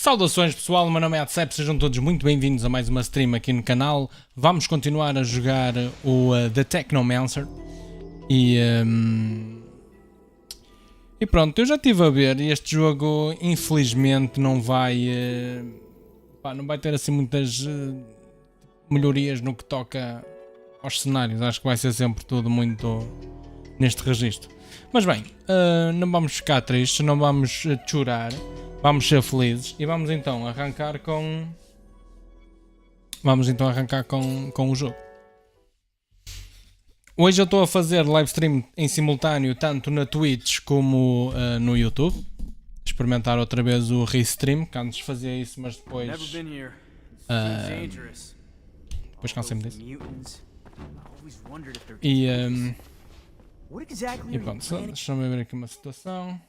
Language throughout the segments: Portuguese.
Saudações pessoal, o meu nome é Atecep, sejam todos muito bem-vindos a mais uma stream aqui no canal. Vamos continuar a jogar o The Technomancer e pronto, eu já estive a ver e este jogo infelizmente não vai, não vai ter assim muitas melhorias no que toca aos cenários. Acho que vai ser sempre tudo muito neste registro. Mas bem, não vamos ficar tristes, não vamos chorar. Vamos ser felizes e vamos então arrancar com... com o jogo. Hoje eu estou a fazer live stream em simultâneo tanto na Twitch como no YouTube. Experimentar outra vez o restream, que antes fazia isso, mas depois... depois cansei-me disso. E pronto, deixa-me ver aqui uma situação.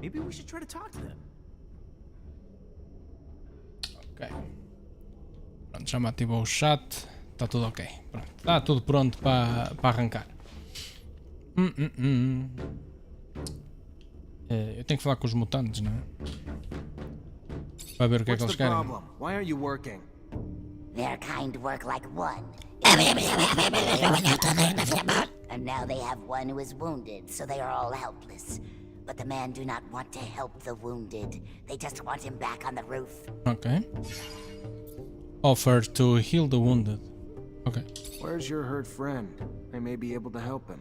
Maybe we should try to talk to them. Ok. Pronto, já me ativou o chat. Está tudo ok. Pronto. Está tudo pronto para arrancar. Eu tenho que falar com os mutantes, não é? Para ver o que é que eles querem. Why aren't you working? Their kind work like one. And now they have one who is wounded, so they are all helpless. But the men do not want to help the wounded. They just want him back on the roof. Ok. Offer to heal the wounded. Ok. Where's your hurt friend? I may be able to help him.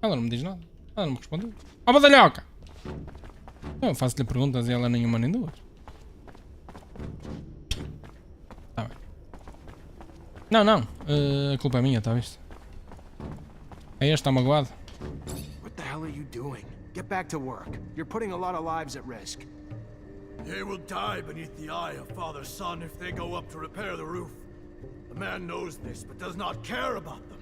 Ela não me diz nada. Ela não me respondeu. Ó badalhoca! Eu faço-lhe perguntas e ela nenhuma nem duas. Tá bem. Não, não. A culpa é minha, tá visto? É este, está magoado. What the hell are you doing? Get back to work. You're putting a lot of lives at risk. They will die beneath the eye of Father Son if they go up to repair the roof. The man knows this, but does not care about them.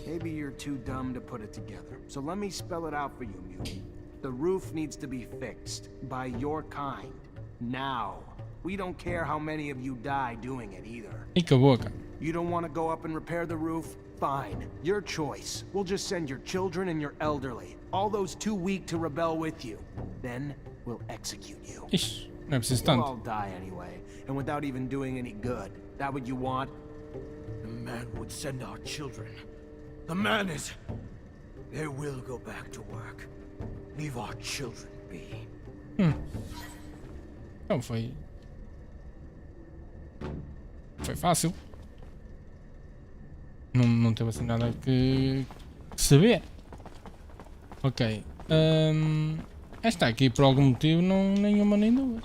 Maybe you're too dumb to put it together. So let me spell it out for you, mutant. The roof needs to be fixed by your kind. Now. We don't care how many of you die doing it either. Fica a boca. You don't want to go up and repair the roof? Fine. Your choice. We'll just send your children and your elderly. All those too weak to rebel with you. Then we'll execute you. Ixi, não é preciso You'll tanto. all die anyway, and without even doing any good. That what you want? The man would send our children. The man is... They will go back to work. Leave our children be. Não foi... Foi fácil. Não teve assim nada que saber. Ok. Esta aqui por algum motivo não nenhuma nem duas.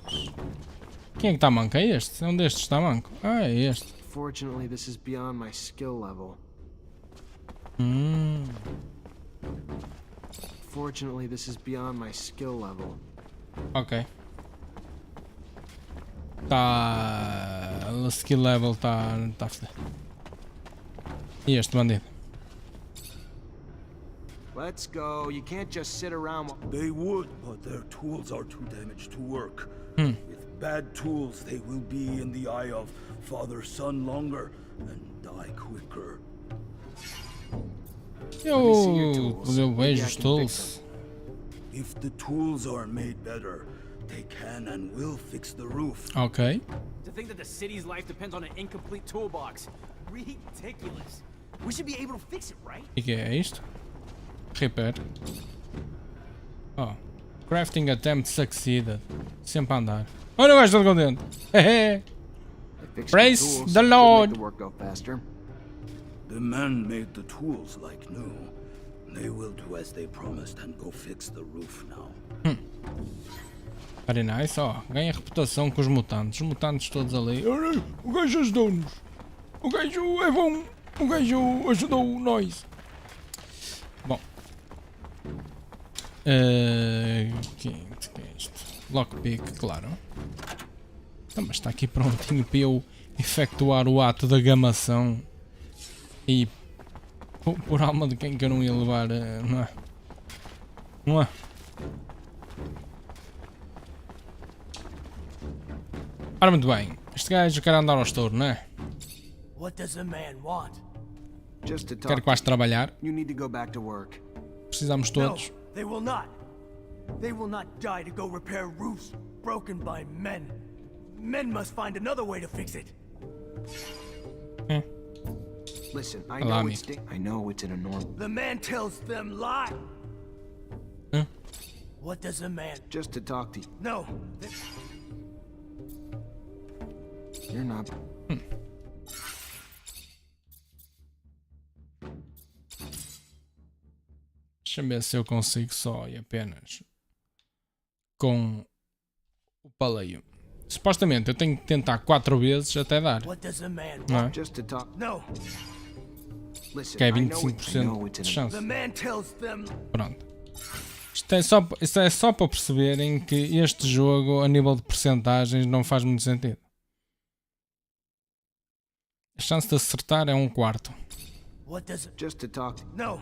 Quem é que está manco? É este? É um destes está manco. Ah, é este. Fortunately, this is beyond my skill level. Fortunately, this is beyond my skill level. Ok. Tá... O skill level tá foda. E este bandido? Let's go. You can't just sit around. They would, but their tools are too damaged to work. With bad tools, they will be in the eye of Father Son longer and die quicker. Eu vejo os tools. If the tools are made better, they can and will fix the roof. Ok. To think that the city's life depends on an incomplete toolbox. Ridiculous. We should be able to fix it, right? E que é isto? Repair. Oh. Crafting attempt succeeded. Sempre a andar. Olha o gajo todo contente. Praise the Lord. The man made the tools like new. They will do as they promised and go fix the roof now. Very nice, ó. Ganha reputação com os mutantes. Os mutantes todos ali. Olha, o gajo ajudou-nos. O gajo é bom. O gajo ajudou nós. Bom. Que é isto? Lockpick, claro. Então, mas está aqui prontinho para eu efetuar o ato da gamação. E por alma de quem que eu não ia levar, não é? Não é? Ora, muito bem. Este gajo quer andar ao estouro, não é? What does a man want? Just to Quero talk. que vais trabalhar. You need to go back to work. Precisamos No, todos. they will not. They will not die to go repair roofs broken by men. Men must find another way to fix it. Listen, I Allow know me. I know it's in a normal. The man tells them lie. What does a man? Just to talk to you. No. You're not. Deixa-me ver se eu consigo só e apenas com o paleio. Supostamente eu tenho que tentar 4 vezes até dar. What does a man Não want? é? Just to talk. No. Listen, Que é I know I 25% know it's de in a. chance. The man tells them. Pronto. Isto é só para perceberem que este jogo, a nível de percentagens, não faz muito sentido. A chance de acertar é 1/4. What does? Just to talk. No.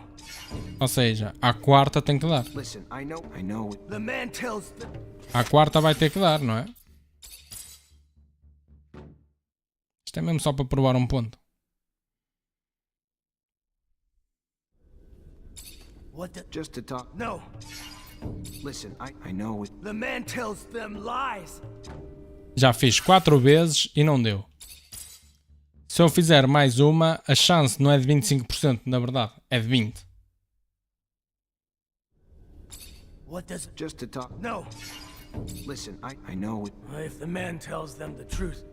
Ou seja, à quarta tem que dar. Listen, I know. The man tells them. À quarta vai ter que dar, não é? Isto é mesmo só para provar um ponto. What the? Just to talk. No. Listen, I know it. The man tells them lies. Já fiz 4 vezes e não deu. Se eu fizer mais uma, a chance não é de 25%, na verdade, é de 20%. What does? Just to talk. No. Listen, I know it. If the man tells them the truth,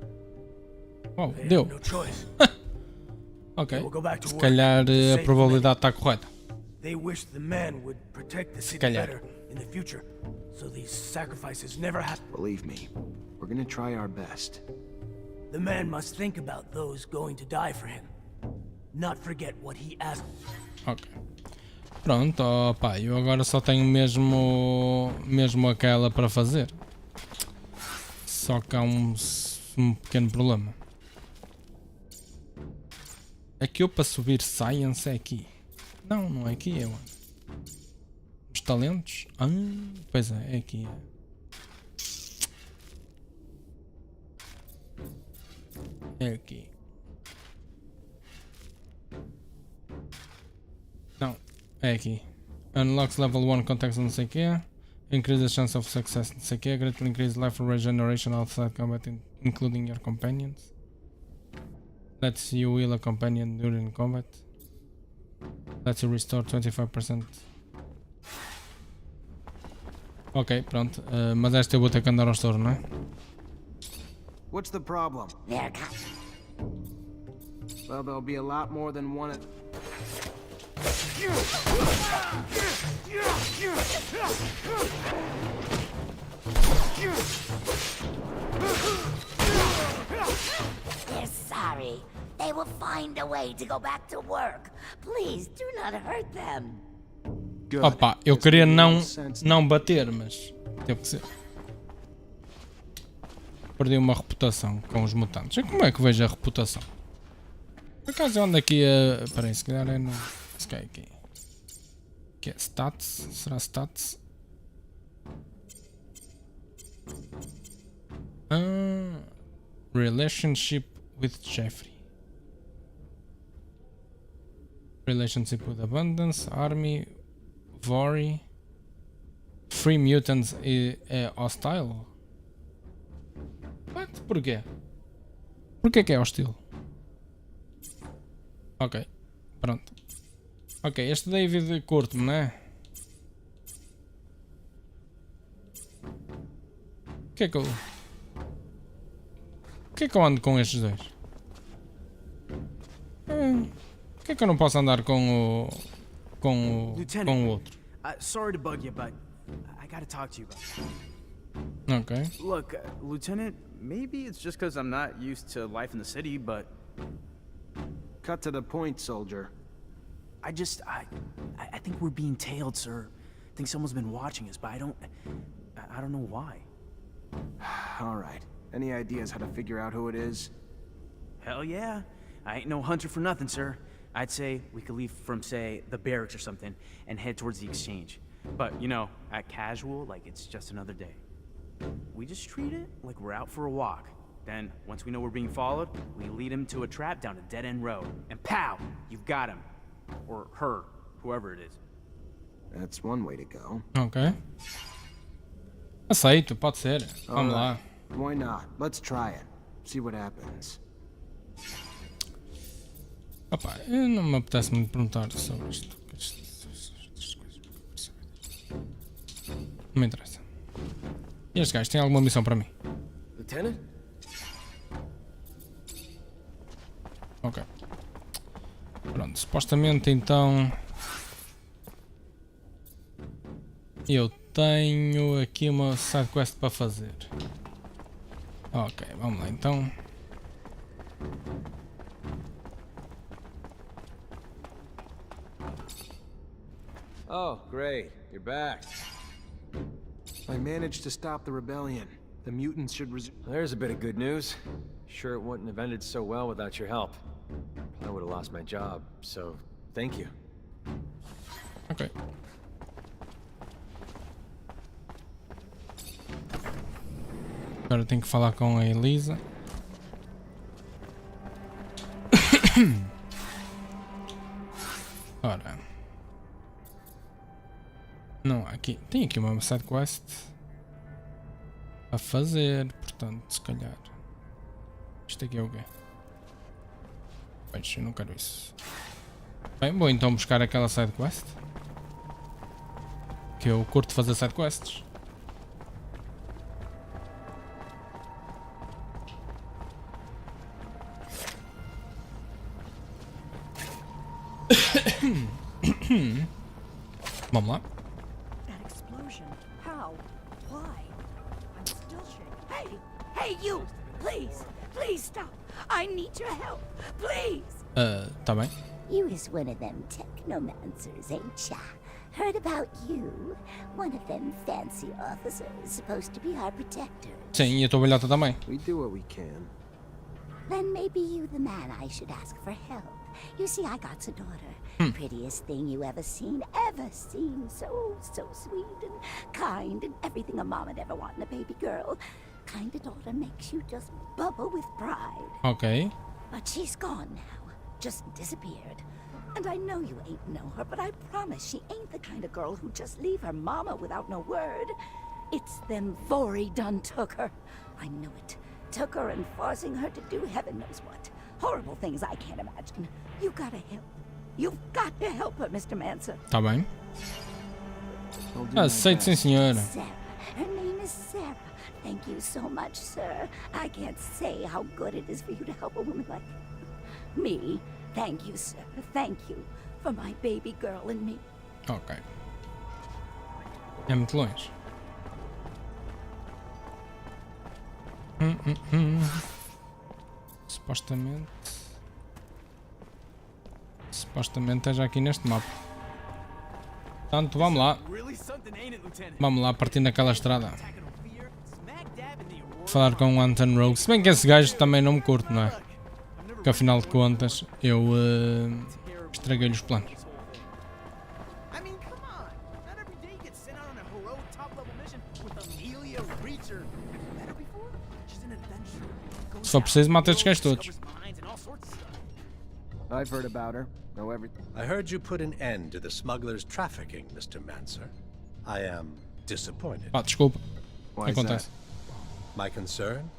Oh, they deu. have no choice. Ok. We'll go back to Se work. calhar a Save probabilidade está correta. They wish the man would protect the city calhar. better in the future, so these sacrifices never happen. Believe me, we're gonna try our best. The man must think about those going to die for him, not forget what he asked. Ok. Pronto, opa, eu agora só tenho mesmo aquela para fazer. Só que há um pequeno problema. Aqui eu para subir Science é aqui. Não, não é aqui, é onde? Os talentos? Ah, pois é aqui. É aqui. Não, é aqui. Unlocks level 1 context não sei o que. Increase the chance of success não sei o que. Greatly increase life regeneration outside combat including your companions. Lets you heal a companion during combat. Lets you restore 25%. Ok, pronto. Mas esta eu vou ter que andar ao estouro, não é? What's the problem? They're coming. Well, there'll be a lot more than one. They're sorry. They will find a way to go back to work. Please do not hurt them. Good. Opa, eu This queria makes não sense. bater, mas teve que ser. Perdi uma reputação com os mutantes. E como é que vejo a reputação? Por acaso eu ando aqui a... Peraí, se calhar é no... Se calhar é aqui. Que é stats? Será stats? Relationship with Jeffrey. Relationship with Abundance, Army, Vory, Free Mutants e Hostile? What? Porquê? Porquê que é hostil? Ok, pronto. Ok, este David curte-me, não é? O que é que eu... O que é que eu ando com estes dois? Por que é que eu não posso andar com o... com o outro? Sorry to bug you, but I gotta talk to you about it. Ok. Look, Lieutenant, maybe it's just because I'm not used to life in the city, but Cut to the point, soldier. I think we're being tailed, sir. I think someone's been watching us, but I don't know why. All right. Any ideas how to figure out who it is? Hell yeah. I ain't no hunter for nothing, sir. I'd say we could leave from, say, the barracks or something and head towards the exchange. But, you know, act casual like it's just another day. We just treat it like we're out for a walk. Then, once we know we're being followed, we lead him to a trap down a dead-end road. And pow! You've got him. Or her. Whoever it is. That's one way to go. Ok. Aceito, pode ser. Vamos lá. Why not? Let's try it. See what happens. Opa, eu não me apetece muito perguntar sobre isto. Não me interessa. E este gajo tem alguma missão para mim? Lieutenant? Ok. Pronto, supostamente então eu tenho aqui uma side quest para fazer. Ok, vamos lá então. Oh, great. You're back. I managed to stop the rebellion. The mutants should resume. There's a bit of good news. Sure, it wouldn't have ended so well without your help. I would have lost my job, so thank you. Ok. Agora tenho que falar com a Elisa. Ora. Não, aqui. Tem aqui uma side quest a fazer, portanto, se calhar. Isto aqui é o quê? Pois, eu não quero isso. Bem, vou então buscar aquela side quest. Que eu curto fazer side quests. Vamos lá. That explosion. How? Why? I'm still shaking. Hey! Hey, you! Please! Please stop! I need your help! Please! Tá bem. You is one of them Technomancers, ain't ya? Heard about you? One of them fancy officers supposed to be our protectors. Sim, e a tua velhota também. We do what we can. Then maybe you the man I should ask for help. You see, I got a daughter. Prettiest thing you ever seen, ever seen. So sweet and kind and everything a mom would ever want in a baby girl. Kind of daughter makes you just bubble with pride. Ok. But she's gone now. Just disappeared. And I know you ain't know her, but I promise she ain't the kind of girl who just leave her mama without no word. It's them Vori done took her. I know it. Took her and forcing her to do heaven knows what. Horrible things I can't imagine. You gotta help. You've got to help her, Mr. Mancer. Tá bem. I'll do my Aceito, sim best. senhora. Sarah. Her name is Sarah. Thank you so much, sir. I can't say how good it is for you to help a woman like me. Thank you, sir. Thank you for my baby girl and me. Ok. É muito longe. Supostamente. Supostamente é já aqui neste mapa. Portanto, vamos lá. Really something, ain't it, Lieutenant? Vamos lá partir naquela estrada. Attacking on fear, smack dab in the Aurora. Falar com o Anton Rogue. Se bem que esse gajo também não me curto, não é? I've never Porque afinal de contas eu estraguei-lhe os planos. I mean, come on. Not every day you get sent out on a heroic top-level mission with Amelia Reacher. Have you met her before? She's an adventurer. Goes Só out preciso on matar the estes road, gajos todos. discovers mines and all sorts of stuff. I've heard about her. Know everything. I heard you put an end to the smugglers' trafficking, Mr. Mancer. I am disappointed. Pá, desculpa. Why is Acontece. My concern?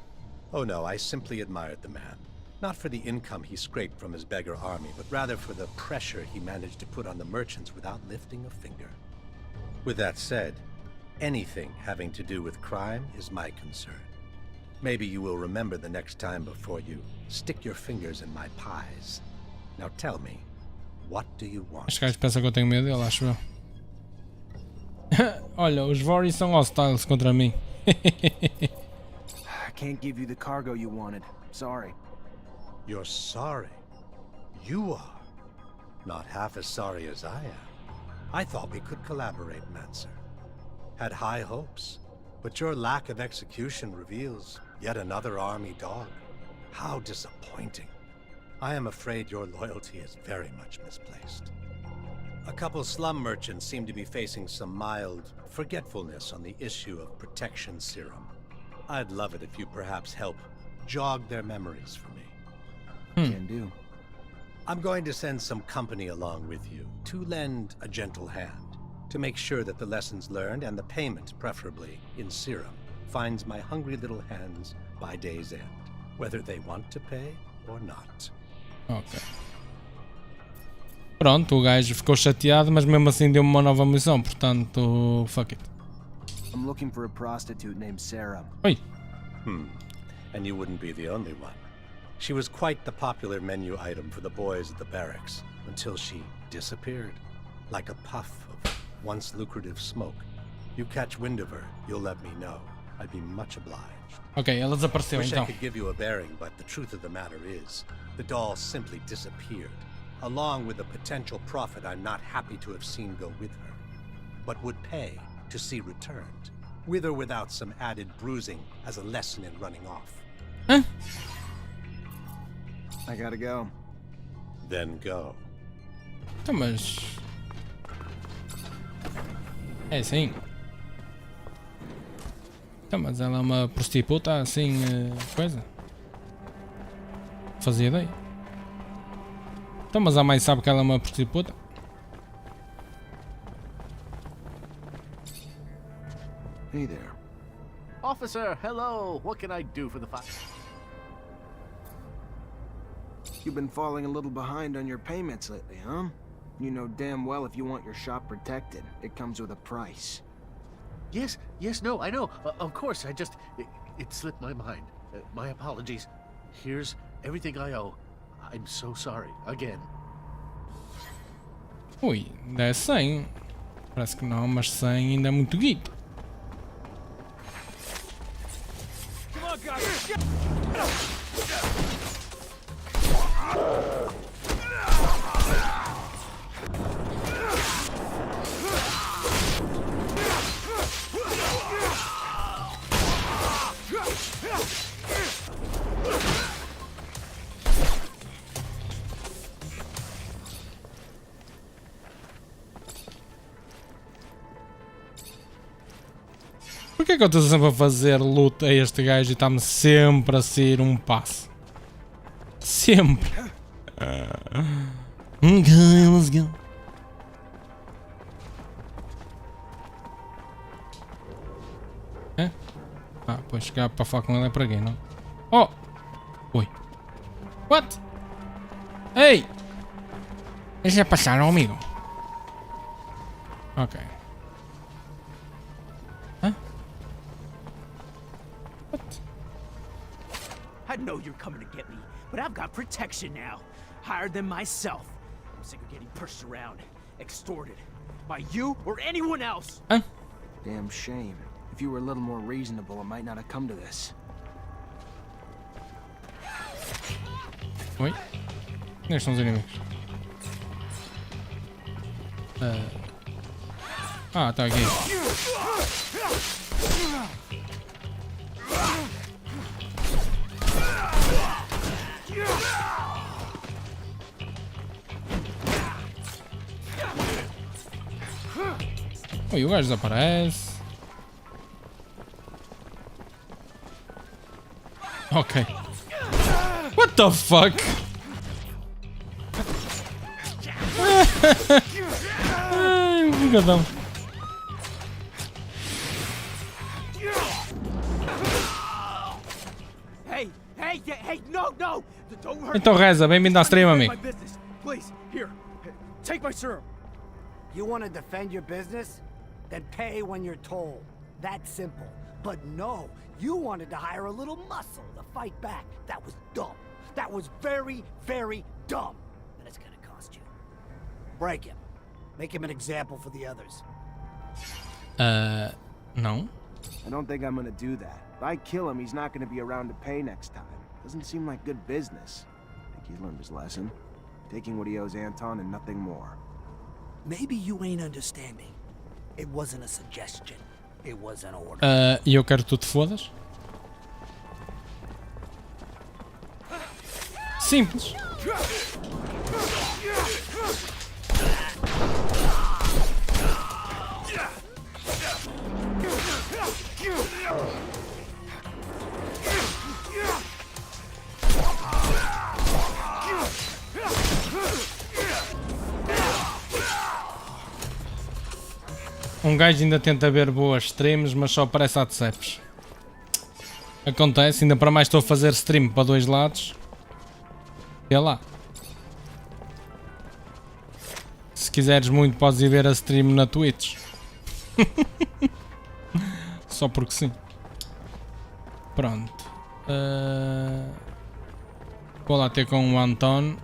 Oh no, I simply admired the man. Not for the income he scraped from his beggar army, but rather for the pressure he managed to put on the merchants without lifting a finger. With that said, anything having to do with crime is my concern. Maybe you will remember the next time before you stick your fingers in my pies. Now tell me, what do you want? Este gajo pensa que eu tenho medo dele, acho eu. Olha, os Vori são hostiles contra mim. I can't give you the cargo you wanted. Sorry. You're sorry. You are. Not half as sorry as I am. I thought we could collaborate, Mancer. Had high hopes, but your lack of execution reveals yet another army dog. How disappointing. I am afraid your loyalty is very much misplaced. A couple slum merchants seem to be facing some mild forgetfulness on the issue of protection serum. I'd love it if you perhaps help Jog their memories for me. Can do. I'm going to send some company along with you to lend a gentle hand, to make sure that the lessons learned and the payment, preferably in serum, finds my hungry little hands by day's end, whether they want to pay or not. Ok. Pronto, o gajo ficou chateado, mas mesmo assim deu-me uma nova missão, portanto, fuck it. I'm looking for a prostitute named Sarah. Oi. And you wouldn't be the only one. She was quite the popular menu item for the boys at the barracks, until she disappeared, like a puff of once lucrative smoke. You catch wind of her, you'll let me know. I'd be much obliged. Ok, ela desapareceu Wish I então. could give you a bearing, but the truth of the matter is, the doll simply disappeared, along with a potential profit I'm not happy to have seen go with her, but would pay to see returned, with or without some added bruising as a lesson in running off. Hã? I gotta go. Then go. Então, mas... É assim. Então, mas ela é uma prostituta assim, coisa? Fazia ideia. Então, mas a mãe sabe que ela é uma prostituta? Hey there. Officer, hello. What can I do for the fight? You've been falling a little behind on your payments lately, huh? You know damn well if you want your shop protected, it comes with a price. Yes, no, I know. Of course, it slipped my mind. My apologies. Here's everything I owe. I'm so sorry. Again. Ui, ainda é 100. Parece que não, mas 100 ainda é muito guito. Come on, guys. Por que é que eu estou sempre a fazer luta a este gajo e está-me sempre a sair um passo? Sempre. Ok, let's go. É? Ah, pois chegar para falar com ele é para quem, não? Oh! Oi. What? Ei! Deixa passar, amigo. Ok. Hã? What? I know you're coming to get me, but I've got protection now. Hired them myself. I'm sick of getting pushed around, extorted by you or anyone else. Hã? Damn shame. If you were a little more reasonable, it might not have come to this. Oi? Onde estão os inimigos? Ah, tá aqui. Oi, o gajo desaparece. Ok. What the fuck? Ai, bugadão. Hey, no! Don't hurt Então reza, bem-vindo à stream, amigo. my business. Please, here, take my serum. You want to defend your business? Then pay when you're told. That's simple. But no, you wanted to hire a little muscle to fight back. That was dumb. That was very, very dumb. And it's gonna cost you. Break him. Make him an example for the others. Não. I don't think I'm gonna do that. If I kill him, he's not gonna be around to pay next time. Doesn't seem like good business. I think he's learned his lesson. Taking what he owes Anton and nothing more. Maybe you ain't understanding. It wasn't a suggestion. It was an order. E eu quero que tu te fodas? Simples. Um gajo ainda tenta ver boas streams, mas só aparece Ateceps. Acontece, ainda para mais estou a fazer stream para dois lados. Vê lá. Se quiseres muito podes ir ver a stream na Twitch. Só porque sim. Pronto. Vou lá ter com o Anton.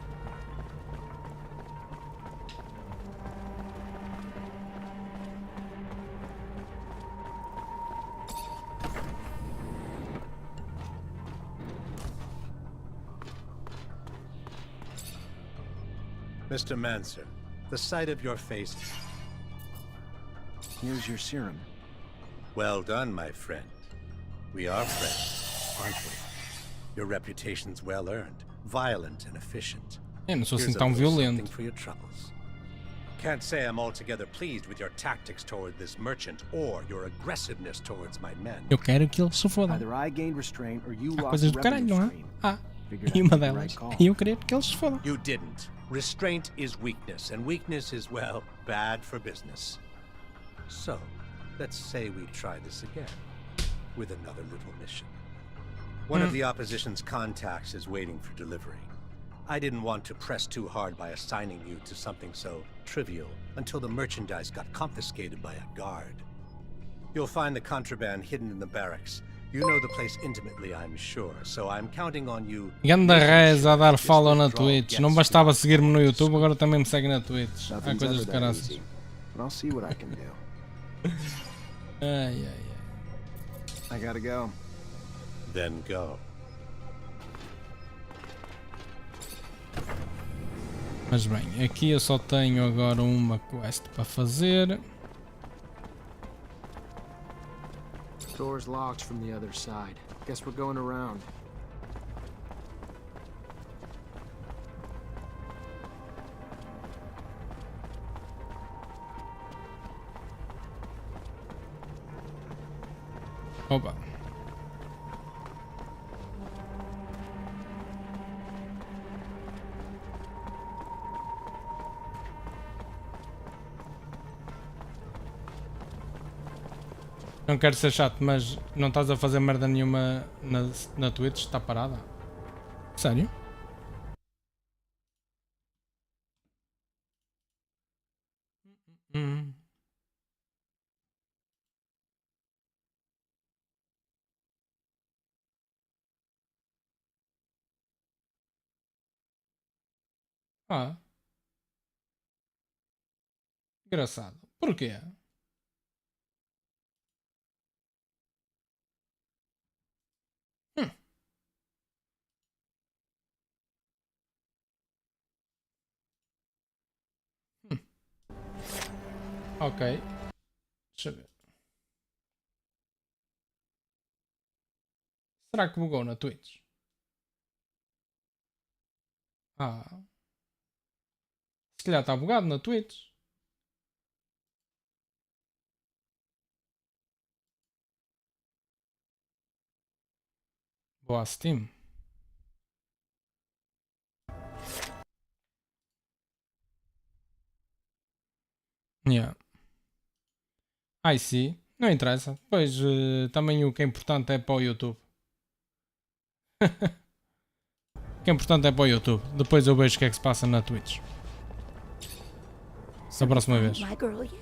Mr. Mancer, the sight of your face... Here's your serum. Well done, my friend. We are friends, aren't we? Your reputation's well earned, violent and efficient. Eu não sou assim Here's a tão little violento. something for your troubles. Can't say I'm altogether pleased with your tactics toward this merchant or your aggressiveness towards my men. Eu quero que ele se foda. Either I gained restraint or you Há lost coisas the do caralho, revenue não é? stream. Ah, Figured e I'd uma make the delas. right call. E eu queria que ele se foda. You didn't. Restraint is weakness, and weakness is, well, bad for business. So, let's say we try this again, with another little mission. One of the opposition's contacts is waiting for delivery. I didn't want to press too hard by assigning you to something so trivial until the merchandise got confiscated by a guard. You'll find the contraband hidden in the barracks. You know the place intimately, I'm sure, so I'm counting on you. Ganda reza a dar this follow na withdrawal Twitch. gets Não to bastava you. seguir-me no YouTube, agora também me segue na Twitch. Há Nothing's coisas ever de that caraças. easy, but I'll see what I can do. Ai, ai, ai. I gotta go. Then go. Mas bem, aqui eu só tenho agora uma quest para fazer. Door's locked from the other side. Guess we're going around. Opa. Não quero ser chato, mas não estás a fazer merda nenhuma na Twitch? Está parada? Sério? Hum. Ah. Engraçado. Porquê? Hum. Hum. Ok. Deixa eu ver. Será que bugou na Twitch? Ah. Se calhar está bugado na Twitch. Boa Steam. Yeah. Ai sim. Não interessa. Pois também o que é importante é para o YouTube. O que é importante é para o YouTube. Depois eu vejo o que é que se passa na Twitch. Da próxima vez. My girl yet?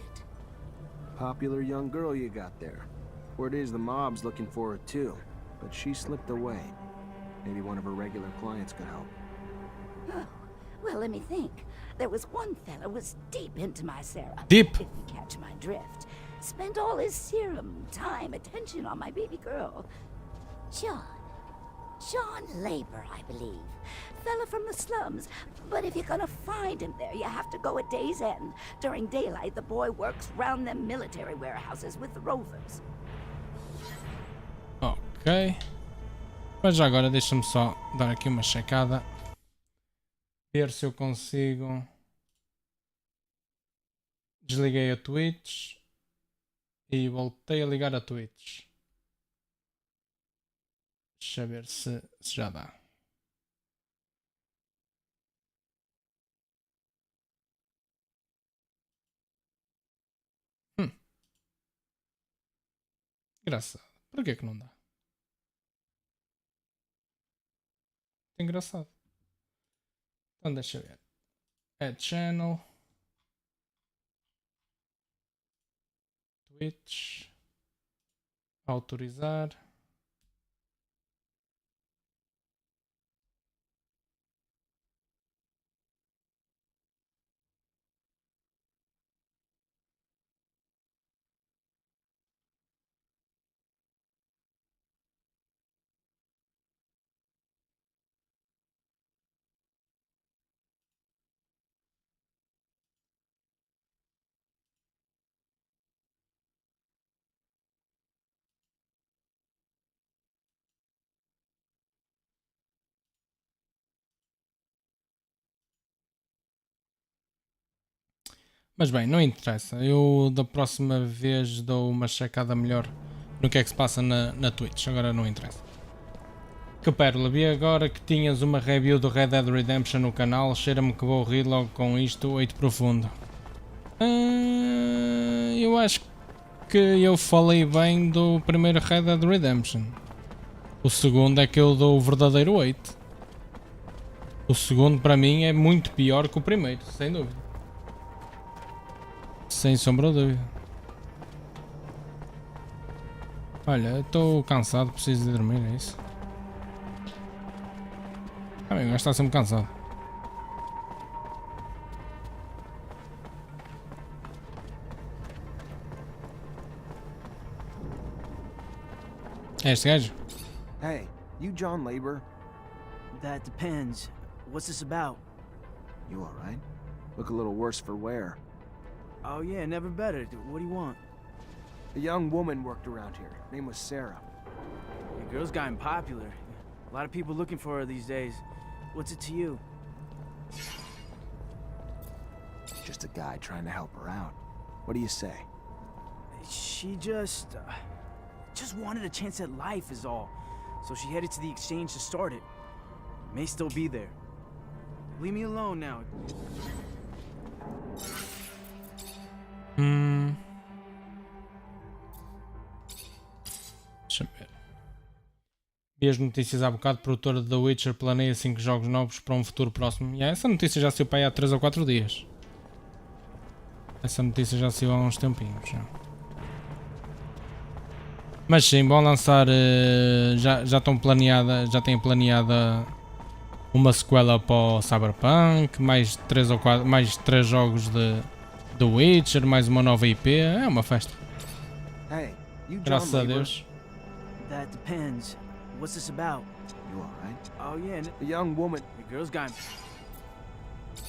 Popular young girl you got there. Word is the mob's looking for her too, but she slipped away. Maybe one of her regular clients could help. Oh, well, let me think. There was one fella was deep into my serum. Deep? If you catch my drift. Spent all his serum, time, attention on my baby girl. John Labor, I believe. Fella from the slums. But if you're gonna find him there, you have to go at day's end. During daylight, the boy works round them military warehouses with the rovers. Ok. Mas já agora deixa-me só dar aqui uma checada. Ver se eu consigo. Desliguei a Twitch. E voltei a ligar a Twitch. Deixa eu ver se já dá. Engraçado. Porquê que não dá? Engraçado. Então deixa eu ver. Add channel. Twitch. Autorizar. Mas bem, não interessa. Eu da próxima vez dou uma checada melhor no que é que se passa na Twitch. Agora não interessa. Que pérola, vi agora que tinhas uma review do Red Dead Redemption no canal. Cheira-me que vou rir logo com isto, 8 profundo. Eu acho que eu falei bem do primeiro Red Dead Redemption. O segundo é que eu dou o verdadeiro 8. O segundo para mim é muito pior que o primeiro, sem dúvida. Sem sombra de dúvida. Olha, estou cansado, preciso de dormir, é isso? Ah, bem, o gajo está sempre cansado. É este gajo? Hey, you John Labor? That depends. What's this about? You alright? Look a little worse for wear. Oh yeah, never better. What do you want? A young woman worked around here. Name was Sarah. The girl's gotten popular. A lot of people looking for her these days. What's it to you? Just a guy trying to help her out. What do you say? She just wanted a chance at life is all. So she headed to the exchange to start it. May still be there. Leave me alone now. Deixa-me ver. Vi as notícias há bocado. Produtora de The Witcher planeia 5 jogos novos para um futuro próximo. E essa notícia já saiu para aí há 3 ou 4 dias. Essa notícia já saiu há uns tempinhos. Já. Mas sim, vão lançar. Já estão planeada. Já têm planeada uma sequela para o Cyberpunk. Mais 3 ou 4. Mais 3 jogos de The Witcher. Mais uma nova IP. É uma festa. Hey, you John Graças a Labor? Deus. That depends. What's this about? You alright? Oh yeah, A young woman. the girl's got.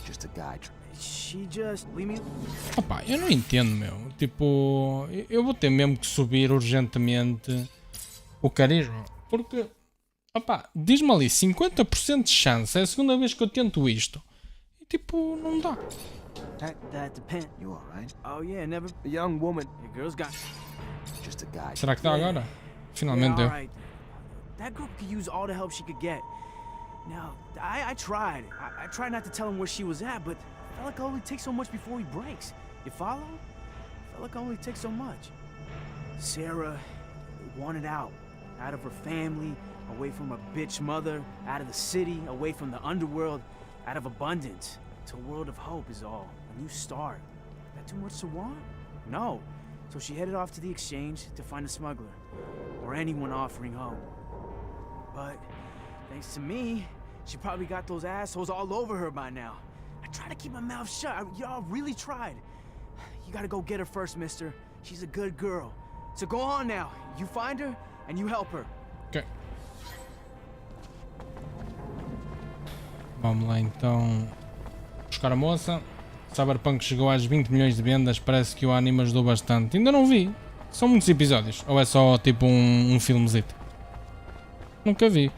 Just a guy. She just leave me. Opa, eu não entendo, meu. Tipo, eu vou ter mesmo que subir urgentemente o carisma. Porque, opa, diz-me ali 50% de chance. É a segunda vez que eu tento isto. E tipo, não dá. That depends. You alright? Oh yeah, never. A young woman. The girl's got. Just a guy. Será que dá agora? Finalmente deu. Alright. That girl could use all the help she could get. Now, I tried. I tried not to tell him where she was at, but I felt like it only takes so much before he breaks. You follow? I felt like it only takes so much. Sarah wanted out of her family, away from a bitch mother, out of the city, away from the underworld, out of abundance, to a world of hope is all. A new start. That too much to want? No. So she headed off to the exchange to find a smuggler, or anyone offering hope. But thanks to me, she probably got those assholes all over her by now. I tried to keep my mouth shut. Y'all really tried. You gotta go get her first, mister. She's a good girl. So go on now. You find her, and you help her. Ok. Vamos lá então buscar a moça. Cyberpunk chegou às 20 milhões de vendas. Parece que o anime ajudou bastante. Ainda não vi. São muitos episódios. Ou é só tipo um filmezito? Nunca vi.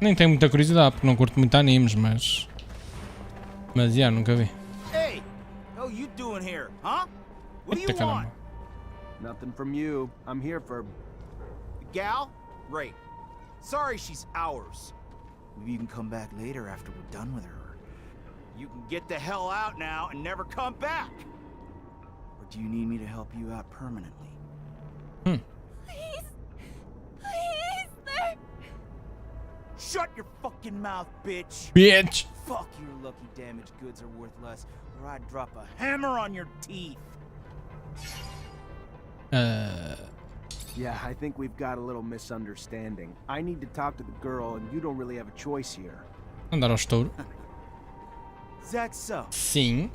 Nem tenho muita curiosidade porque não curto muito animes, mas já, nunca vi. Hey, how you doing here, huh? What do Eita you caramba. want? Nothing from you. I'm here for. The gal? Great. Sorry she's ours. Maybe you can come back later after we're done with her. You can get the hell out now and never come back. Or do you need me to help you out permanently? Hum. Please, there. Shut your fucking mouth, bitch! Bitch! Fuck, your lucky damaged goods are worth less, or I'd drop a hammer on your teeth. Yeah, I think we've got a little misunderstanding. I need to talk to the girl, and you don't really have a choice here. Andar ao estouro. Is that so? Sim.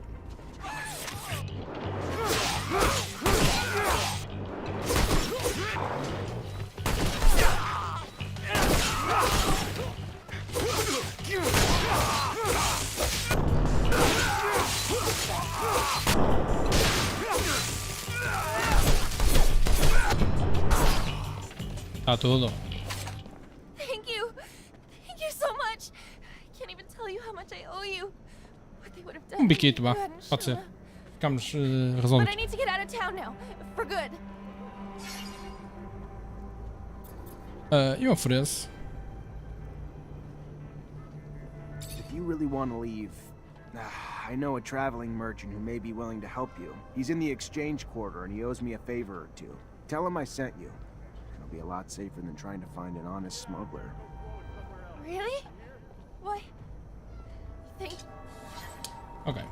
Tá tudo. Thank you. Thank you so much. I can't even tell you how much I owe you. What they would have done. Biquito, vá. if you hadn't Pode shown ser. up. Ficamos But I resolvidos. need to get out of town now. For good. Eu ofereço. If you really want to leave, I know a traveling merchant who may be willing to help you. He's in the exchange quarter and he owes me a favor or two. Tell him I sent you. It'll be a lot safer than trying to find an honest smuggler. Really? Why? Thank. Ok.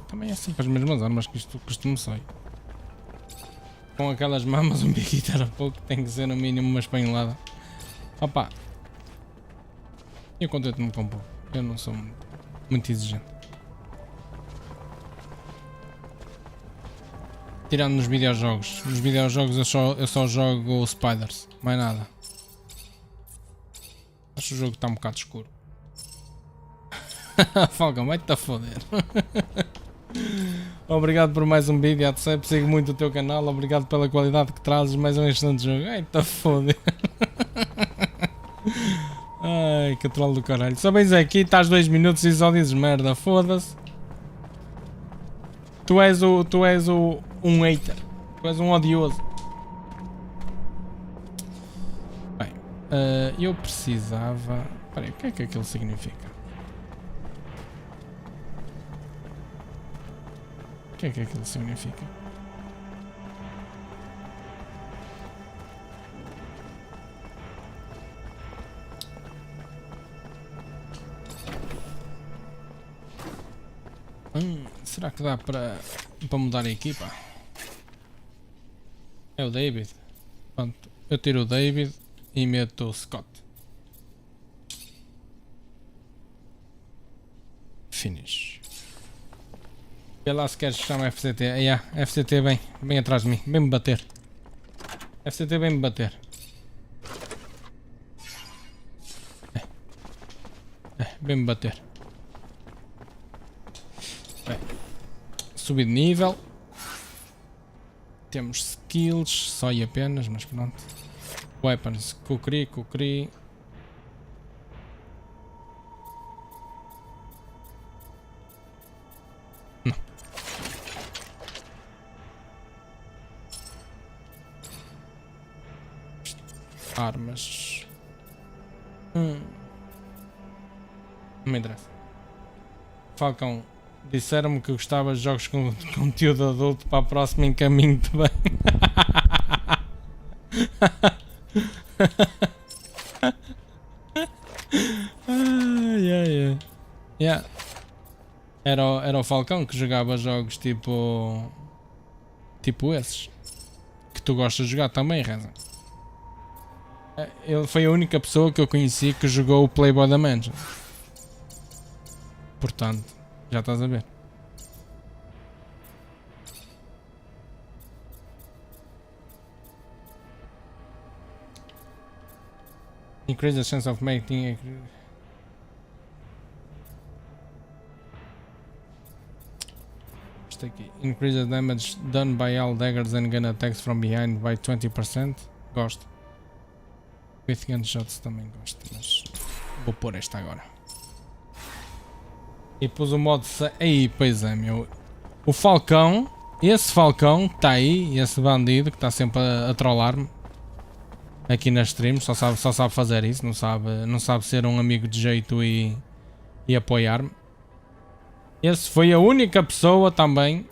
Também é sempre as mesmas armas que isto costumo sair. Com aquelas mamas um biquito era pouco, tem que ser no mínimo uma espanholada. Opa! Eu contento-me com pouco, eu não sou muito exigente. Tirando nos videojogos. Nos videojogos eu só jogo Spiders, mais nada. Acho que o jogo está um bocado escuro. Falcão, vai-te a foder. Obrigado por mais um vídeo, Atecep. Sigo muito o teu canal. Obrigado pela qualidade que trazes. Mais um excelente jogo. Ai, tá foder. Ai, que troll do caralho. Só bens aqui, estás 2 minutos e só dizes merda. Foda-se. Tu és um hater. Tu és um odioso. Bem, eu precisava... Espera aí, o que é aquilo significa? O que é aquilo significa? Será que dá para mudar a equipa? É o David. Pronto, eu tiro o David e meto o Scott. Finish. Vê lá se queres chamar FCT. FCT vem atrás de mim. Vem me bater. FCT vem me bater. Vem me bater. Bem, subi de nível. Temos skills, só e apenas, mas pronto. Weapons, cocri. Não. Armas. Não me interessa. Falcão. Disseram-me que gostava de jogos com conteúdo adulto. Para a próxima encaminho-te bem. Yeah. Era o Falcão que jogava jogos tipo esses que tu gostas de jogar também, Reza. Ele foi a única pessoa que eu conheci que jogou o Playboy da Mansion. Portanto, já estás a ver. Increase the chance of making. Isto aqui. Increase the damage done by all daggers and gun attacks from behind by 20%. Gosto. With gunshots também gosto, mas vou pôr esta agora. E pus o modo... Aí, pois é, meu. O Falcão, esse Falcão está aí, esse bandido que está sempre a trollar-me aqui nas streams, só sabe fazer isso, não sabe ser um amigo de jeito e apoiar-me. Esse foi a única pessoa também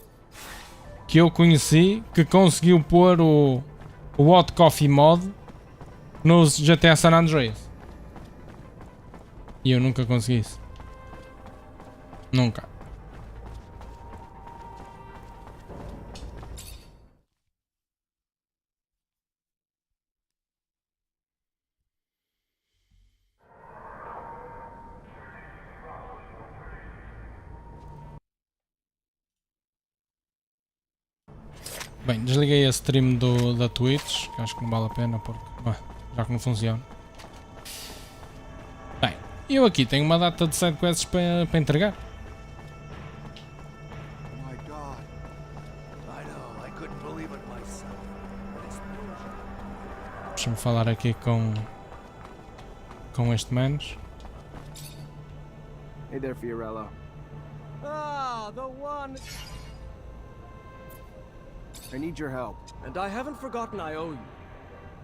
que eu conheci que conseguiu pôr o Hot Coffee Mod no GTA San Andreas. E eu nunca consegui isso. Nunca. Bem, desliguei a stream da Twitch, que acho que não vale a pena porque já que não funciona. Bem, eu aqui tenho uma data de sidequests para entregar. Deixa-me falar aqui com este menos. Hey there, Fiorello. Ah, the one. I need your help. And I haven't forgotten I owe you.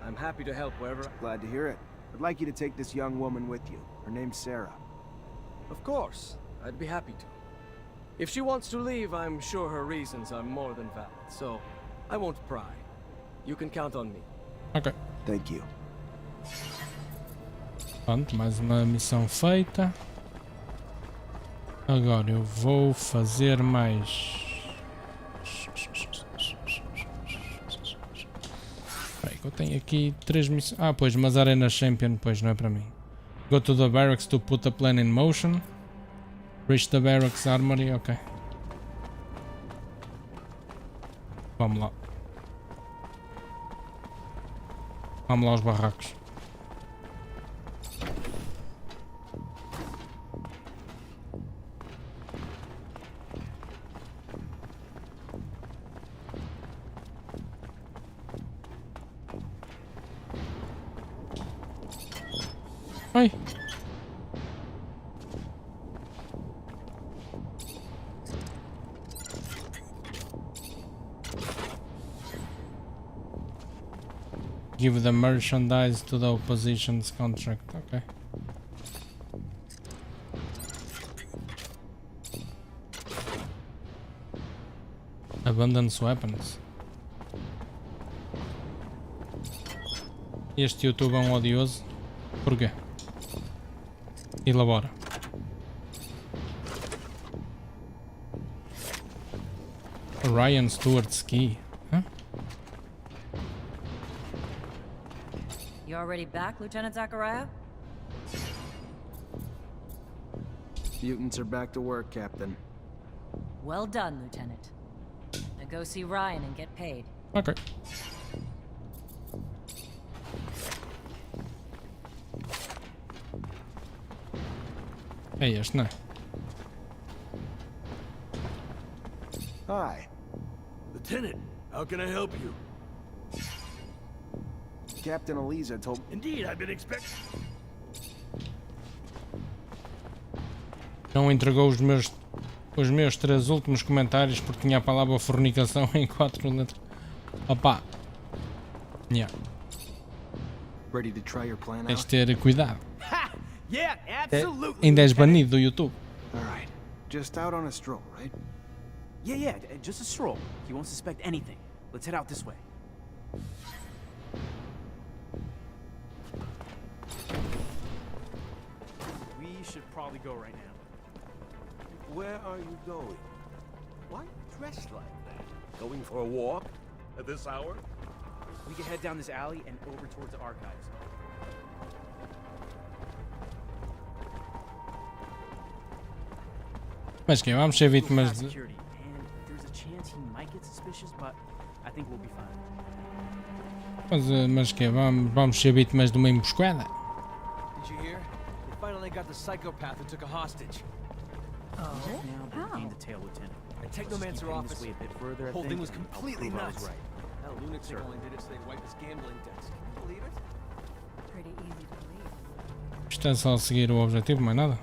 I'm happy to help wherever. Glad to hear it. I'd like you to take this young woman with you. Her name's Sarah. Of course, I'd be happy to. If she wants to leave, I'm sure her reasons are more than valid, so I won't pry. You can count on me. Ok. Thank you. Pronto, mais uma missão feita. Agora eu vou fazer mais... Espera aí, que eu tenho aqui 3 missões... Ah, pois, mas Arena Champion, pois, não é para mim. Go to the barracks to put the plan in motion. Reach the barracks armory, ok. Vamos lá. Vamos lá aos barracos. Ai. Give the merchandise to the opposition's contract. Okay. Abundance weapons. Este YouTube é um odioso. Porquê? Elabora. Ryan Stewart Ski. Huh? You already back, Lieutenant Zachariah? Mutants are back to work, Captain. Well done, Lieutenant. Now go see Ryan and get paid. Okay. É este, não é? Hi. Lieutenant, how can I help you? Captain Eliza told... Indeed, I've been expecting... Não entregou os meus 3 últimos comentários porque tinha a palavra fornicação em 4 letras. Opa. Yeah. Ready to try your plan Tens out? de ter cuidado. Yeah, absolutely. Ainda és banido do YouTube. All right. Just out on a stroll, right? Yeah, just a stroll. He won't suspect anything. Let's head out this way. We should probably go right now. Where are you going? Why dressed like that? Going for a walk? At this hour? We can head down this alley and over towards the archives. Mas que vamos ser vítimas de... Security, and there's a chance he might get suspicious, but I think we'll be fine. Mas que vamos ser vítimas de uma emboscada. Did you hear? They finally got the psychopath who took a hostage. Now How? gain the tail, Lieutenant. At Let's just keep Technomancer heading this office, way a bit further, I whole thing think, was and I'll completely prove I was nuts. right. That lunatic Sir. only did it so they'd wipe his gambling debts. Can you believe it? Pretty easy to believe. Isto é só seguir o objetivo, mais nada.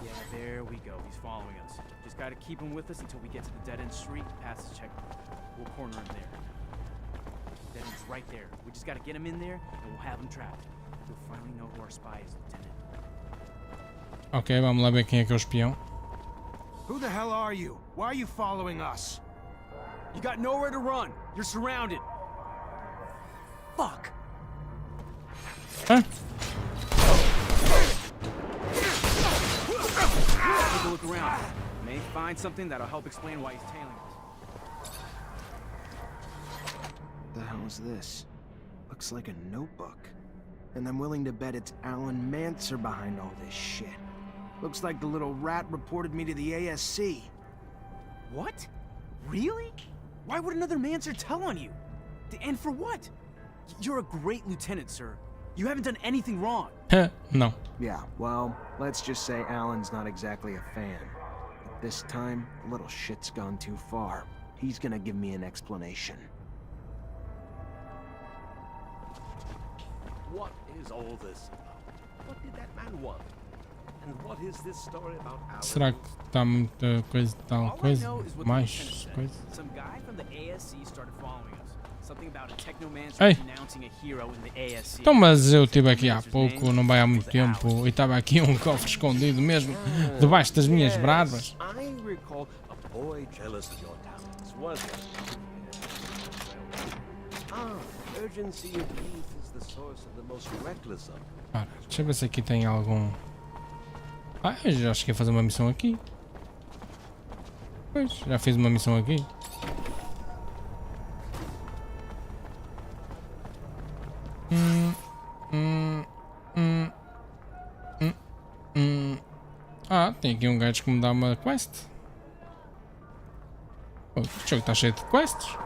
Yeah, there we go. He's following us. Just gotta keep him with us until we get to the dead-end street past the checkpoint. We'll corner him there. Dead end's right there. We just gotta get him in there, and we'll have him trapped. We'll finally know who our spy is, Lieutenant. Ok, vamos lá ver quem é que é o espião. Who the hell are you? Why are you following us? You got nowhere to run. You're surrounded. Fuck. Hã? Take a look around. May find something that'll help explain why he's tailing us. The hell is this? Looks like a notebook. And I'm willing to bet it's Alan Mancer behind all this shit. Looks like the little rat reported me to the ASC. What? Really? Why would another Mancer tell on you? And for what? You're a great lieutenant, sir. You haven't done anything wrong. Não. Yeah, well, let's just say Alan's not exactly a fan. But this time, the little shit's gone too far. He's gonna give me an explanation. What is all this about? What did that man want? And what is this story about Alan? Será que está muita coisa, tal All I coisa? know is what the Mais lieutenant said. coisa? Some guy from the ASC started following us. Something about a Technomancer Ei. denouncing a hero in the ASC. Então, mas eu estive aqui há pouco, não vai há muito tempo, e estava aqui um cofre escondido mesmo, debaixo das minhas barbas. I recall a boy jealous of your talents, wasn't it? Ah, urgency of youth is the source of the most reckless of. Ora, deixa eu ver se aqui tem algum... Ah, eu já cheguei a fazer uma missão aqui. Pois, já fiz uma missão aqui. Ah, tem aqui um gajo que me dá uma quest. Oh, o jogo está cheio de quests.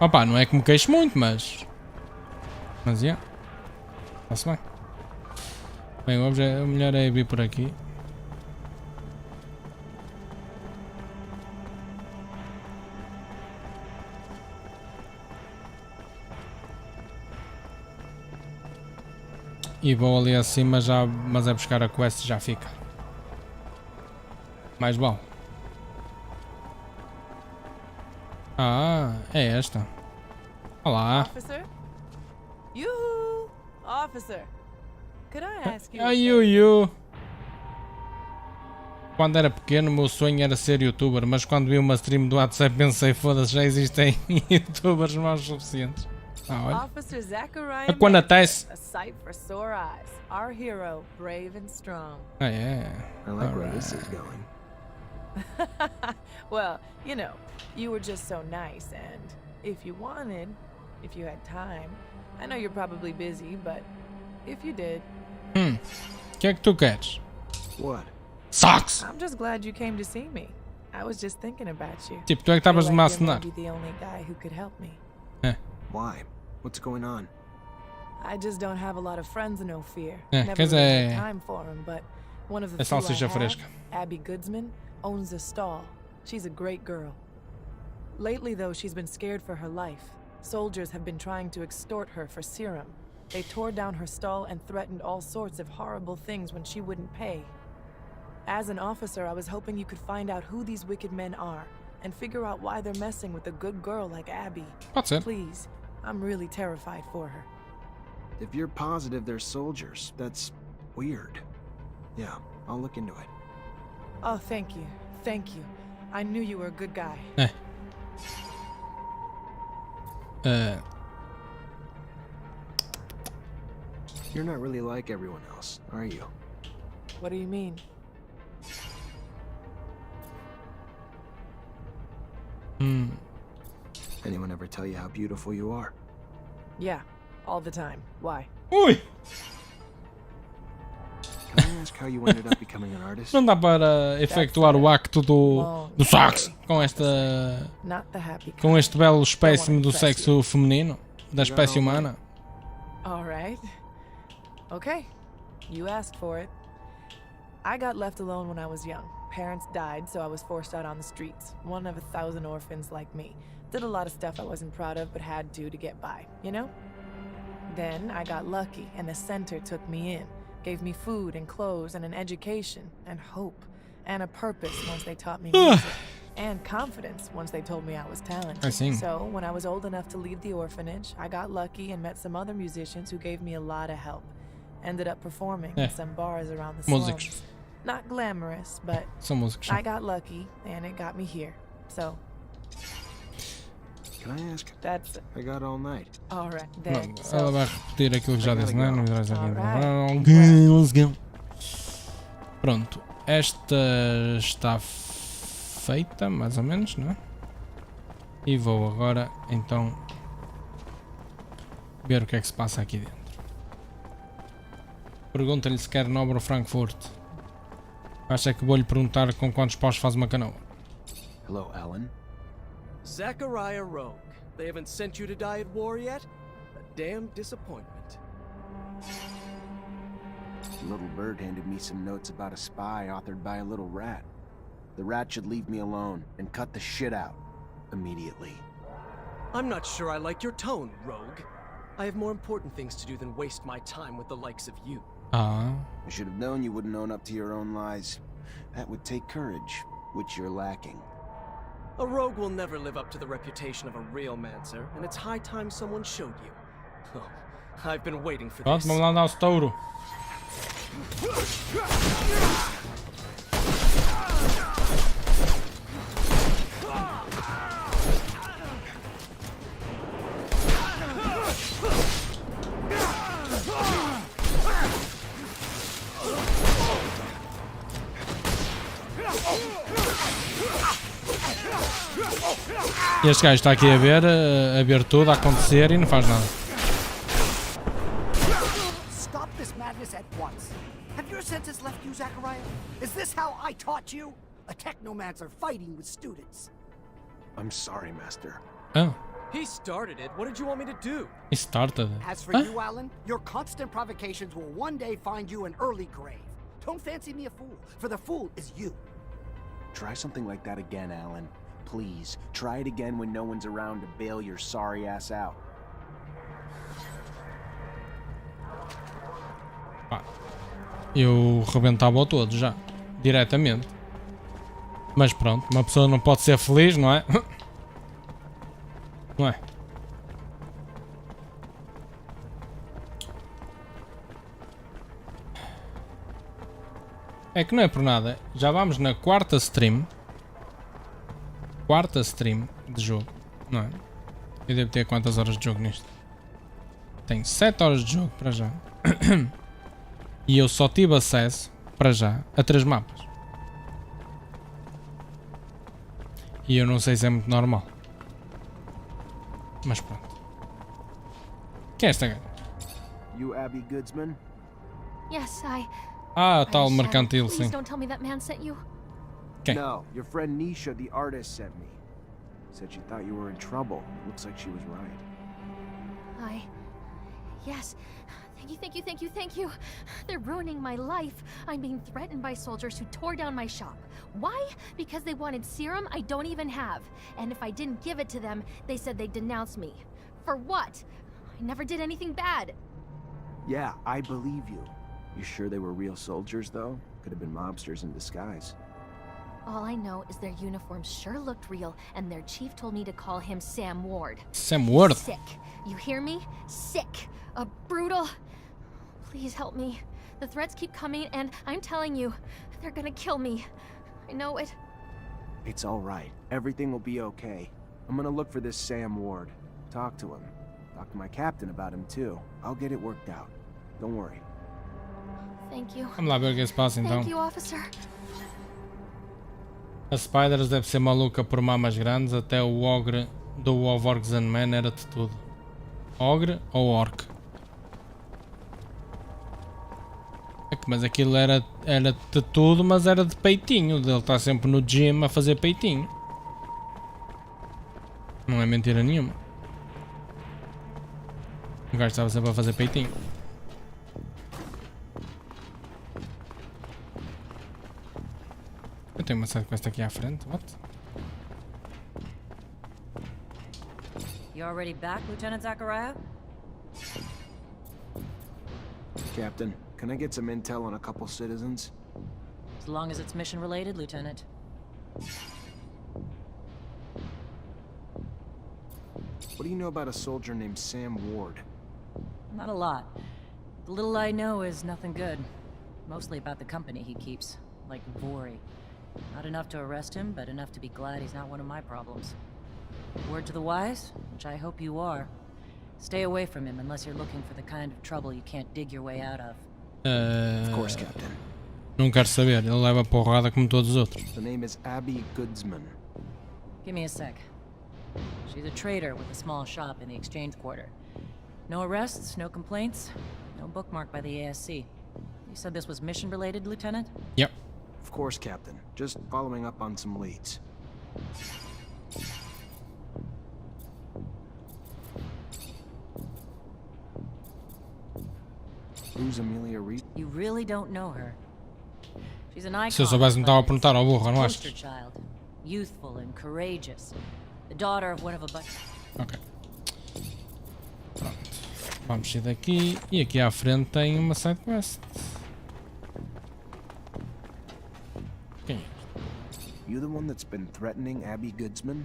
Opa, não é que me queixo muito, mas... Mas, yeah. Está-se bem. Bem, o melhor é vir por aqui. E vou ali acima já, mas é buscar a quest e já fica. Mais vale. Ah, é esta. Olá. Officer? Yoo-hoo! Officer, could I ask you a Ai, Quando era pequeno, o meu sonho era ser youtuber, mas quando vi uma stream do Atecep pensei, foda-se, já existem youtubers mais suficientes. Ah, olha. Officer Zachariah É quando acontece. a sight for sore eyes. Our hero, brave and strong. Ah, é. I like where this is going. Well, you know, you were just so nice, and if you wanted, if you had time, I know you're probably busy, but if you did... O que é que tu queres? What? Socks! I'm just glad you came to see me. I was just thinking about you. Tipo, tu é que estavas Feel de me like you're acenar. maybe the only guy who could help me. Why? What's going on? I just don't have a lot of friends in no fear. É, Never quer really had dizer, time for 'em, but one of the é few I salsicha have, fresca. Abby Goodsman, owns a stall. She's a great girl. Lately, though, she's been scared for her life. Soldiers have been trying to extort her for serum. They tore down her stall and threatened all sorts of horrible things when she wouldn't pay. As an officer, I was hoping you could find out who these wicked men are and figure out why they're messing with a good girl like Abby. Pode ser. Please, I'm really terrified for her. If you're positive they're soldiers, that's weird. Yeah, I'll look into it. Oh, thank you. Thank you. I knew you were a good guy. You're not really like everyone else, are you? What do you mean? Anyone ever tell you how beautiful you are? Yeah, all the time. Why? Ui! Can I ask how you ended up becoming an artist? Não dá para efetuar o acto do sexo com esta... Not the happy Com kind. este belo espécime do sexo feminino, da espécie humana. All right. Okay. You asked for it. I got left alone when I was young. Parents died, so I was forced out on the streets. One of 1,000 orphans like me. Did a lot of stuff I wasn't proud of, but had to get by, you know? Then I got lucky, and the center took me in. Gave me food and clothes and an education and hope and a purpose once they taught me music. And confidence once they told me I was talented. I see. So when I was old enough to leave the orphanage, I got lucky and met some other musicians who gave me a lot of help. Ended up performing in some bars around the slums. Músicos. Not glamorous, but São músicos. I got lucky and it got me here. So Can I ask? that's it. I got all night. All right, Não, then. ela So vai repetir aquilo que já disse, não é? Não interessa aqui. Alright. Ok, let's go. Pronto, esta está feita, mais ou menos, não é? E vou agora, então, ver o que é que se passa aqui dentro. Pergunta-lhe se quer nobre ou Frankfurt. Acha que vou-lhe perguntar com quantos paus faz uma canoa? Hello, Alan. Zachariah Rogue. They haven't sent you to die at war yet? A damn disappointment. Little bird handed me some notes about a spy authored by a little rat. The rat should leave me alone and cut the shit out immediately. I'm not sure I like your tone, Rogue. I have more important things to do than waste my time with the likes of you. Ah, I should have known you wouldn't own up to your own lies. That would take courage, which you're lacking. A rogue will never live up to the reputation of a real mancer, and it's high time someone showed you. Oh, I've been waiting for pronto, this. vamos lá dar o estouro. Este gajo está aqui a ver tudo a acontecer e não faz nada. Stop this madness at once. Have your senses left you, Zachariah? Is this how I taught you? A Technomancer fighting with students. I'm sorry, Master. Oh, He started it. What did you want me to do? he started. As for you, Alan, your constant provocations will one day find you an early grave. Don't fancy me a fool, for the fool is you. Try something like that again, Alan. Please, try it again when no one's around to bail your sorry ass out. Pá, eu rebentava-o todo já, diretamente. Mas pronto, uma pessoa não pode ser feliz, não é? Não é? É que não é por nada, já vamos na quarta stream de jogo, não é? Eu devo ter quantas horas de jogo nisto? Tenho 7 horas de jogo para já. E eu só tive acesso, para já, a 3 mapas. E eu não sei se é muito normal. Mas pronto. Quem é esta gaja? You Abby Goodsman? Yes, Ah, I tal shall. mercantil, Please sim. don't tell me that man sent you. Okay. No, your friend Nisha, the artist, sent me. Said she thought you were in trouble. Looks like she was right. Yes. Thank you. They're ruining my life. I'm being threatened by soldiers who tore down my shop. Why? Because they wanted serum I don't even have. And if I didn't give it to them, they said they'd denounce me. For what? I never did anything bad. Yeah, I believe you. You sure they were real soldiers, though? Could have been mobsters in disguise. All I know is their uniforms sure looked real, and their chief told me to call him Sam Ward. Sam Ward. Sick. You hear me? Sick. A brutal... Please help me. The threats keep coming, and I'm telling you, they're gonna kill me. I know it. It's all right. Everything will be okay. I'm gonna look for this Sam Ward. Talk to him. Talk to my captain about him, too. I'll get it worked out. Don't worry. Thank you. Vamos lá ver o que se passa então. Thank you, officer. A Spiders deve ser maluca por mamas grandes, até o ogre do Of Orcs and Men era de tudo. Ogre ou orc? É que, mas aquilo era de tudo, mas era de peitinho. Ele está sempre no gym a fazer peitinho. Não é mentira nenhuma. O gajo estava sempre a fazer peitinho. Eu tenho uma side quest aqui à frente, what? You already back, Lieutenant Zachariah? Captain, can I get some intel on a couple citizens? As long as it's mission related, Lieutenant. What do you know about a soldier named Sam Ward? Not a lot. The little I know is nothing good. Mostly about the company he keeps. like Vori. Not enough to arrest him, but enough to be glad he's not one of my problems. Word to the wise, which I hope you are. Stay away from him unless you're looking for the kind of trouble you can't dig your way out of. Of course, Captain. Não quero saber, ele leva porrada como todos os outros. The name is Abby Goodsman. Give me a sec. She's a trader with a small shop in the exchange quarter. No arrests, no complaints, no bookmark by the ASC. You said this was mission related, Lieutenant? Yep. Of course, Captain. Just following up on some leads. Who's Amelia Reed? You really don't know her. She's an icon. Se eu soubesse, não estava a perguntar ao burro, não Poster achas? child, youthful and courageous, the daughter of one of a bunch. Ok. Pronto. Vamos sair daqui. E aqui à frente tem uma side quest. Quem é? You the one that's been threatening Abby Goodsman?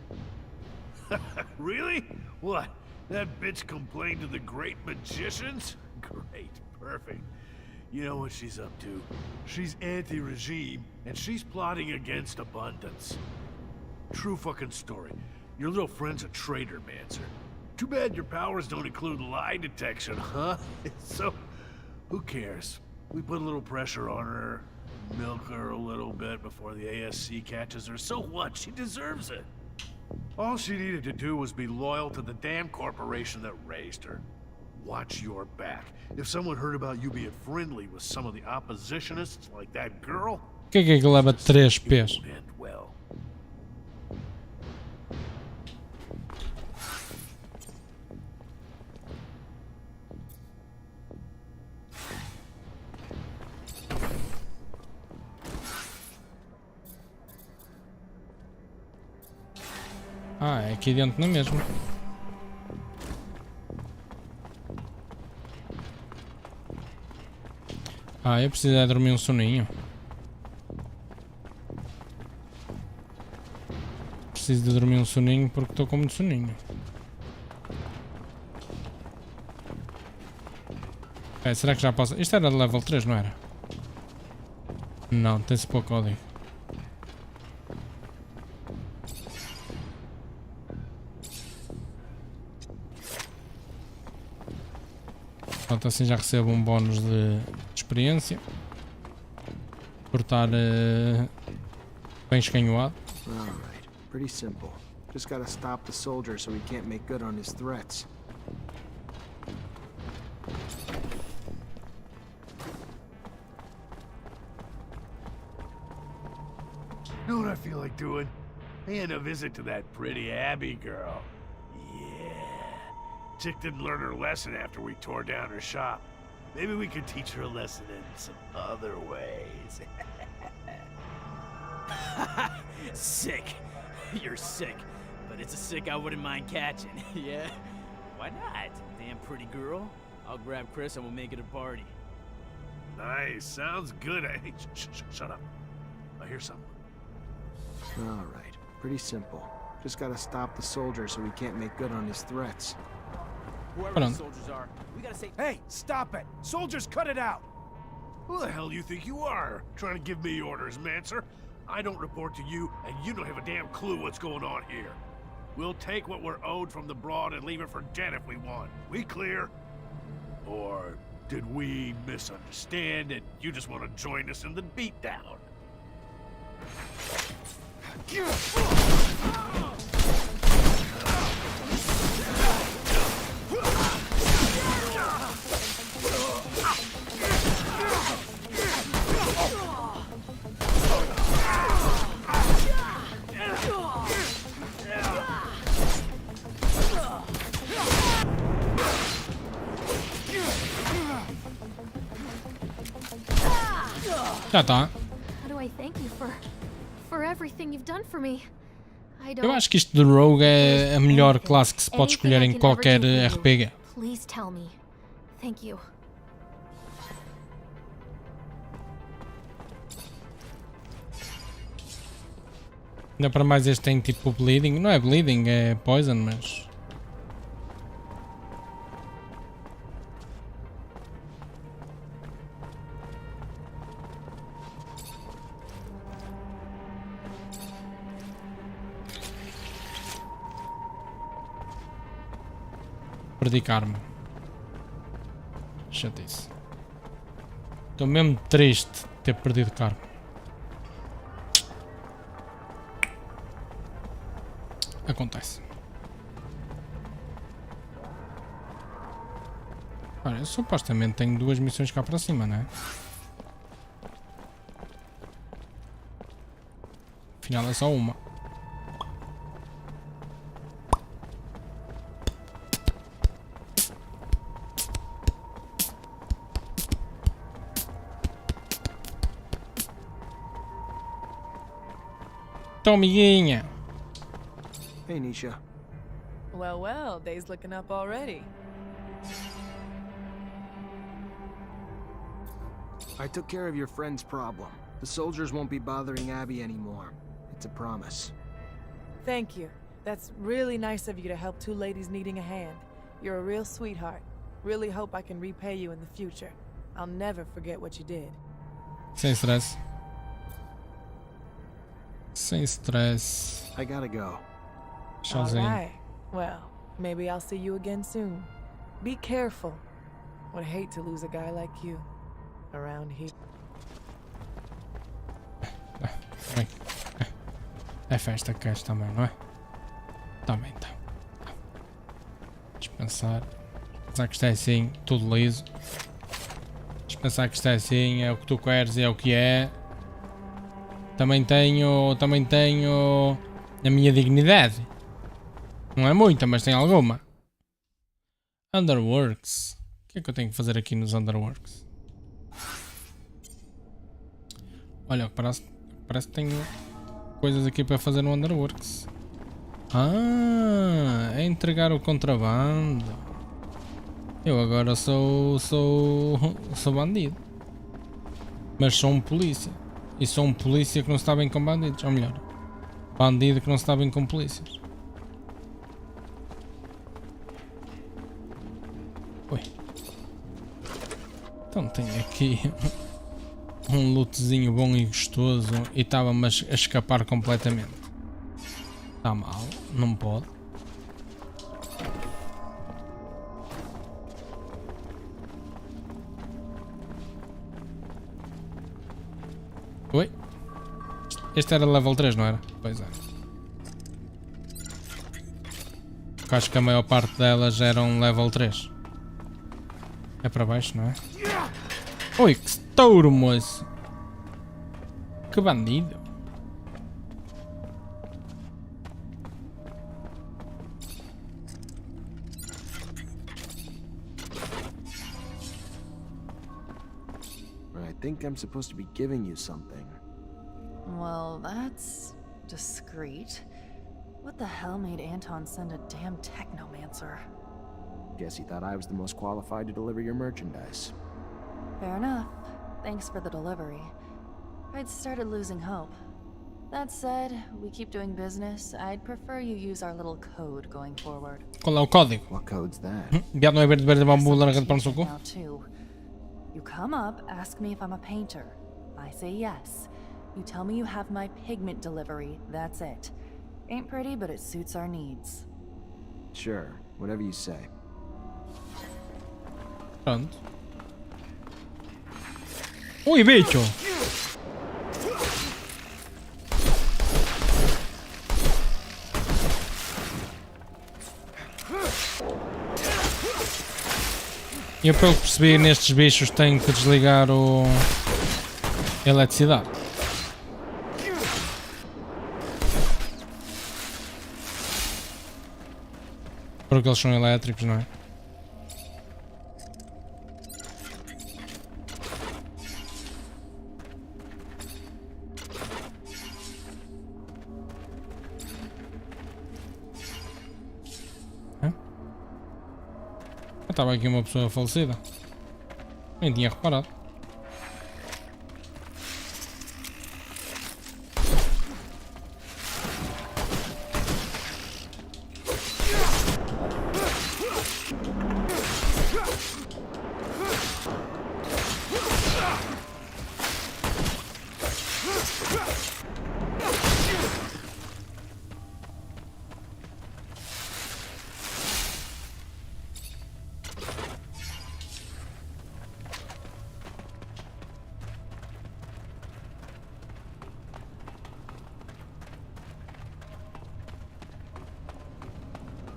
Really? What? That bitch complained to the great magicians? Great, perfect. You know what she's up to. She's anti-regime, and she's plotting against abundance. True fucking story. Your little friend's a traitor, Mancer. Too bad your powers don't include lie detection, huh? So, who cares? We put a little pressure on her, milk her a little bit before the ASC catches her. So what? She deserves it. All she needed to do was be loyal to the damn corporation that raised her. Watch your back. If someone heard about you being friendly with some of the oppositionists like that girl, Que é que leva 3 P's? it won't end well. Ah, é aqui dentro não é mesmo? Ah, eu preciso é dormir um soninho. Preciso de dormir um soninho porque estou com muito soninho. É, será que já posso? Isto era de level 3, não era? Não, tem-se pouco código. Pronto, assim já recebo um bónus de experiência por estar bem escanhoado. Alright, pretty simple. Just gotta stop the soldier so he can't make good on his threats. You know what I feel like doing? Paying a visit to that pretty Abby girl. Yeah. Chick didn't learn her lesson after we tore down her shop. Maybe we could teach her a lesson in some other ways. Sick. You're sick. But it's a sick I wouldn't mind catching, yeah? Why not? Damn pretty girl. I'll grab Chris and we'll make it a party. Nice. Sounds good. Hey, shut up. I hear something. Alright, pretty simple. Just gotta stop the soldier so he can't make good on his threats. Whoever the soldiers are, we gotta say, Hey, stop it! Soldiers, cut it out! Who the hell do you think you are? Trying to give me orders, Mancer? I don't report to you, and you don't have a damn clue what's going on here. We'll take what we're owed from the Broad and leave it for dead if we want. We clear? Or did we misunderstand and you just want to join us in the beatdown? Já está. How do I thank you for everything you've done for me? I don't. Eu acho que isto de Rogue é a melhor classe que se pode escolher em qualquer RPG. Please tell me. Thank you. Ainda para mais este tem tipo bleeding. Não é bleeding, é poison, mas... perdi karma. Chatice. Estou mesmo triste de ter perdido karma. Acontece. Olha, eu supostamente tenho 2 missões cá para cima, não é? Afinal é só uma. Então, amiguinha. Hey, Nisha. Well, well, day's looking up already. I took care of your friend's problem. The soldiers won't be bothering Abby anymore. It's a promise. Thank you. That's really nice of you to help 2 ladies needing a hand. You're a real sweetheart. Really hope I can repay you in the future. I'll never forget what you did. Sem stress. Sem stress. I gotta go. Sozinho. Alright. Well, maybe I'll see you again soon. Be careful. Would hate to lose a guy like you around here. Bem, é festa que queres também, não é? Também então. Dispensar. Dispensar que isto é assim, tudo liso. Dispensar que isto é assim, é o que tu queres e é o que é. Também tenho a minha dignidade. Não é muita, mas tem alguma. Underworks. O que é que eu tenho que fazer aqui nos Underworks? Olha, parece que tenho coisas aqui para fazer no Underworks. Ah, é entregar o contrabando. Eu agora sou bandido. Mas sou um polícia. E sou um polícia que não se está bem com bandidos. Ou melhor, bandido que não se está bem com polícias. Ui. Então tenho aqui um lootzinho bom e gostoso e estava-me a escapar completamente. Está mal, não pode. Oi? Este era level 3, não era? Pois é. Porque acho que a maior parte delas eram level 3. É para baixo, não é? Oi, que estouro, moço! Que bandido! I think I'm supposed to be giving you something. Well, that's discreet. What the hell made Anton send a damn Technomancer? Guess he thought I was the most qualified to deliver your merchandise. Fair enough. Thanks for the delivery. I'd started losing hope. That said, we keep doing business. I'd prefer you use our little code going forward. Qual é o código? What code's that? Viado não é verde, verde, bambu, laranja de pão no suco? Now too. You come up, ask me if I'm a painter. I say yes. You tell me you have my pigment delivery. That's it. Ain't pretty, but it suits our needs. Sure, whatever you say. Pronto. Ui, bicho! Eu, pelo que percebi, nestes bichos tenho que desligar a eletricidade. Porque eles são elétricos, não é? Estava aqui uma pessoa falecida. Nem tinha reparado.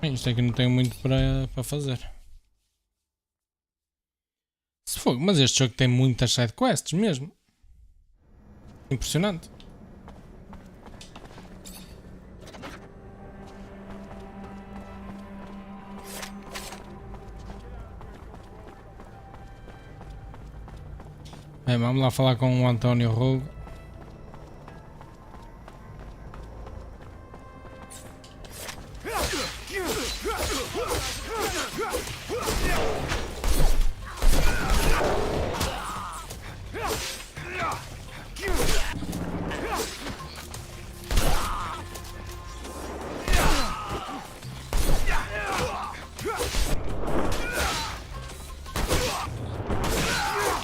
Bem, isto aqui não tenho muito para fazer. Se for, mas este jogo tem muitas sidequests mesmo. Impressionante. Bem, vamos lá falar com o António Rogo.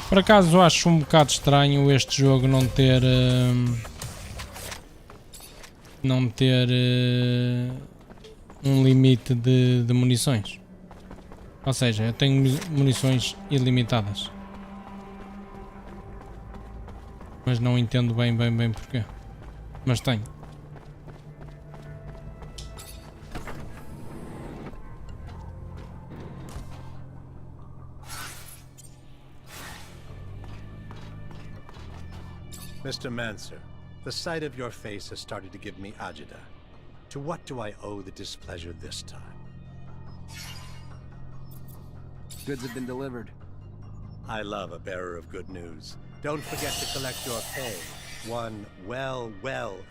Por acaso acho um bocado estranho este jogo não ter um limite de munições. Ou seja, eu tenho munições ilimitadas. Mas não entendo bem porquê. Mas tenho. Mr. Mancer, the sight of your face has started to give me agita. To what do I owe the displeasure this time? Goods have been delivered. I love a bearer of good news. Don't forget to collect your pay. One well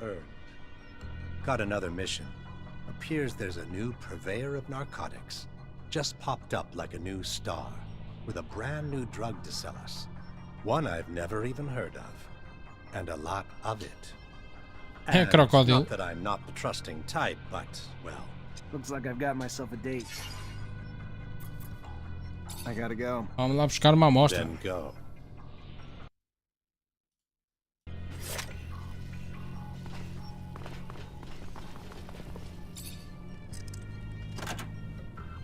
earned. Got another mission. Appears there's a new purveyor of narcotics. Just popped up like a new star, with a brand new drug to sell us. One I've never even heard of. And a lot of it. And not that I'm not the trusting type, but, well... Looks like I've got myself a date. I gotta go. Vamos lá buscar uma amostra. Then go.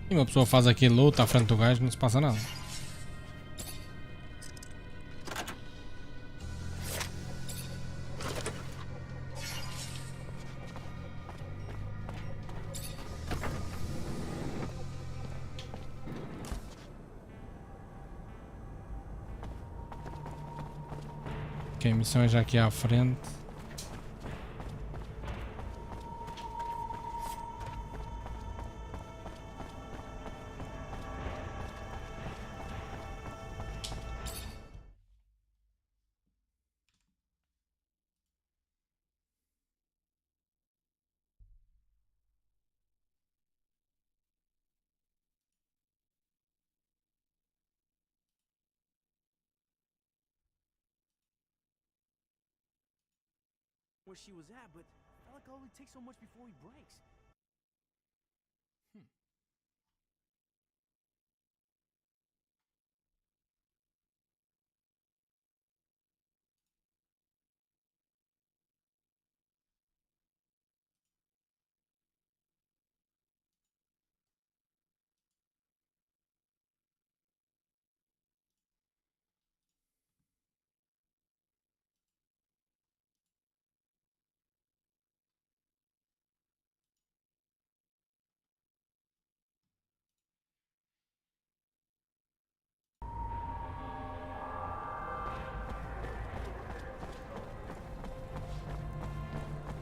E uma pessoa faz aqui luta à frente do gajo, não se passa nada. Ok, missão é já aqui à frente. Where she was at, but felt like it only takes so much before he breaks.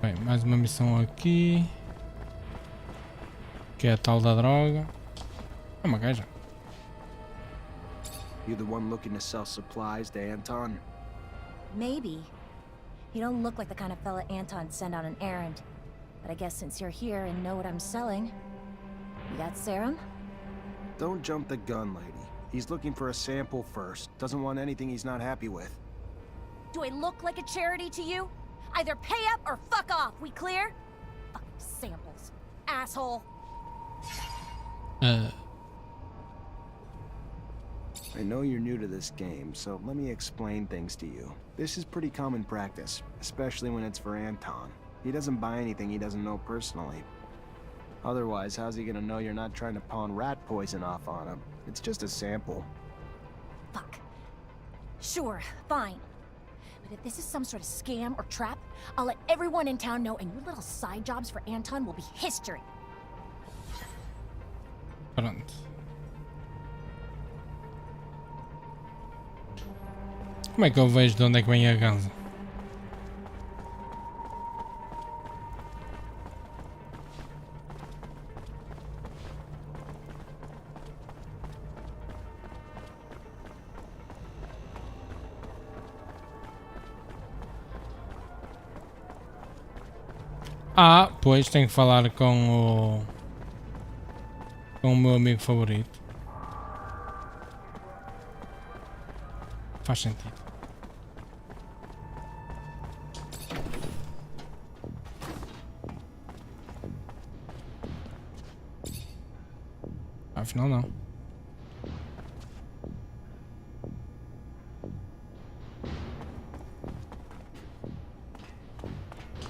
Bem, mais uma missão aqui. Que é a tal da droga. É uma gaja. You the one looking to sell supplies to Anton? Maybe. You don't look like the kind of fella Anton'd send on an errand. But I guess since you're here and know what I'm selling, you got serum? Don't jump the gun, lady. He's looking for a sample first. Doesn't want anything he's not happy with. Do I look like a charity to you? Either pay up or fuck off, we clear? Fucking samples, asshole. I know you're new to this game, so let me explain things to you. This is pretty common practice, especially when it's for Anton. He doesn't buy anything he doesn't know personally. Otherwise, how's he gonna know you're not trying to pawn rat poison off on him? It's just a sample. Fuck. Sure, fine. But if this is some sort of scam or trap, I'll let everyone in town know, and your little side jobs for Anton will be history. Pronto. Como é que eu vejo de onde é que vem a ganza? Ah, pois tenho que falar com o meu amigo favorito. Faz sentido. Afinal não.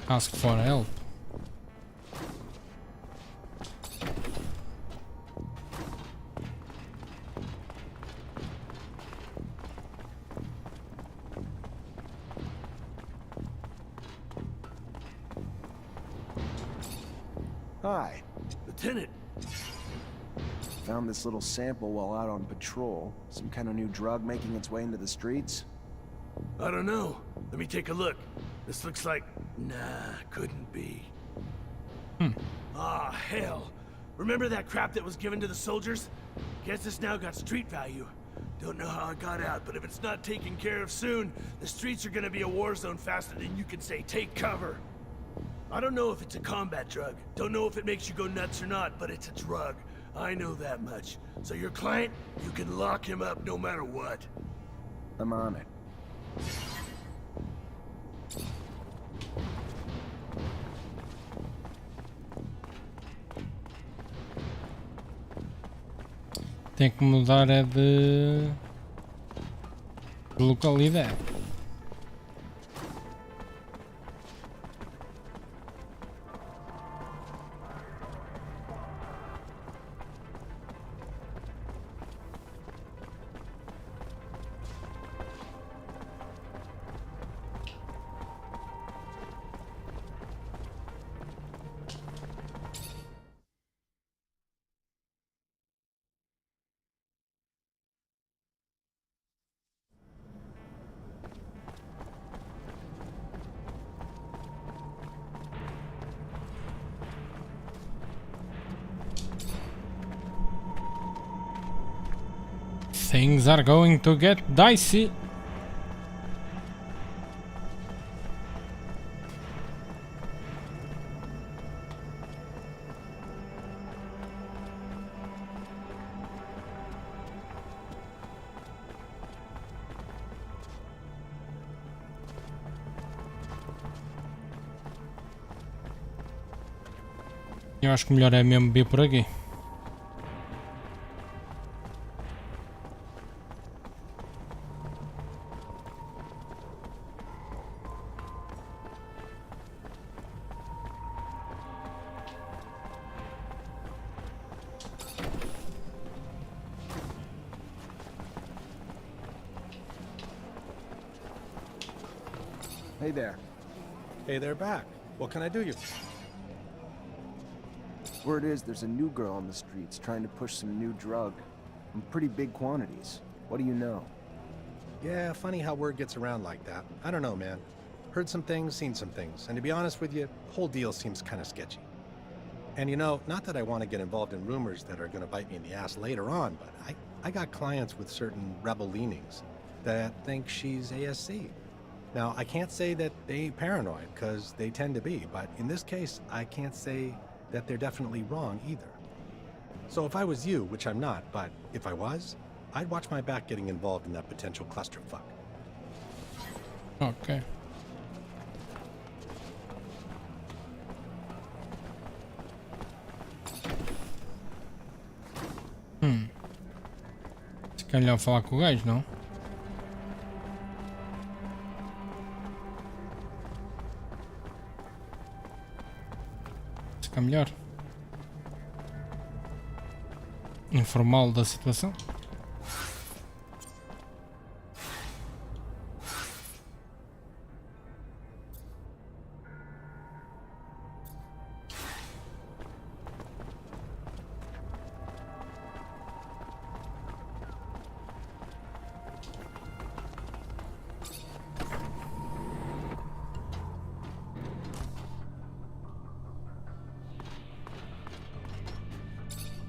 Ask for help. Hi. Lieutenant. Found this little sample while out on patrol. Some kind of new drug making its way into the streets? I don't know. Let me take a look. This looks like... Nah, couldn't be. Ah, hell. Remember that crap that was given to the soldiers? Guess it's now got street value. Don't know how it got out, but if it's not taken care of soon, the streets are gonna be a war zone faster than you can say, take cover. I don't know if it's a combat drug. Don't know if it makes you go nuts or not, but it's a drug. I know that much. So your client, you can lock him up no matter what. I'm on it. Tem que mudar é de localidade. Things are going to get dicey. Eu acho que o melhor é mesmo vir por aqui. Hey there. Hey there, back. What can I do you? Word is there's a new girl on the streets trying to push some new drug in pretty big quantities. What do you know? Yeah, funny how word gets around like that. I don't know, man. Heard some things, seen some things, and to be honest with you, whole deal seems kind of sketchy. And you know, not that I want to get involved in rumors that are going to bite me in the ass later on, but I got clients with certain rebel leanings that think she's ASC. Now, I can't say that they ain't paranoid, because they tend to be, but in this case, I can't say that they're definitely wrong either. So if I was you, which I'm not, but if I was, I'd watch my back getting involved in that potential clusterfuck. Ok. Se calhar falar com o gajo, não? Se calhar melhor. Informal da situação.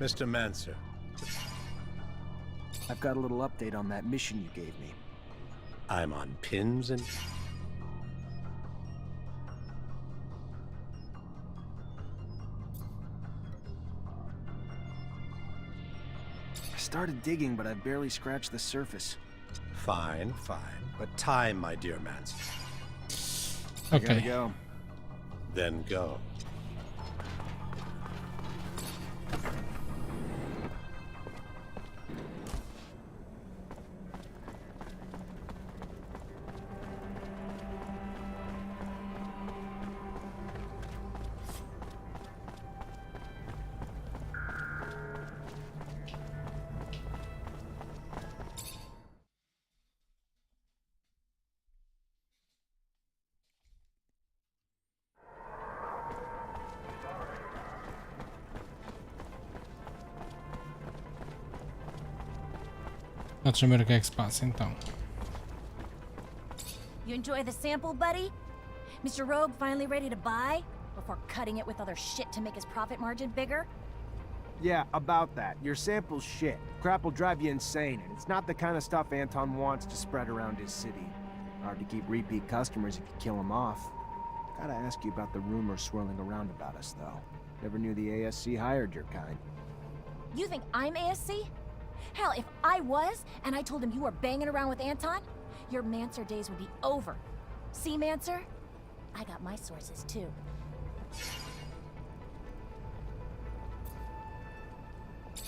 Mr. Mancer. I've got a little update on that mission you gave me. I'm on pins and... I started digging, but I've barely scratched the surface. Fine, fine. But time, my dear Mancer. I gotta go. Then go. Deixa eu ver o que é que se passa então. You enjoy the sample, buddy? Mr. Rogue finally ready to buy? Before cutting it with other shit to make his profit margin bigger? Yeah, about that. Your sample's shit. Crap will drive you insane, and it's not the kind of stuff Anton wants to spread around his city. Hard to keep repeat customers if you kill them off. Gotta ask you about the rumors swirling around about us, though. Never knew the ASC hired your kind. You think I'm ASC? Hell, if I was, and I told him you were banging around with Anton, your Mancer days would be over. See, Mancer? I got my sources, too.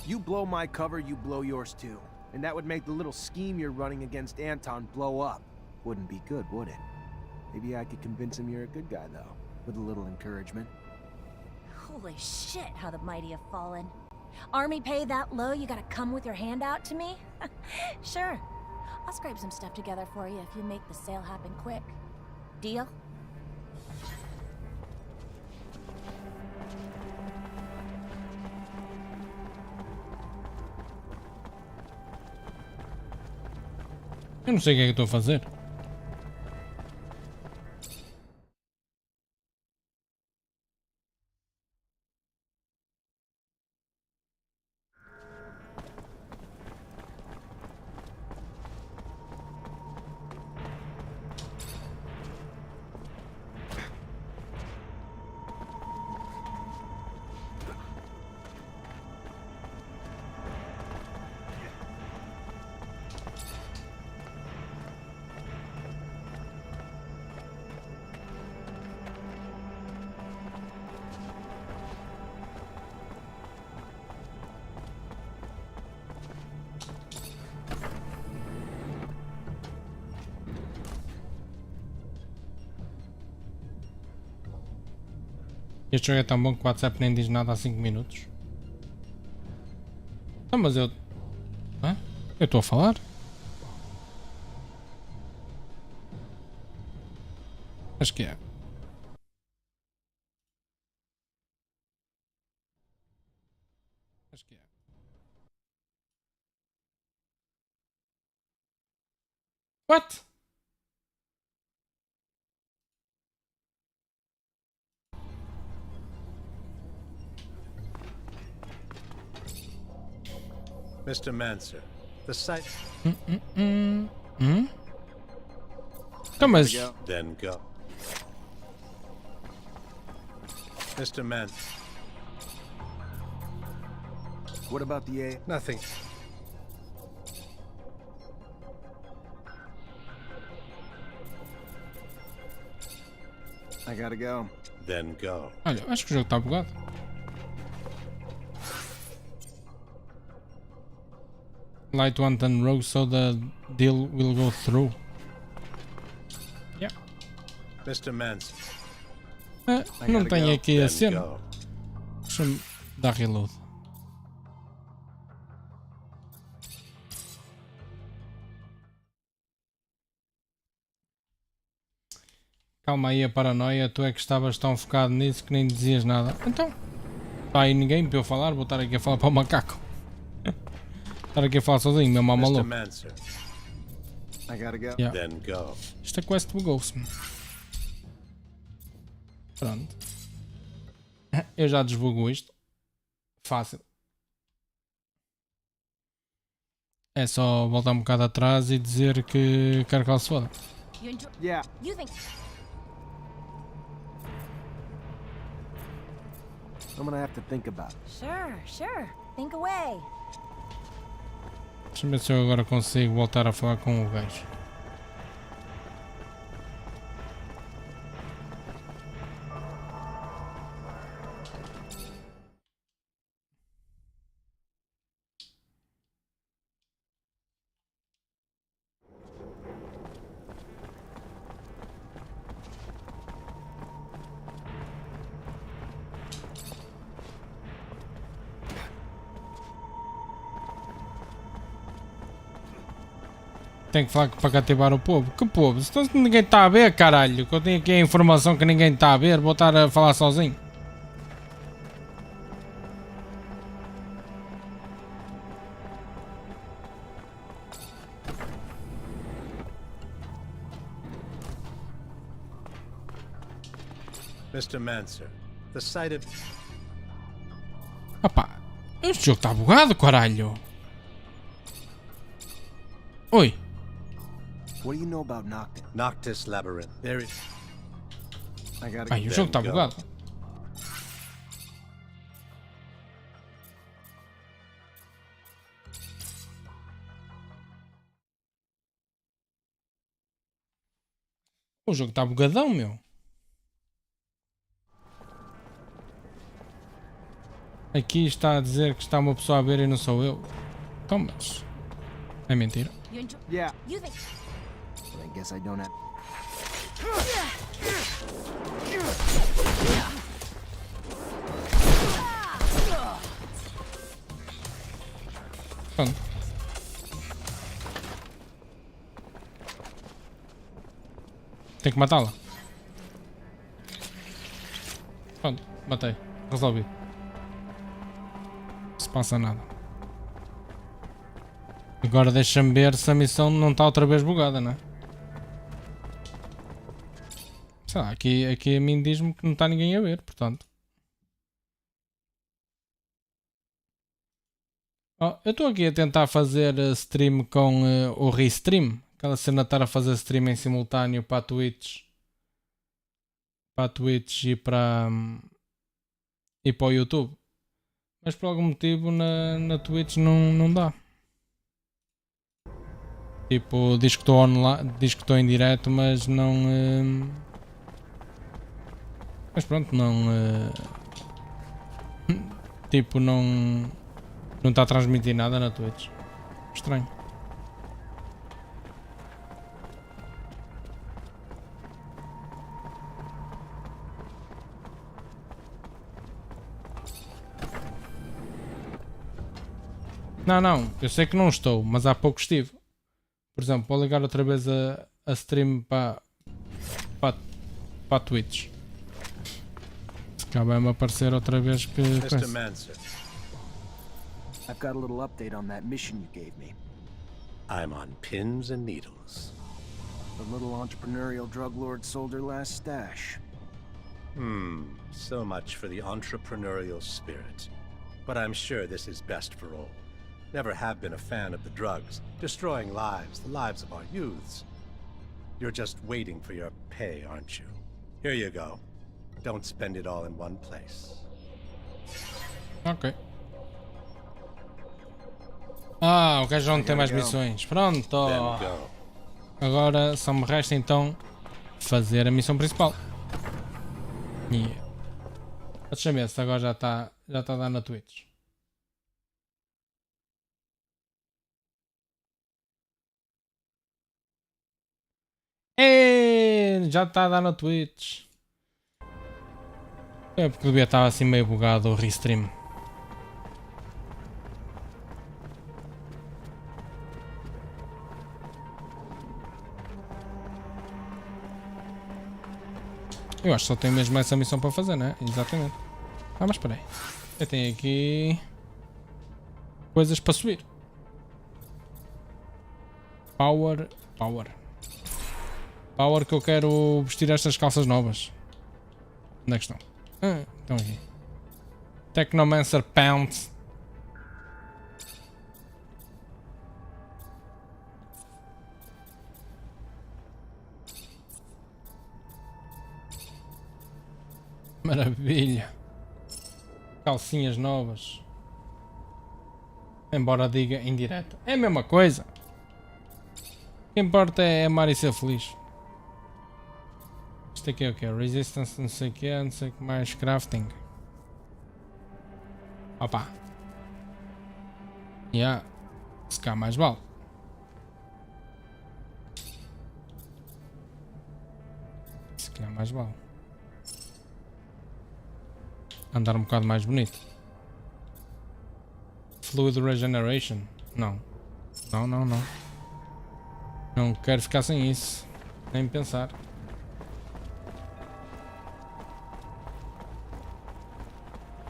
You blow my cover, you blow yours too. And that would make the little scheme you're running against Anton blow up. Wouldn't be good, would it? Maybe I could convince him you're a good guy, though, with a little encouragement. Holy shit, how the mighty have fallen. Army pay that low, you gotta come with your hand out to me? Sure. I'll scrape some stuff together for you if you make the sale happen quick. Deal? Eu não sei o que é que estou a fazer. Este jogo é tão bom que o WhatsApp nem diz nada há 5 minutos. Ah, mas eu... Hã? Eu estou a falar? Acho que é. Acho que é. What? Mr. Mancer, the site... Então, mas... Then go. Mr. Mancer. What about the A? Nothing. I gotta go. Then go. Olha, acho que o jogo está bugado. Light one and rogue so the deal will go through. Yeah. Mr. Mancer. Não tenho aqui a cena. Deixa-me dar reload. Calma aí a paranoia, tu é que estavas tão focado nisso que nem dizias nada. Então, está aí ninguém para eu falar, vou estar aqui a falar para o macaco. Estar aqui a falar sozinho, meu mal maluco. Yeah. Esta quest bugou-se-me. Pronto. Eu já desbugo isto. Fácil. É só voltar um bocado atrás e dizer que quero que ela se foda. Yeah. You think... I'm gonna have to think about it. Sure. Think away. Deixa-me ver se eu agora consigo voltar a falar com o gajo. Tenho que falar para cativar o povo. Que povo? Se ninguém está a ver, caralho. Que eu tenho aqui a informação que ninguém está a ver. Vou estar a falar sozinho. Mr. Mancer, the sight of... Opa, este jogo está bugado, caralho. Oi. What do you know about Noctis? Noctis Labyrinth. There is... Ai, o jogo está bugado. O jogo está bugadão, meu. Aqui está a dizer que está uma pessoa a ver e não sou eu. Então, mas... é mentira. Yeah. But I guess I don't have... Pronto. Tenho que matá-la. Pronto, matei. Resolvido. Não se passa nada. Agora deixa-me ver se a missão não está outra vez bugada, não é? Sei lá, aqui a mim diz-me que não está ninguém a ver, portanto. Oh, eu estou aqui a tentar fazer stream com o restream. Aquela cena de estar a fazer stream em simultâneo para a Twitch. Para a Twitch e para o YouTube. Mas por algum motivo na Twitch não dá. Tipo, diz que estou online, diz que estou em direto, mas não... mas pronto, não... tipo, não está a transmitir nada na Twitch. Estranho. Não, eu sei que não estou, mas há pouco estive. Por exemplo, vou ligar outra vez a stream para a Twitch. Se cá vai-me aparecer outra vez que... Mr. Mancer, I've got a little update on that mission you gave me. I'm on pins and needles. The little entrepreneurial drug lord sold her last stash. So much for the entrepreneurial spirit. But I'm sure this is best for all. Never have been a fan of the drugs, destroying lives, the lives of our youths. You're just waiting for your pay, aren't you? Here you go. Don't spend it all in one place. Ok. Ah, o gajo já não tem mais missões. Pronto. Agora só me resta então fazer a missão principal. Yeah. Deixa eu ver se agora já está a dar na Twitch. Já está a dar na Twitch. É porque devia estar assim meio bugado o restream. Eu acho que só tenho mesmo essa missão para fazer, né? Exatamente. Ah, mas espera aí. Eu tenho aqui coisas para subir. Power que eu quero vestir estas calças novas. Onde é que estão? Estão aqui. Technomancer Pants. Maravilha. Calcinhas novas. Embora diga em direto. É a mesma coisa. O que importa é amar e ser feliz. Isto aqui é o que? Resistance, não sei o que, não sei o que mais. Crafting. Opa. Yeah. Se cá mais vale. Se calhar mais vale. Andar um bocado mais bonito. Fluid Regeneration. Não. Não, não, não. Não quero ficar sem isso. Nem pensar.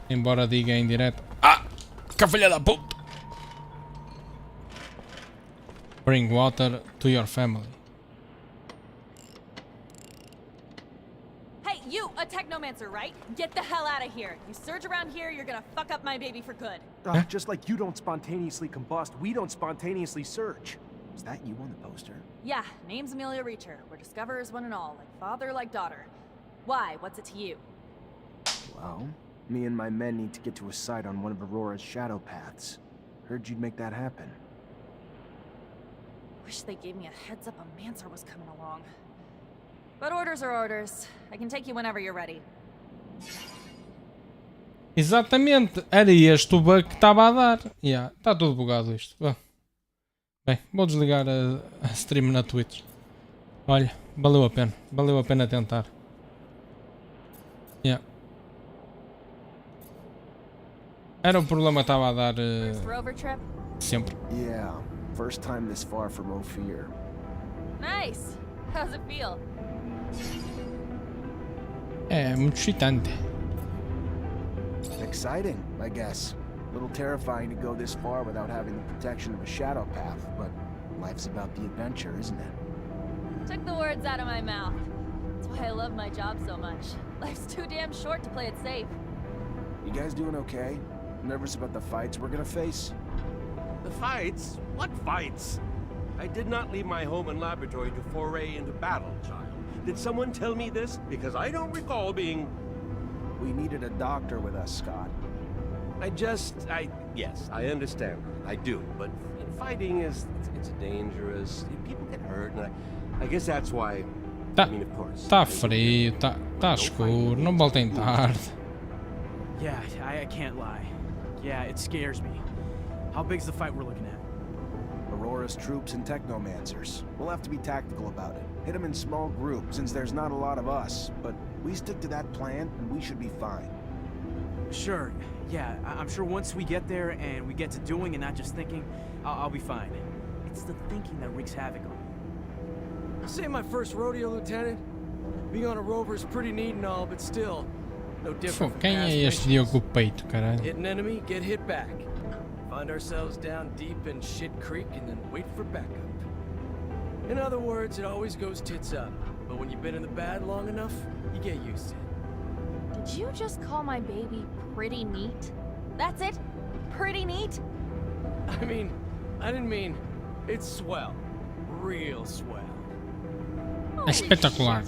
Embora diga em direto. Ah! Que filha da puta! Bring water to your family. Hey, you, a Technomancer, right? Get the hell out of here. You surge around here, you're gonna fuck up my baby for good. Just like you don't spontaneously combust, we don't spontaneously surge. Is that you on the poster? Yeah, name's Amelia Reacher. We're discoverers one and all, like father, like daughter. Why? What's it to you? Well, me and my men need to get to a site on one of Aurora's shadow paths. Heard you'd make that happen. Wish they gave me a heads up a Mancer was coming along. But orders are orders. I can take you whenever you're ready. Exatamente, era este o bug que estava a dar. Yeah, está tudo bugado isto. Bem, vou desligar a stream na Twitch. Olha, valeu a pena tentar. Yeah. Era o problema que estava a dar sempre. Yeah, first time this far from Ophir. Nice. How's it feel? É muito excitante. Exciting, I guess. A little terrifying to go this far without having the protection of a shadow path, but life's about the adventure, isn't it? Took the words out of my mouth. That's why I love my job so much. Life's too damn short to play it safe. You guys doing okay? Nervous about the fights we're gonna face? The fights? What fights? I did not leave my home and laboratory to foray into battle, child. Did someone tell me this? Because I don't recall being... We needed a doctor with us, Scott. Yes, I understand. I do, but fighting is, it's dangerous. People get hurt, and I guess that's why... I mean, of course. Tá frio, tá escuro, não voltem tarde. Yeah, I can't lie. Yeah, it scares me. How big's the fight we're looking at? Aurora's troops and Technomancers. We'll have to be tactical about it. Hit them in small groups, since there's not a lot of us. But we stick to that plan, and we should be fine. Sure. Yeah, I'm sure once we get there and we get to doing and not just thinking, I'll be fine. It's the thinking that wreaks havoc on me. This ain't my first rodeo, Lieutenant. Being on a rover's pretty neat and all, but still, no different. Quem é este Diogo Peito, caralho? Hit an enemy, get hit back. Find ourselves down deep in Shit Creek and then wait for backup. In other words, it always goes tits up. But when you've been in the bad long enough, you get used to it. Did you just call my baby pretty neat? That's it? Pretty neat? I didn't mean, it's swell. Real swell. Espetacular. I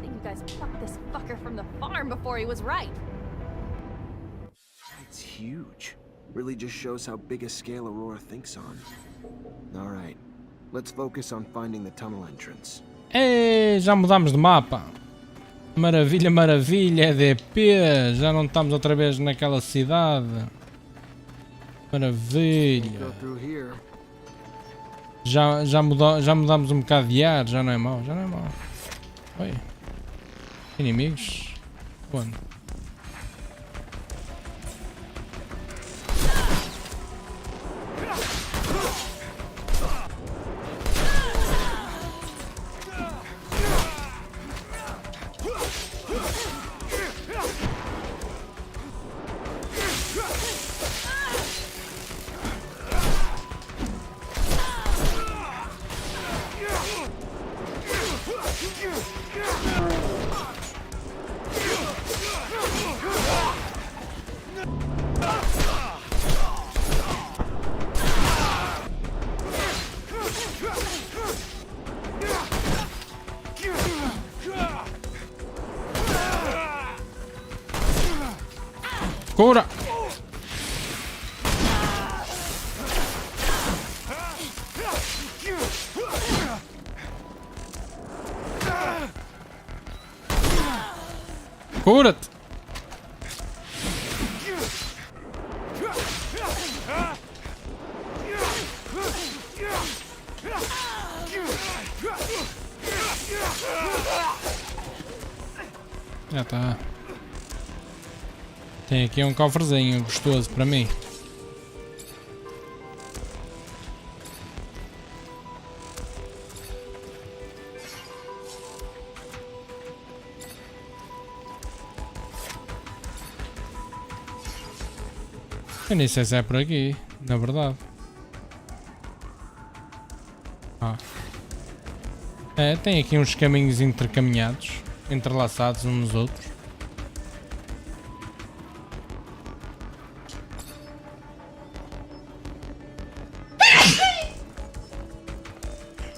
think you guys fucked this fucker from the farm before he was ripe. It's huge. Really just shows how big a scale Aurora thinks on. Alright, let's focus on finding the tunnel entrance. Ei, já mudamos de mapa. Maravilha, maravilha, EDP. Já não estamos outra vez naquela cidade. Maravilha. Já mudamos um bocado de ar, já não é mau, Oi. Inimigos? Onde? Cura! Cura-te! Já tá. Tem aqui um cofrezinho gostoso para mim. Eu nem sei se é por aqui, na verdade. É, tem aqui uns caminhos intercaminhados, entrelaçados uns nos outros.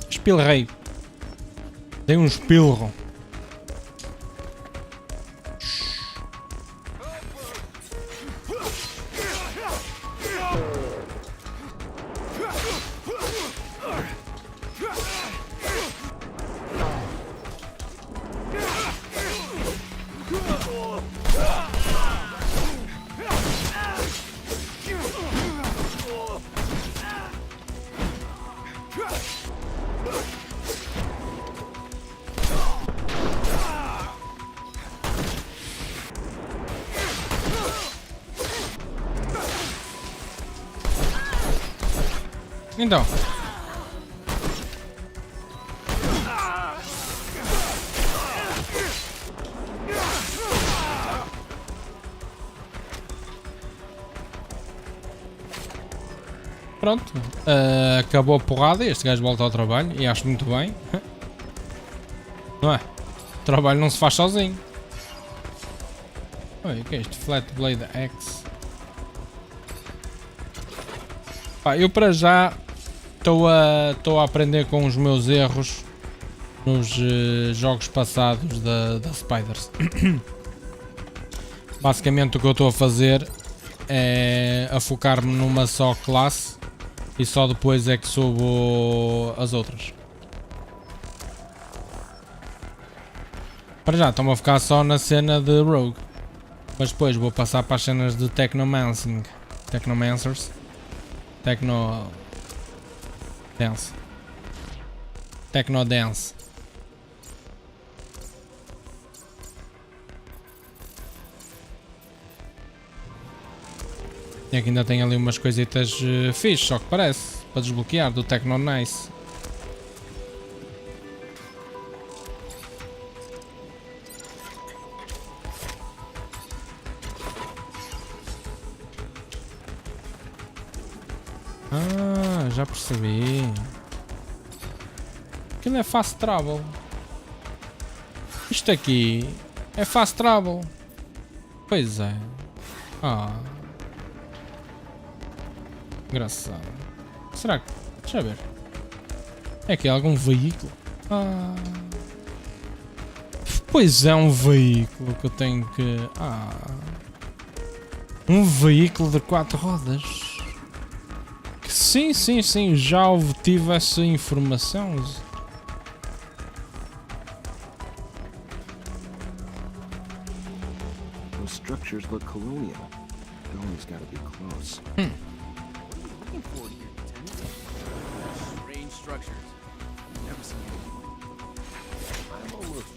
Espilrei. Dei um espilro. Então. Pronto. Acabou a porrada e este gajo volta ao trabalho e acho muito bem. Não é? O trabalho não se faz sozinho. Oi, o que é isto? Flat Blade X. Pá, eu para já estou a aprender com os meus erros nos jogos passados da Spiders. Basicamente o que eu estou a fazer é a focar-me numa só classe e só depois é que subo as outras. Para já estou-me a focar só na cena de Rogue, mas depois vou passar para as cenas de Technomancing, Technomancers, Dance. Techno Dance. E aqui ainda tem ali umas coisitas fixe, só que parece, para desbloquear do Techno Nice. Ah, já percebi. Aquilo é fast travel. Isto aqui é fast travel. Pois é. Ah. Engraçado. Será que... Deixa eu ver. É aqui algum veículo? Ah. Pois é, um veículo que eu tenho que... Ah. Um veículo de 4 rodas. Sim, sim, sim, já obtive essa informação. Those structures look colonial. Building's gotta be close. Looking forward to your Lieutenant. Strange structures. Never seen anything. I'm almost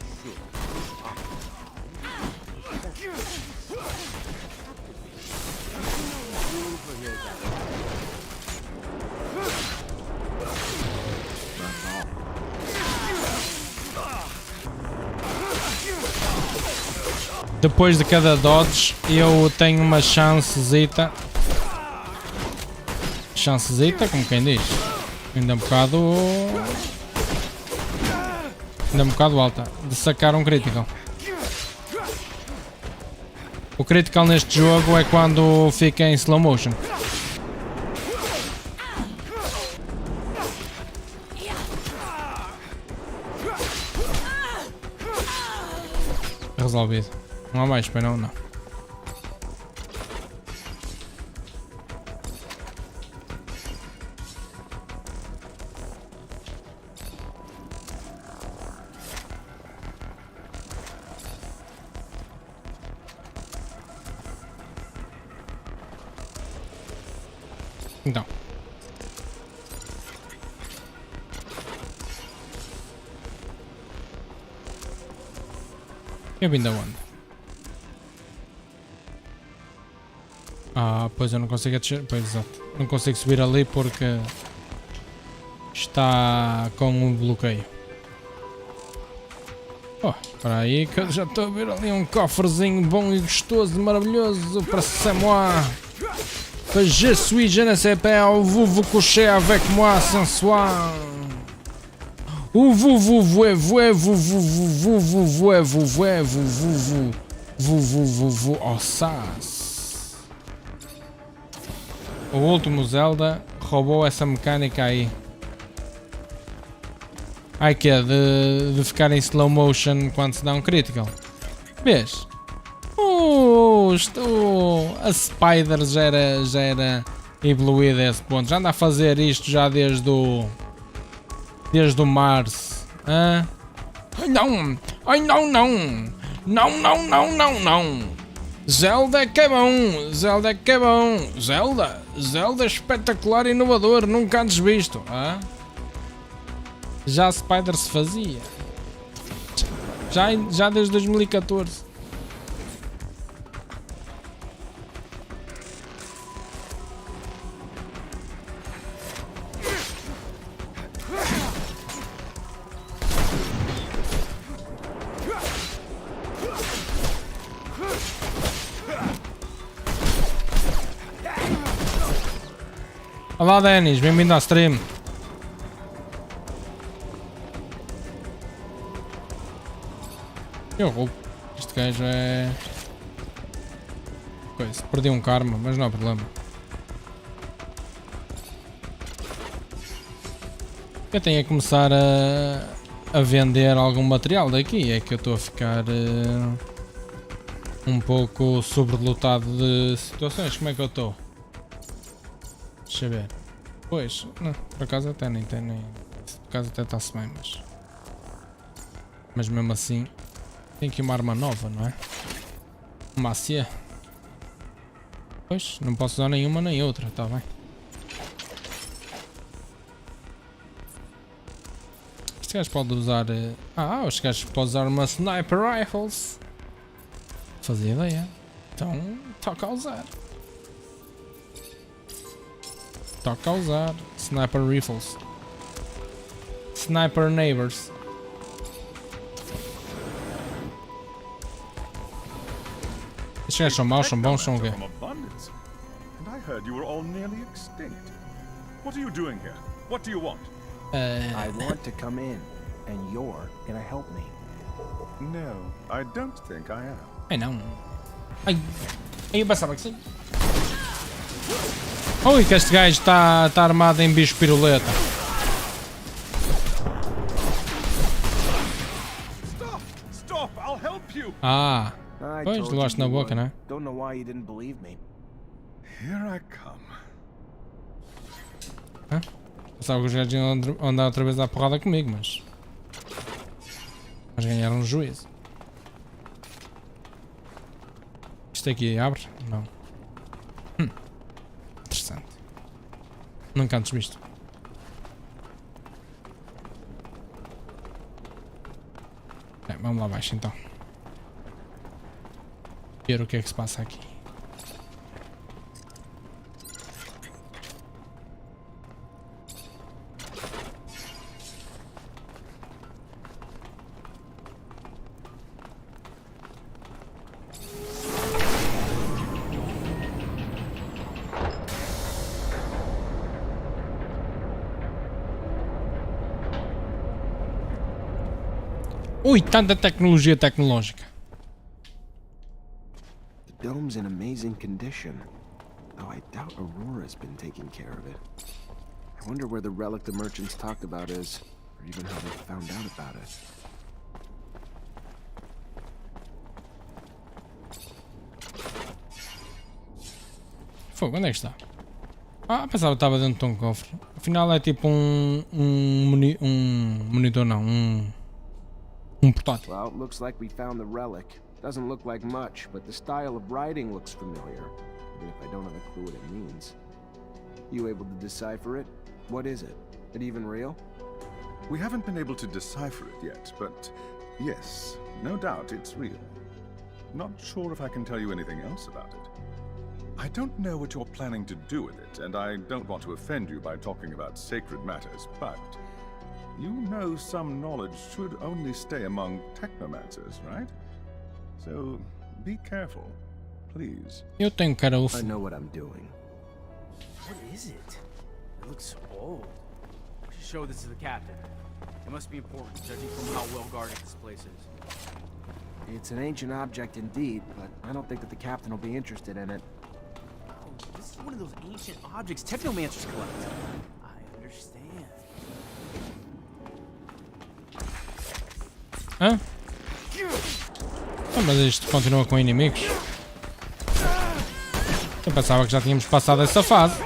Depois de cada dodge eu tenho uma chancezita. Chancezita, como quem diz. Ainda um bocado alta. De sacar um critical. O critical neste jogo é quando fica em slow motion. Resolvido. Não há mais, pois não, não. Então. Eu vim da onde? Ah, pois eu não consigo descer. Pois exato. Não consigo subir ali porque está com um bloqueio. Oh, espera aí que eu já estou a ver ali um cofrezinho bom e gostoso e maravilhoso para moi. Je suis je ne sais pas, vous vous couchez avec moi ce soir. Oh, sas. O último Zelda roubou essa mecânica aí. Ai que é de ficar em slow motion quando se dá um critical. Vês? A Spider já era evoluída a esse ponto. Já anda a fazer isto já desde o Mars. Hã? Ai não! Ai não não! Não não não não não! Zelda que é bom! Zelda que é bom! Zelda espetacular e inovador, nunca antes visto. Hã? Já a Spider se fazia. Já desde 2014. Olá Denis, bem-vindo ao stream. Eu roubo. Este gajo é... Coisa, perdi um karma, mas não há problema. Eu tenho que começar a vender algum material daqui. É que eu estou a ficar um pouco sobrelotado de situações. Como é que eu estou? Deixa eu ver. Pois, não, por acaso até nem tem, por acaso até está-se bem, mas mesmo assim tem aqui uma arma nova, não é? Uma ACE. Pois, não posso usar nenhuma nem outra, está bem. Este gajo pode usar... este gajo pode usar uma Sniper Rifles. Fazia ideia. Então, toca a usar. Toca a usar Sniper Rifles. Sniper Neighbors. Estes gajos são maus, são bons, são o quê? And I heard you were all nearly extinct. What are you doing here? What do you want? I want to come in, and you're gonna help me. No, I don't think I am. Ai não. Ai, eu pensava que sim. Ui, que este gajo está armado em bicho piruleta. Stop! I'll help you. Ah, pois, levaste na boca, né? Don't know why you didn't believe me. Here I come. Hã? Pensava que os gajos iam andar outra vez à porrada comigo, mas ganharam um juízo. Isto aqui abre? Não. Interessante. Nunca antes visto. Vamos lá abaixo então. Ver o que é que se passa aqui. Ui, tanta tecnologia tecnológica. The dome's in amazing condition, though I doubt Aurora's been taking care of it. I wonder where the relic the merchants talked about is, or even how they found out about it. Fogo, onde é que está? Ah, pensava que estava dentro de um cofre. Afinal é tipo um monitor não, um portátil. Well, it looks like we found the relic. Doesn't look like much, but the style of writing looks familiar, even if I don't have a clue what it means. You able to decipher it? What is it? It even real? We haven't been able to decipher it yet, but yes, no doubt it's real. Not sure if I can tell you anything else about it. I don't know what you're planning to do with it, and I don't want to offend you by talking about sacred matters, but you know some knowledge should only stay among Technomancers, right? So be careful, please. Eu tenho cara I know what I'm doing. What is it? It looks old. We should show this to the captain. It must be important, judging from how well guarded this place is. It's an ancient object indeed, but I don't think that the captain will be interested in it. Oh, this is one of those ancient objects Technomancers collect. I understand. Hã? Ah, mas isto continua com inimigos? Eu pensava que já tínhamos passado essa fase.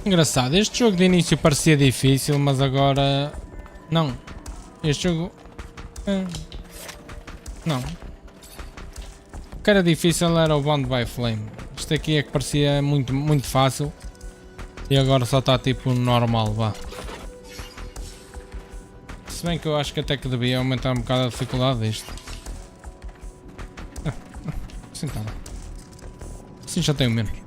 Engraçado, este jogo de início parecia difícil, mas agora não. Este jogo não. O que era difícil era o Bound by Flame. Este aqui é que parecia muito fácil e agora só está tipo normal, vá. Se bem que eu acho que até que devia aumentar um bocado a dificuldade disto. Assim está lá. Assim já tenho menos.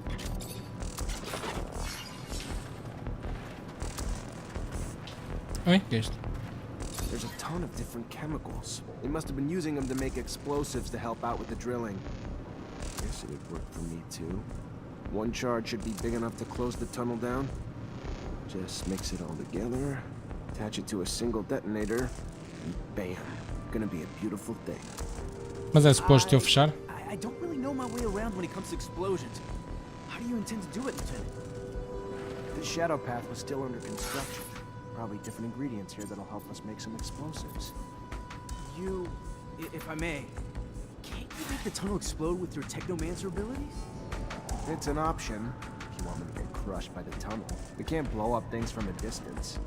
Oi, que é isto? There's a ton of different chemicals. They must have been using them to make explosives to help out with the drilling. Guess it would work for me too. One charge should be big enough to close the tunnel down. Just mix it all together, attach it to a single detonator, and bam. Gonna be a beautiful thing. Mas é suposto eu fechar? I don't really know my way around when it comes to explosions. How do you intend to do it, Lieutenant? The shadow path was still under construction. Probably different ingredients here that'll help us make some explosives. You, if I may, can't you make the tunnel explode with your Technomancer abilities? It's an option, if you want me to get crushed by the tunnel. We can't blow up things from a distance.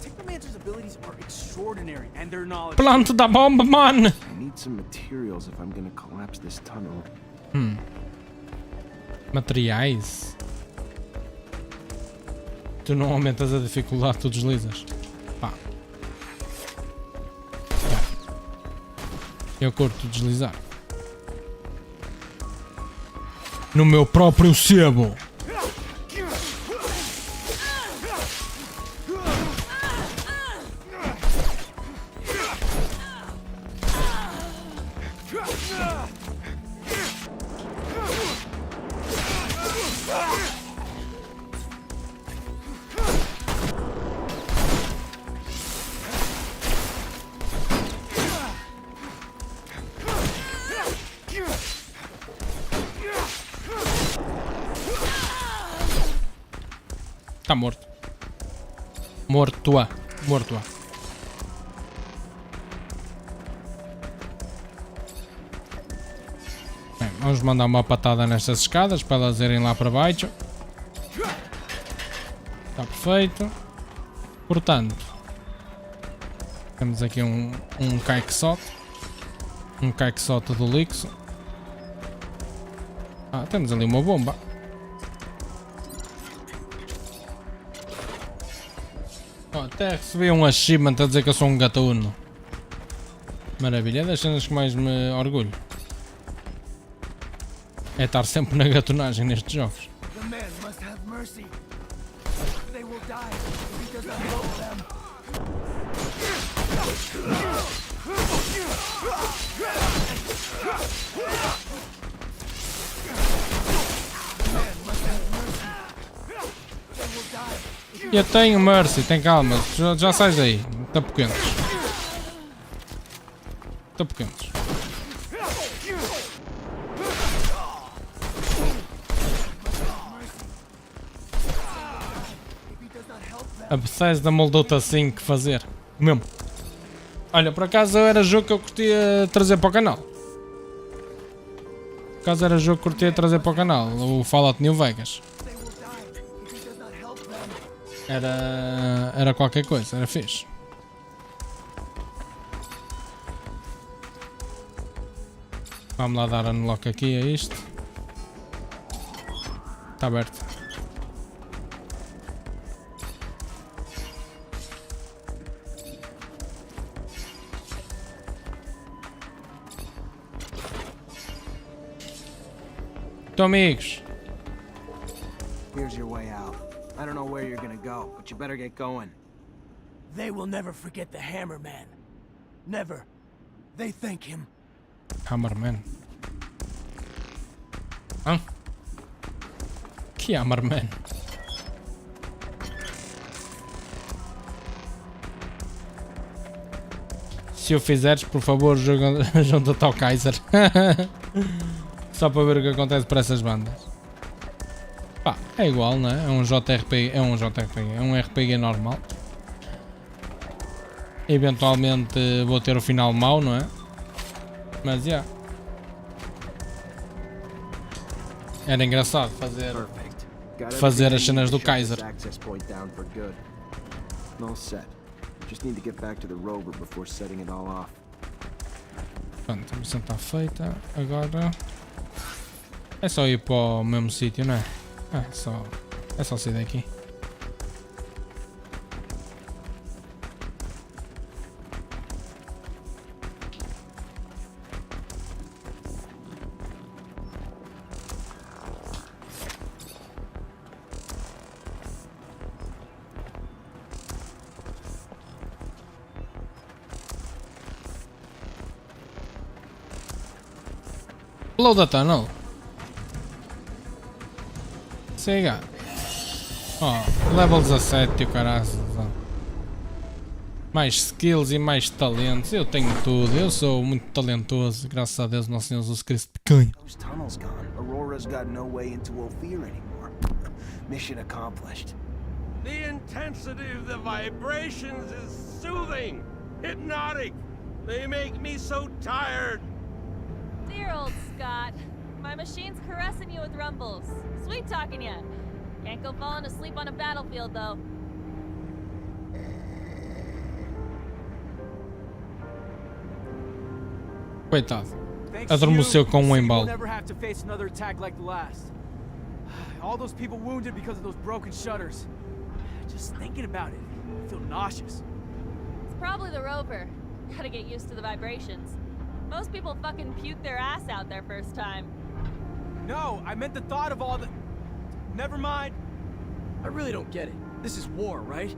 Technomancer's abilities are extraordinary, and their knowledge... Planta da bomba, man! I need some materials if I'm gonna collapse this tunnel. Materiais? Tu não aumentas a dificuldade, tu deslizas. Pá. Eu curto deslizar. No meu próprio sebo. Está morto. Morto-a. Morto-a. Bem, vamos mandar uma patada nestas escadas para elas irem lá para baixo. Está perfeito. Portanto, temos aqui um caixote. Um caixote do lixo. Ah, temos ali uma bomba. Até recebi um achievement a dizer que eu sou um gatuno. Maravilha, é das cenas que mais me orgulho. É estar sempre na gatunagem nestes jogos. The man must have mercy. They will die if he doesn't help them. Eu tenho mercy, tem calma, já sais daí, tá pequenos. Tá pequenos. A Bethesda moldou-te assim que fazer, mesmo. Olha, por acaso era jogo que eu curtia trazer para o canal. Por acaso era jogo que curtia trazer para o canal, o Fallout New Vegas. Era qualquer coisa, era fixe. Vamos lá dar unlock aqui a isto. Está aberto. Então, amigos. Here's your way out. I don't know where you're gonna go, but you better get going. They will never forget the Hammerman. Never. They thank him. Hammerman. Hã? Que Hammerman? Se o fizeres, por favor, junta-te ao Kaiser. Só para ver o que acontece para essas bandas. Pá, é igual, não é? É um JRPG, é um RPG normal. Eventualmente vou ter o final mau, não é? Mas já. Era engraçado fazer as cenas do Kaiser. Pronto, a missão está feita. Agora é só ir para o mesmo sítio, não é? É só sair daqui. Below the tunnel. Siga. Oh, level 17 o caralho. Mais skills e mais talentos. Eu tenho tudo. Eu sou muito talentoso. Graças a Deus, Nosso Senhor Jesus Cristo pequeno. Those tunnels gone. Aurora's got no way into Ophir anymore. Mission accomplished. The intensity of the vibrations is soothing, hypnotic. They make me so tired. Dear old Scott. My machine's caressing you with rumbles. Sweet talking ya. Can't go falling asleep on a battlefield, though. Coitado. Adormeceu com um embalo. Never have to face another attack like the last. All those people wounded because of those broken shutters. Just thinking about it, I feel nauseous. It's probably the rover. Gotta get used to the vibrations. Most people fucking puke their ass out their first time. No, I meant the thought of all the... Never mind. I really don't get it. This is war, right?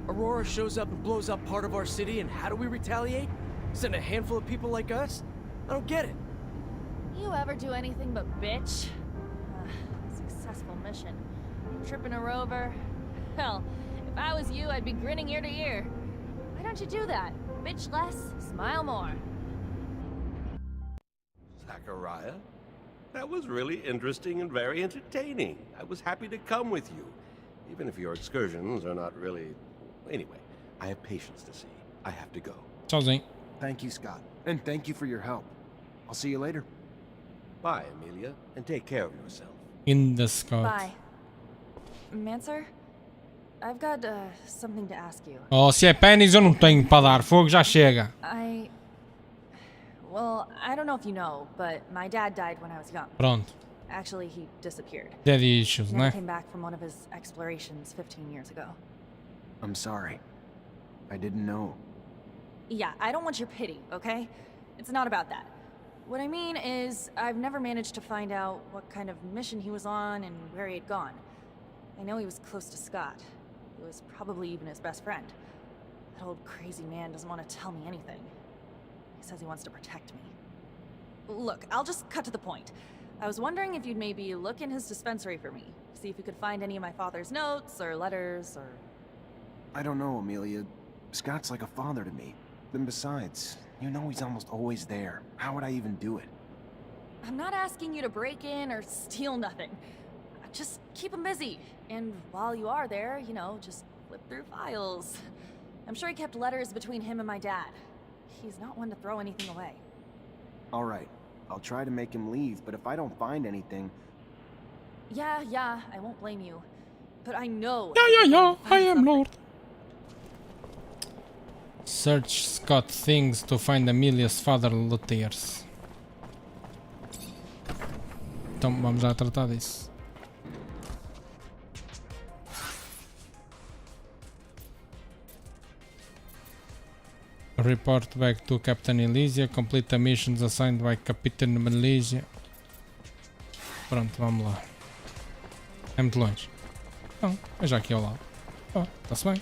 Aurora shows up and blows up part of our city, and how do we retaliate? Send a handful of people like us? I don't get it. You ever do anything but bitch? Successful mission. Tripping a rover? Hell, if I was you, I'd be grinning ear to ear. Why don't you do that? Bitch less, smile more. Zachariah? That was really interesting and very entertaining. I was happy to come with you, even if your excursions are not really... Anyway, I have patients to see. I have to go. Tchauzinho. Thank you, Scott. And thank you for your help. I'll see you later. Bye, Amelia, and take care of yourself. In the Scott. Bye. Mancer? I've got something to ask you. Oh, se é pênis eu não tenho para dar. Fogo já chega. Well, I don't know if you know, but my dad died when I was young. Pronto. Actually, he disappeared. Daddy issues, He né? came back from one of his explorations 15 years ago. I'm sorry. I didn't know. Yeah, I don't want your pity, okay? It's not about that. What I mean is, I've never managed to find out what kind of mission he was on and where he had gone. I know he was close to Scott, who was probably even his best friend. That old crazy man doesn't want to tell me anything. He says he wants to protect me. Look, I'll just cut to the point. I was wondering if you'd maybe look in his dispensary for me, see if you could find any of my father's notes or letters or... I don't know, Amelia. Scott's like a father to me. And besides, you know he's almost always there. How would I even do it? I'm not asking you to break in or steal nothing. Just keep him busy. And while you are there, you know, just flip through files. I'm sure he kept letters between him and my dad. He's not one to throw anything away. All right, I'll try to make him leave, but if I don't find anything... Yeah, I won't blame you. But I know... Yeah, I am Lord. Search Scott things to find Amelia's father luthiers. Então vamos já tratar disso. Report back to Captain Elysia. Complete the missions assigned by Captain Elysia. Pronto, vamos lá. É muito longe. Não, é já aqui ao lado. Oh, está-se bem.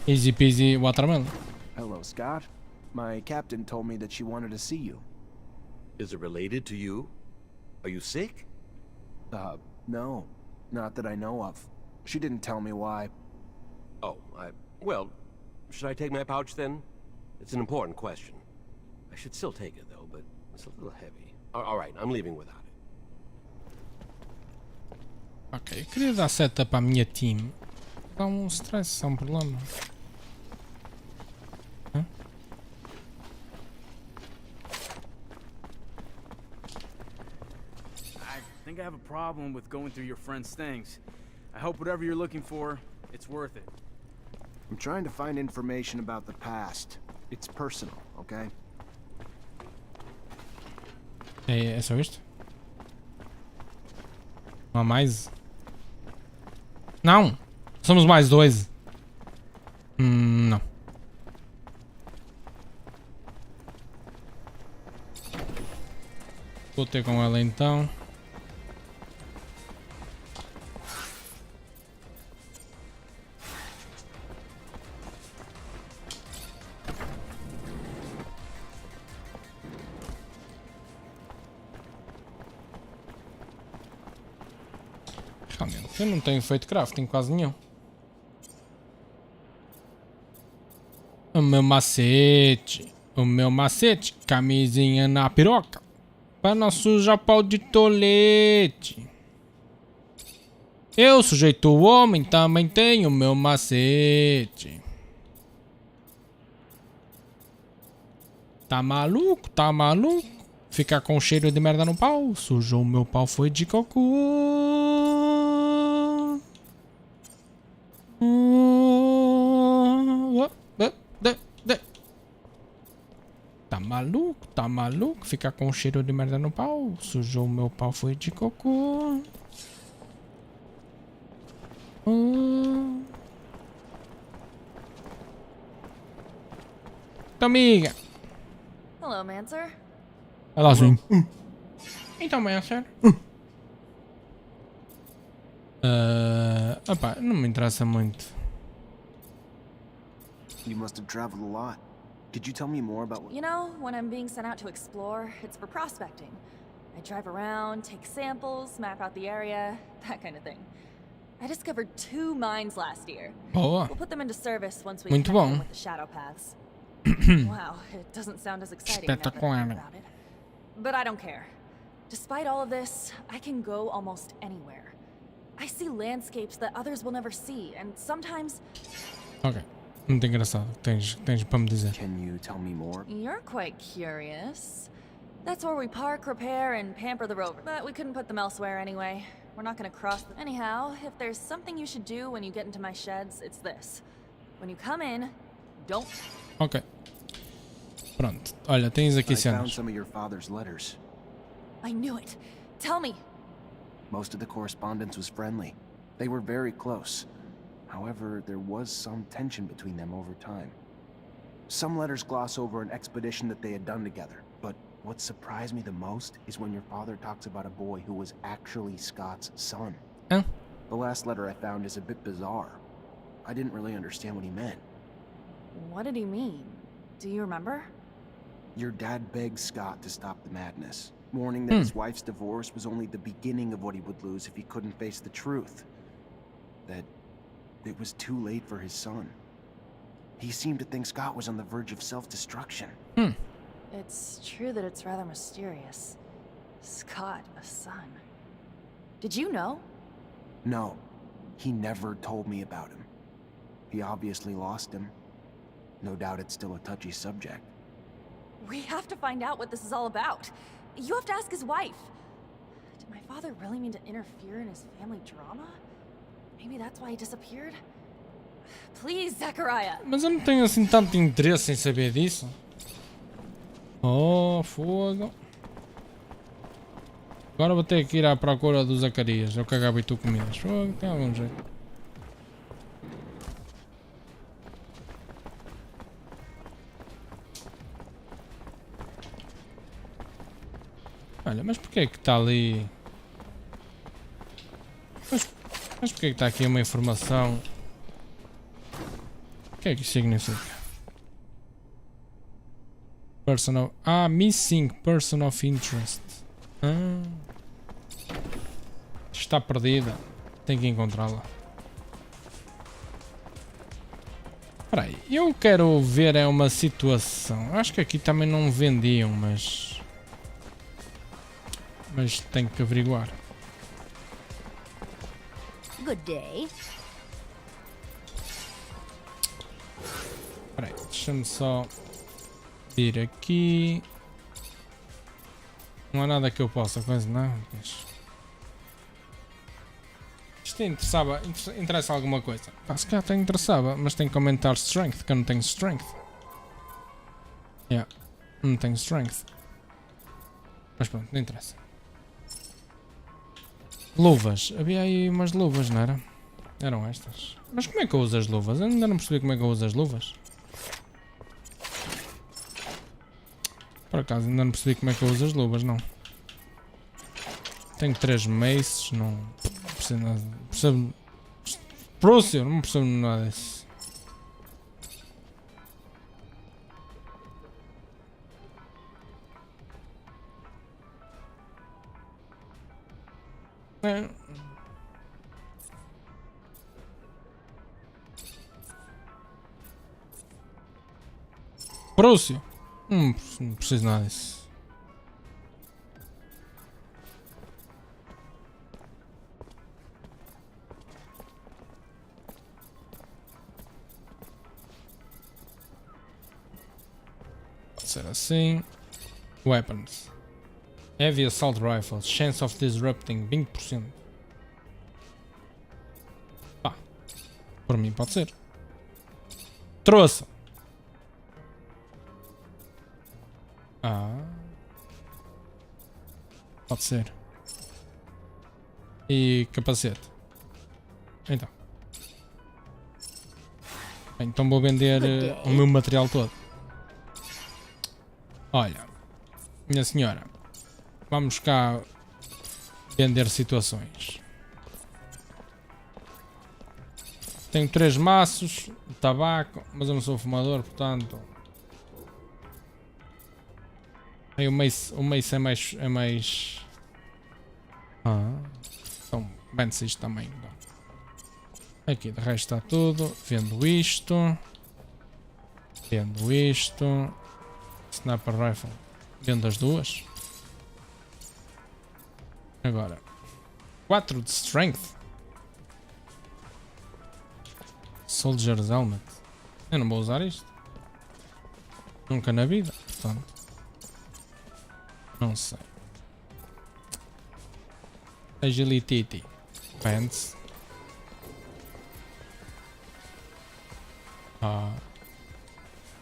Easy peasy watermelon. Hello, Scott. My captain told me that she wanted to see you. Is it related to you? Are you sick? No. Not that I know of. She didn't tell me why. Oh, well, should I take my pouch then? It's an important question. I should still take it though, but it's a little heavy. All right, I'm leaving without it. Ok, eu queria dar setup à minha team. Dá stress, é problema. Hã? I think I have a problem with going through your friend's things. I hope whatever you're looking for, it's worth it. I'm trying to find information about the past. It's personal, okay? É só isto? Não há mais? Não! Somos mais dois. Não. Vou ter com ela então. Realmente, eu não tenho feito crafting quase nenhum. O meu macete, camisinha na piroca, para não sujar pau de tolete. Eu, sujeito homem, também tenho meu macete. Tá maluco? Tá maluco? Ficar com cheiro de merda no pau, sujou o meu pau, foi de cocô. Tá maluco? Tá maluco? Ficar com cheiro de merda no pau, sujou o meu pau, foi de cocô. Então, amiga. Hello, Mancer. Olha lá, sim. Então, Mancer. Opa, não me interessa muito. You must have traveled a lot. Could you tell me more about what... You know, when I'm being sent out to explore, it's for prospecting. I drive around, take samples, map out the area, that kind of thing. I discovered 2 mines last year. Boa. We'll put them into service once we Muito connect bom. them with the shadow paths. Wow, it doesn't sound as exciting now that I think Espetacular. about it. But I don't care. Despite all of this, I can go almost anywhere. I see landscapes that others will never see, and sometimes... Ok. Muito engraçado. Tens para me dizer. Can you tell me more? You're quite curious. That's where we park, repair, and pamper the rover. But we couldn't put them elsewhere anyway. We're not gonna cross them. Anyhow, if there's something you should do when you get into my sheds, it's this. When you come in, don't... Ok. Pronto. Olha, tens aqui I found cenas. some of your father's letters. I knew it. Tell me. Most of the correspondence was friendly. They were very close. However, there was some tension between them over time. Some letters gloss over an expedition that they had done together, but what surprised me the most is when your father talks about a boy who was actually Scott's son. Huh? The last letter I found is a bit bizarre. I didn't really understand what he meant. What did he mean? Do you remember? Your dad begged Scott to stop the madness, warning that his wife's divorce was only the beginning of what he would lose if he couldn't face the truth. That it was too late for his son. He seemed to think Scott was on the verge of self-destruction. It's true that it's rather mysterious. Scott, a son. Did you know? No, he never told me about him. He obviously lost him. No doubt it's still a touchy subject. We have to find out what this is all about. You have to ask his wife. Did my father really mean to interfere in his family drama? Maybe that's why he disappeared? Please, Zachariah. Mas eu não tenho assim tanto interesse em saber disso. Oh, fogo. Agora vou ter que ir à procura do Zacarias. Eu cagava e tu comidas. Fogo, tem algum jeito. Olha, mas porquê é que está ali? Mas porquê é que está aqui uma informação? O que é que isto significa? Missing person of interest. Está perdida. Tem que encontrá-la. Espera aí, eu quero ver uma situação. Acho que aqui também não vendiam, mas tenho que averiguar. Good day. Espera aí, deixa-me só ir aqui. Não há nada que eu possa coisa, não? Isto interessa alguma coisa. Se calhar até interessava, mas tenho que aumentar strength, que eu não tenho strength. Não tenho strength. Mas pronto, não interessa. Luvas. Havia aí umas luvas, não era? Eram estas. Mas como é que eu uso as luvas? Eu ainda não percebi como é que eu uso as luvas. Por acaso ainda não percebi como é que eu uso as luvas, não. Tenho 3 maces, não percebo nada. Percebo. Prússia, não percebo nada disso. Prússia. Não preciso nada disso. Pode ser assim. Weapons. Heavy Assault Rifles. Chance of Disrupting 20%. Por mim pode ser. Trouxe. Pode ser. E capacete. Então. Bem, então vou vender o meu material todo. Olha, minha senhora, vamos cá vender situações. Tenho 3 maços de tabaco, mas eu não sou fumador, portanto. Aí o mace é mais... Então vende-se isto também. Então. Aqui de resto está tudo. Vendo isto. Vendo isto. Sniper Rifle. Vendo as duas. Agora. 4 de Strength. Soldier's Helmet. Eu não vou usar isto. Nunca na vida. Portanto. Não sei. Agility. Pants.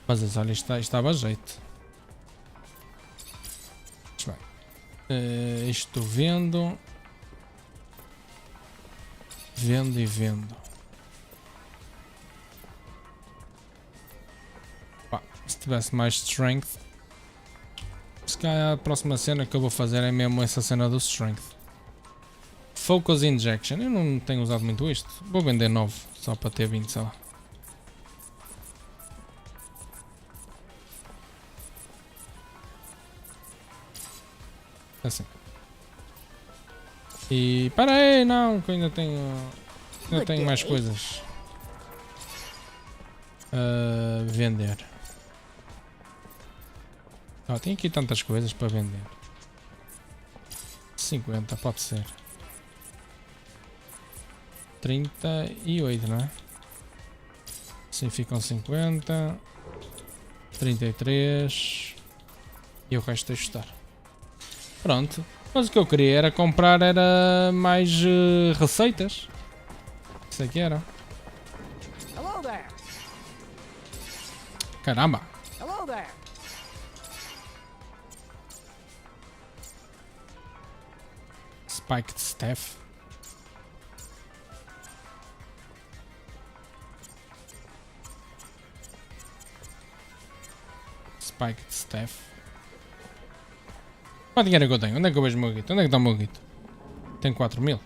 Mas olha, isto estava a jeito. Isto vendo. Vendo e vendo. Se tivesse mais strength. Se calhar a próxima cena que eu vou fazer é mesmo essa cena do strength. Focus Injection. Eu não tenho usado muito isto. Vou vender 9 só para ter 20, sei lá. Assim. E para aí, não, que eu ainda tenho mais coisas a vender. Tem aqui tantas coisas para vender. 50, pode ser. 38, não é? Assim ficam 50, 33 e o resto é ajustar. Pronto. Mas o que eu queria era comprar mais receitas. Isso aqui era. Hello there. Caramba. Hello there. Spiked staff. Spiked staff. Quanto dinheiro é que eu tenho? Onde é que eu vejo o meu guito? Onde é que está o meu guito? Tenho 4.000.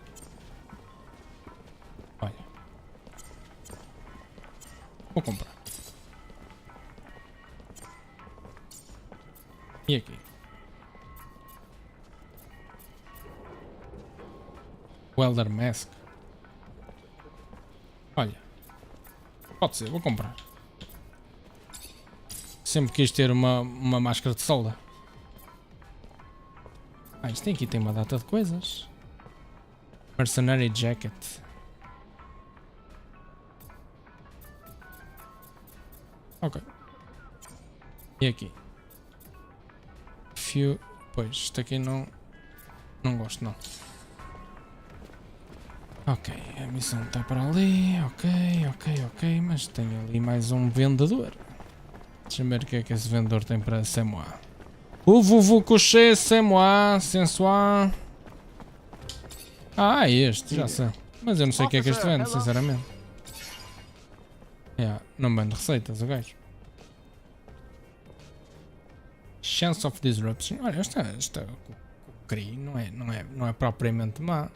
Olha. Vou comprar. E aqui? Welder Mask. Olha. Pode ser, vou comprar. Sempre quis ter uma máscara de solda. Ah, isto aqui tem uma data de coisas. Mercenary Jacket. Ok. E aqui? Few. Pois, isto aqui não gosto não. Ok, a missão está para ali. Ok. Mas tem ali mais um vendedor. Deixa-me ver o que é que esse vendedor tem para moi. Vous couchez, c'est moi, sensual. Ah, este, já sei. Mas eu não sei o que é que este vende, sinceramente. Não vende receitas, o gajo. Chance of Disruption. Olha, esta CRI não é propriamente má.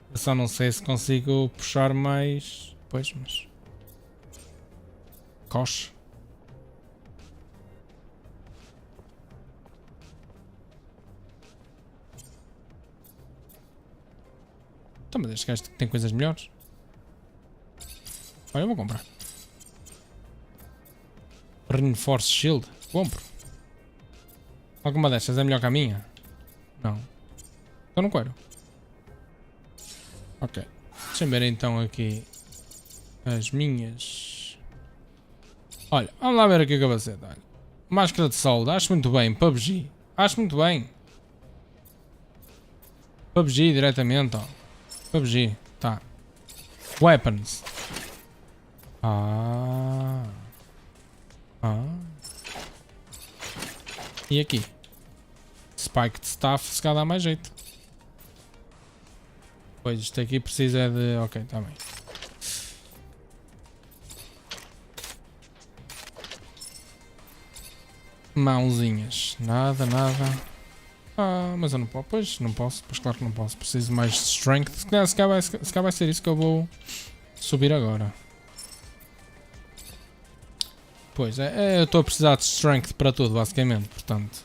Eu só não sei se consigo puxar mais. Pois, mas. Coche. Então, mas este gajo tem coisas melhores. Olha, eu vou comprar. Reinforce Shield. Compro. Alguma destas é melhor que a minha? Não. Então não quero. Ok. Deixa-me ver então aqui as minhas. Olha, vamos lá ver aqui o capacete. Olha. Máscara de solda. Acho muito bem. PUBG. Acho muito bem. PUBG diretamente, ó. PUBG. Tá. Weapons. E aqui? Spiked Staff, se calhar dá mais jeito. Pois, isto aqui precisa de... Ok, tá bem. Mãozinhas. Nada. Mas eu não posso. Pois, não posso. Pois claro que não posso. Preciso mais de Strength. Se calhar vai ser isso que eu vou subir agora. Pois, eu estou a precisar de Strength para tudo, basicamente. Portanto,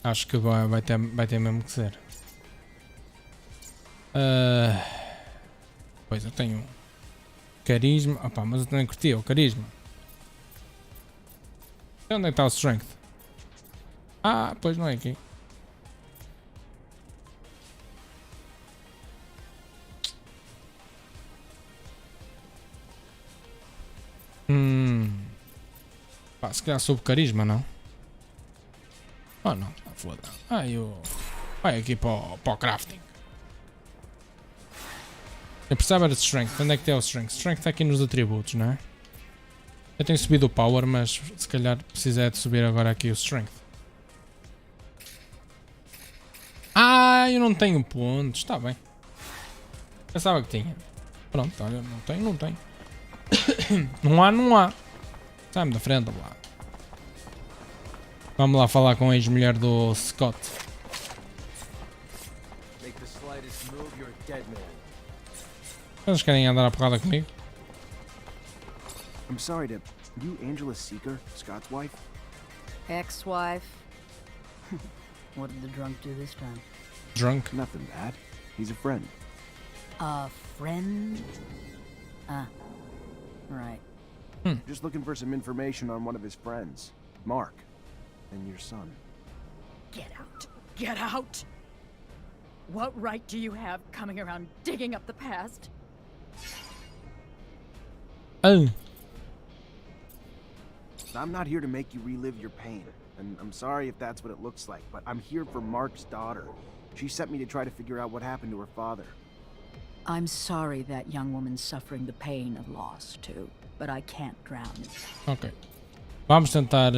acho que vai ter mesmo que ser. Pois, eu tenho Carisma. Opa, mas eu também curti o Carisma. Onde é que está o Strength? Ah, pois não é aqui. Pá, se calhar sob Carisma, não? Oh não, tá foda. Vai aqui para o crafting. Eu precisava de Strength. Onde é que tem o Strength? Strength está aqui nos atributos, não é? Eu tenho subido o Power, mas se calhar precisa de subir agora aqui o Strength. Eu não tenho pontos. Está bem. Pensava que tinha. Pronto, olha, não tenho. Não há. Sai-me da frente, lá. Vamos lá falar com a ex-mulher do Scott. Vocês querem andar a porrada comigo? I'm sorry, Deb. You Angela Seeker, Scott's wife? Ex-wife. What did the drunk do this time? Drunk? Nothing bad. He's a friend. A friend? Right. Just looking for some information on one of his friends, Mark, and your son. Get out. Get out! What right do you have coming around digging up the past? I'm not here to make you relive your pain. And I'm sorry if that's what it looks like, but I'm here for Mark's daughter. She sent me to try to figure out what happened to her father. I'm sorry that young woman's suffering the pain of loss too, but I can't drown it. Ok. Vamos tentar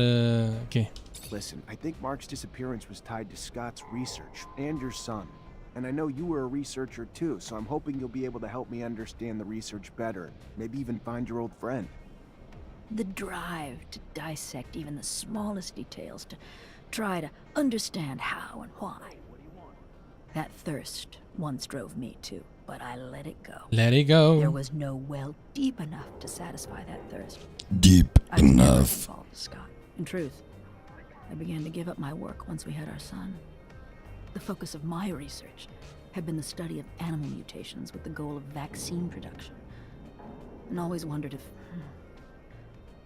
aqui. Listen, I think Mark's disappearance was tied to Scott's research and your son. And I know you were a researcher too, so I'm hoping you'll be able to help me understand the research better. Maybe even find your old friend. The drive to dissect even the smallest details, to try to understand how and why. That thirst once drove me too, but I let it go. Let it go. There was no well deep enough to satisfy that thirst. Deep enough. Scott. In truth, I began to give up my work once we had our son. The focus of my research had been the study of animal mutations with the goal of vaccine production. And always wondered if...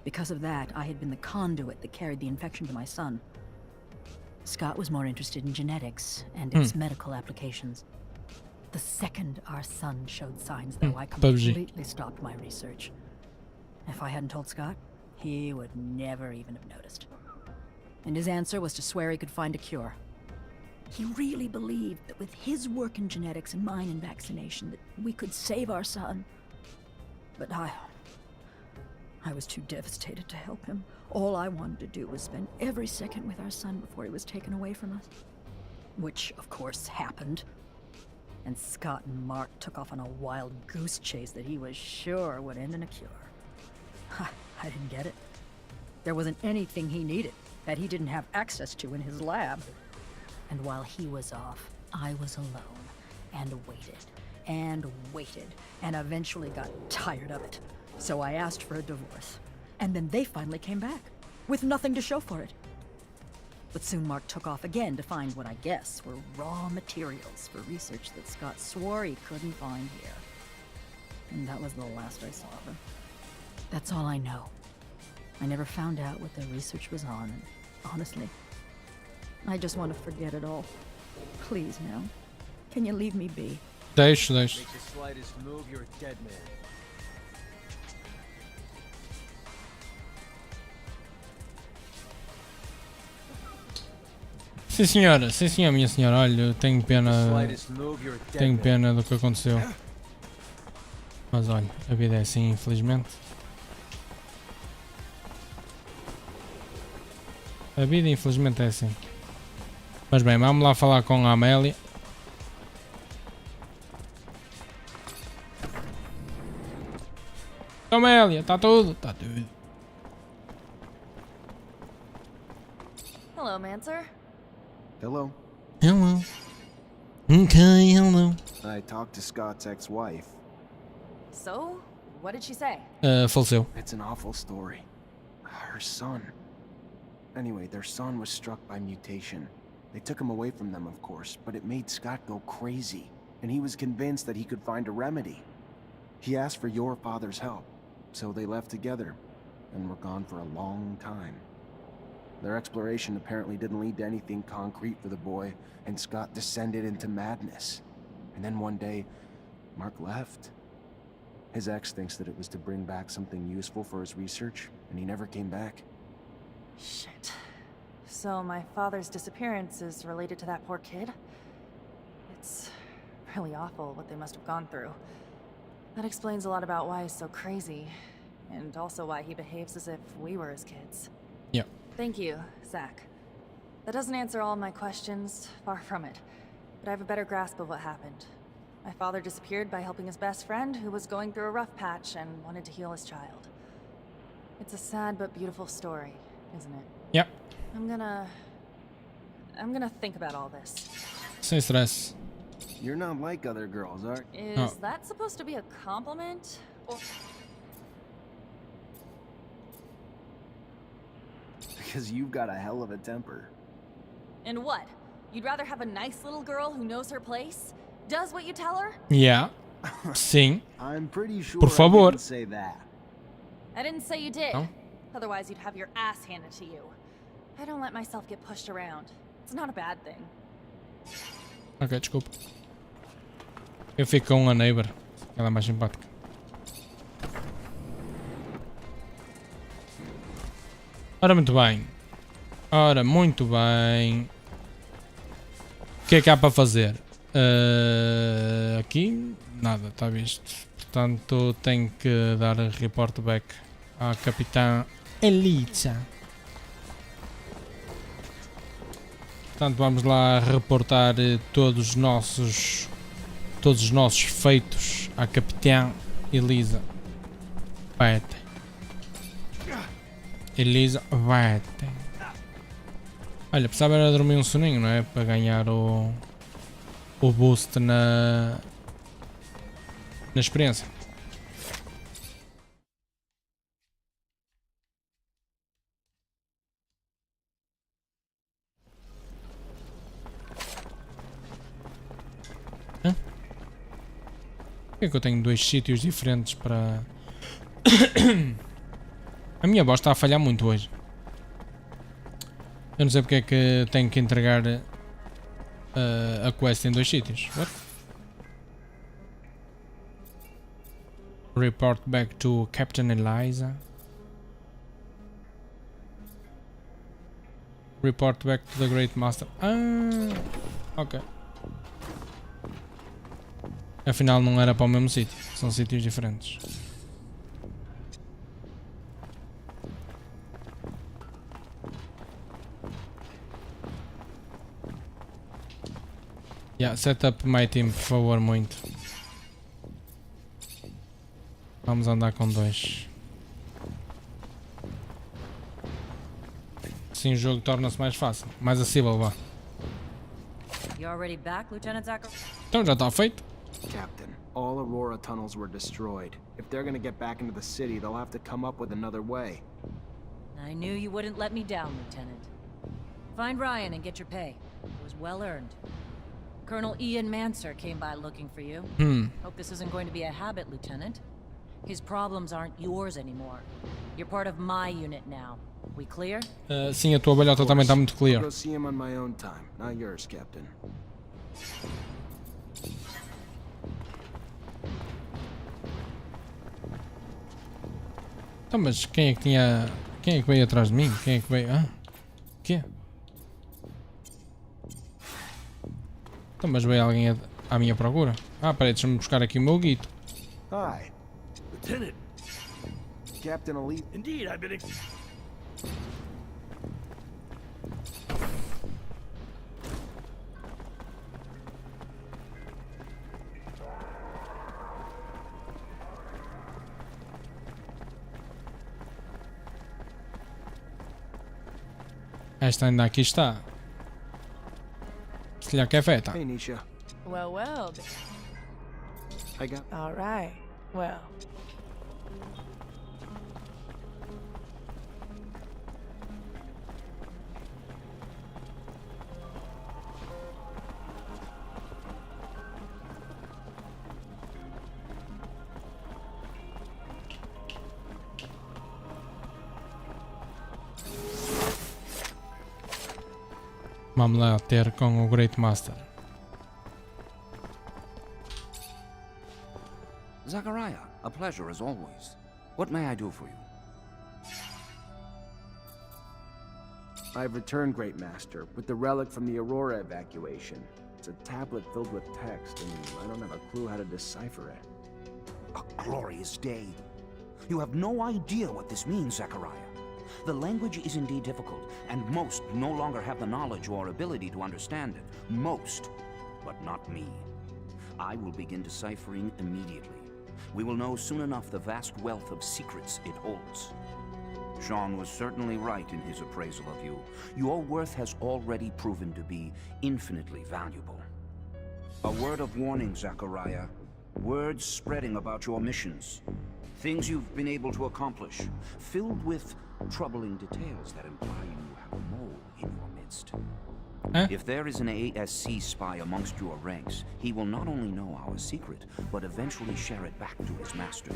Because of that, I had been the conduit that carried the infection to my son. Scott was more interested in genetics and its medical applications. The second our son showed signs, though, I completely stopped my research. If I hadn't told Scott, he would never even have noticed. And his answer was to swear he could find a cure. He really believed that with his work in genetics and mine in vaccination, that we could save our son. But I was too devastated to help him. All I wanted to do was spend every second with our son before he was taken away from us. Which, of course, happened. And Scott and Mark took off on a wild goose chase that he was sure would end in a cure. I didn't get it. There wasn't anything he needed that he didn't have access to in his lab. And while he was off, I was alone, and waited, and eventually got tired of it. So I asked for a divorce. And then they finally came back, with nothing to show for it. But soon Mark took off again to find what I guess were raw materials for research that Scott swore he couldn't find here. And that was the last I saw of him. That's all I know. I never found out what their research was on, and honestly, I just want to forget it all. Please, now. Can you leave me be? Deixo. Make the slightest move, you're a dead man. Sim senhora, minha senhora. Olha, eu tenho pena do que aconteceu. Mas olha, a vida é assim, infelizmente. A vida infelizmente é assim. Mas bem, vamos lá falar com a Amélia. Amélia, está tudo? Está tudo. Hello, Mancer. Hello. Hello. Okay, hello. I talked to Scott's ex-wife. So, what did she say? Faleceu. It's an awful story. Her son. Anyway, their son was struck by mutation. They took him away from them, of course, but it made Scott go crazy, and he was convinced that he could find a remedy. He asked for your father's help, so they left together, and were gone for a long time. Their exploration apparently didn't lead to anything concrete for the boy, and Scott descended into madness. And then one day, Mark left. His ex thinks that it was to bring back something useful for his research, and he never came back. Shit. So my father's disappearance is related to that poor kid? It's really awful what they must have gone through. That explains a lot about why he's so crazy, and also why he behaves as if we were his kids. Yeah. Thank you, Zach. That doesn't answer all of my questions, far from it. But I have a better grasp of what happened. My father disappeared by helping his best friend, who was going through a rough patch and wanted to heal his child. It's a sad but beautiful story, isn't it? Yep. I'm gonna think about all this. Sem stress. You're not like other girls, are you? Is that supposed to be a compliment? Or... Because you've got a hell of a temper. And what? You'd rather have a nice little girl who knows her place? Does what you tell her? Yeah. Sim. I'm pretty sure Por favor. I didn't say that. I didn't say you did. No. Otherwise you'd have your ass handed to you. I don't let myself get pushed around. It's not a bad thing. Ok, desculpa. Eu fico com a neighbor. Ela é mais simpática. Ora, muito bem. Ora, muito bem. O que é que há para fazer? Aqui, nada, está visto. Portanto, tenho que dar report back à Capitã Elisa. Portanto, vamos lá reportar todos os nossos feitos à Capitã Elisa. Parte. Elisa Parte. Olha, precisava era dormir um soninho, não é? Para ganhar o boost na experiência. Hã? Por que é que eu tenho dois sítios diferentes para... A minha voz está a falhar muito hoje. Eu não sei porque é que tenho que entregar a quest em dois sítios. What? Report back to Captain Eliza. Report back to the Great Master. Ah, ok. Afinal não era para o mesmo sítio. São sítios diferentes. Yeah, set up my team, por favor, muito. Vamos andar com dois. Assim o jogo torna-se mais fácil, mais acessível, vá. You already back, Lieutenant Zachary? Então já está feito. Captain, all Aurora tunnels were destroyed. If they're gonna get back into the city, they'll have to come up with another way. I knew you wouldn't let me down, Lieutenant. Find Ryan and get your pay. It was well earned. Colonel Ian Manser came by looking for you. Hope this isn't going to be a habit, Lieutenant. His problems aren't yours anymore. You're part of my unit now. We clear? Sim, a tua balhota também está muito clear. I'll go see him on my own time, not yours, Captain. Então, mas quem é que tinha... Quem é que veio atrás de mim? Quem é que veio... Ah? O quê? Então, mas veio alguém à minha procura? Ah, peraí, deixa-me buscar aqui o meu guito. Hi. Lieutenant. Captain Elite. Indeed, I've been... Esta ainda aqui está. Se lhe quer feta. Hey, Nisha. Well, well. I got... All right. Well. Vamos lá ter com o Great Master. Zachariah, a pleasure as always. What may I do for you? I've returned, Great Master, with the relic from the Aurora evacuation. It's a tablet filled with text, and I don't have a clue how to decipher it. A glorious day. You have no idea what this means, Zachariah. The language is indeed difficult, and most no longer have the knowledge or ability to understand it. Most, but not me. I will begin deciphering immediately. We will know soon enough the vast wealth of secrets it holds. Jean was certainly right in his appraisal of you. Your worth has already proven to be infinitely valuable. A word of warning, Zachariah. Words spreading about your missions. Things you've been able to accomplish, filled with troubling details that imply you have a mole in your midst. If there is an ASC spy amongst your ranks, he will not only know our secret, but eventually share it back to his master.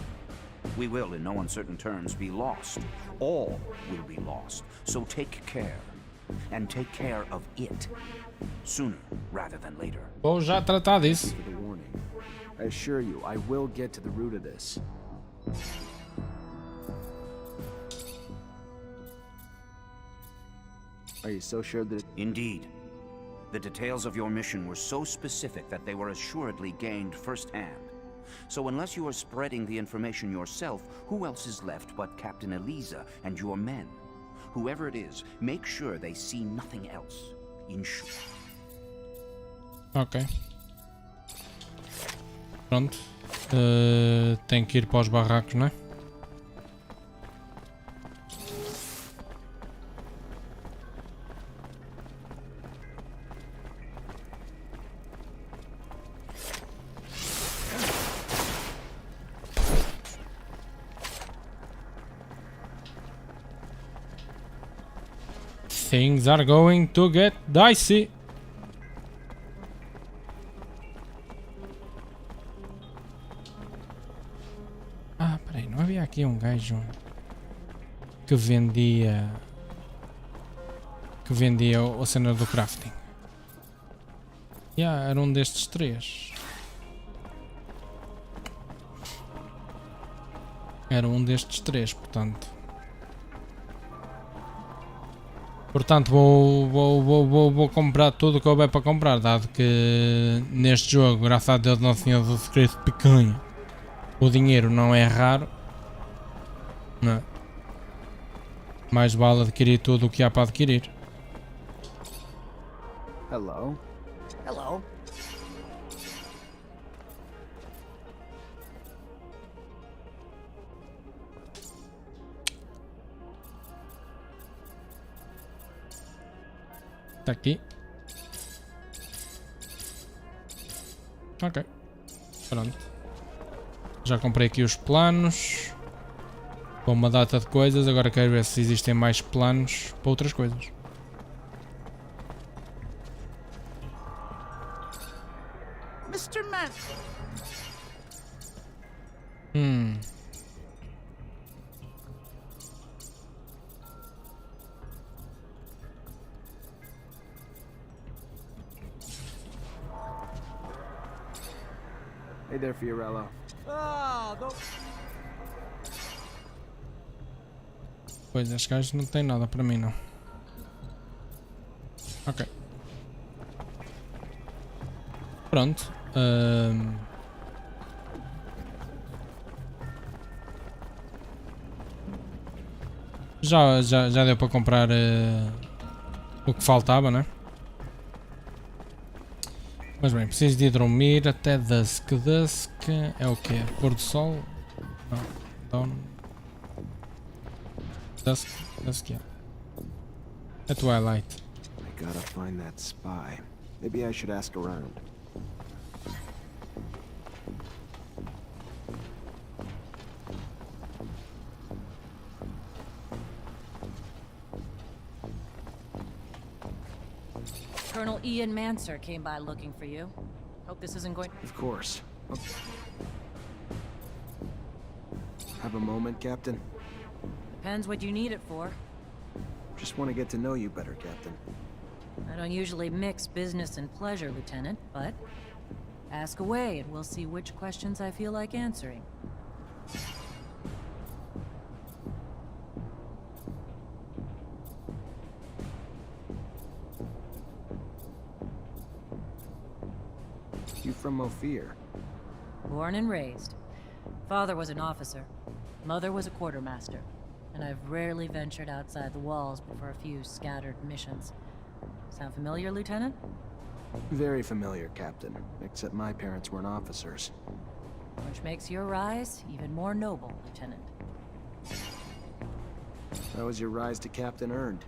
We will, in no uncertain terms, be lost. All will be lost. So take care. And take care of it. Sooner rather than later. Vou já tratar disso. For the warning. I assure you, I will get to the root of this. Are you so sure that Indeed. The details of your mission were so specific that they were assuredly gained firsthand. So unless you are spreading the information yourself, who else is left but Captain Eliza and your men? Whoever it is, make sure they see nothing else. Ensure. Ok. Pronto. Tenho que ir para os barracos, não é? Things are going to get dicey. Ah, peraí, não havia aqui um gajo que vendia o cena do crafting? Yeah, era um destes três. Era um destes três, portanto. Portanto, vou comprar tudo o que houver para comprar, dado que neste jogo, graças a Deus, Nosso Senhor do Segredo pequeno, o dinheiro não é raro. Não é? Mais vale adquirir tudo o que há para adquirir. Hello? Hello. Está aqui. Ok. Pronto. Já comprei aqui os planos. Com uma data de coisas. Agora quero ver se existem mais planos para outras coisas. Mr. Man. Hey there, Fiorello. Pois, estes gajos não têm nada para mim, não. Ok. Pronto. Já deu para comprar o que faltava, né? Mas bem, preciso de dormir até dusk. Dusk é o quê? Pôr do sol? Não. Dawn. Dusk. Dusk, yeah. É twilight. I gotta find that spy. Maybe I should ask around. Colonel Ian Mancer came by looking for you. Hope this isn't going... Of course. Have a moment, Captain? Depends what you need it for. Just want to get to know you better, Captain. I don't usually mix business and pleasure, Lieutenant, but ask away and we'll see which questions I feel like answering. You from Ophir? Born and raised. Father was an officer. Mother was a quartermaster. And I've rarely ventured outside the walls but for a few scattered missions. Sound familiar, Lieutenant? Very familiar, Captain. Except my parents weren't officers. Which makes your rise even more noble, Lieutenant. How was your rise to Captain earned?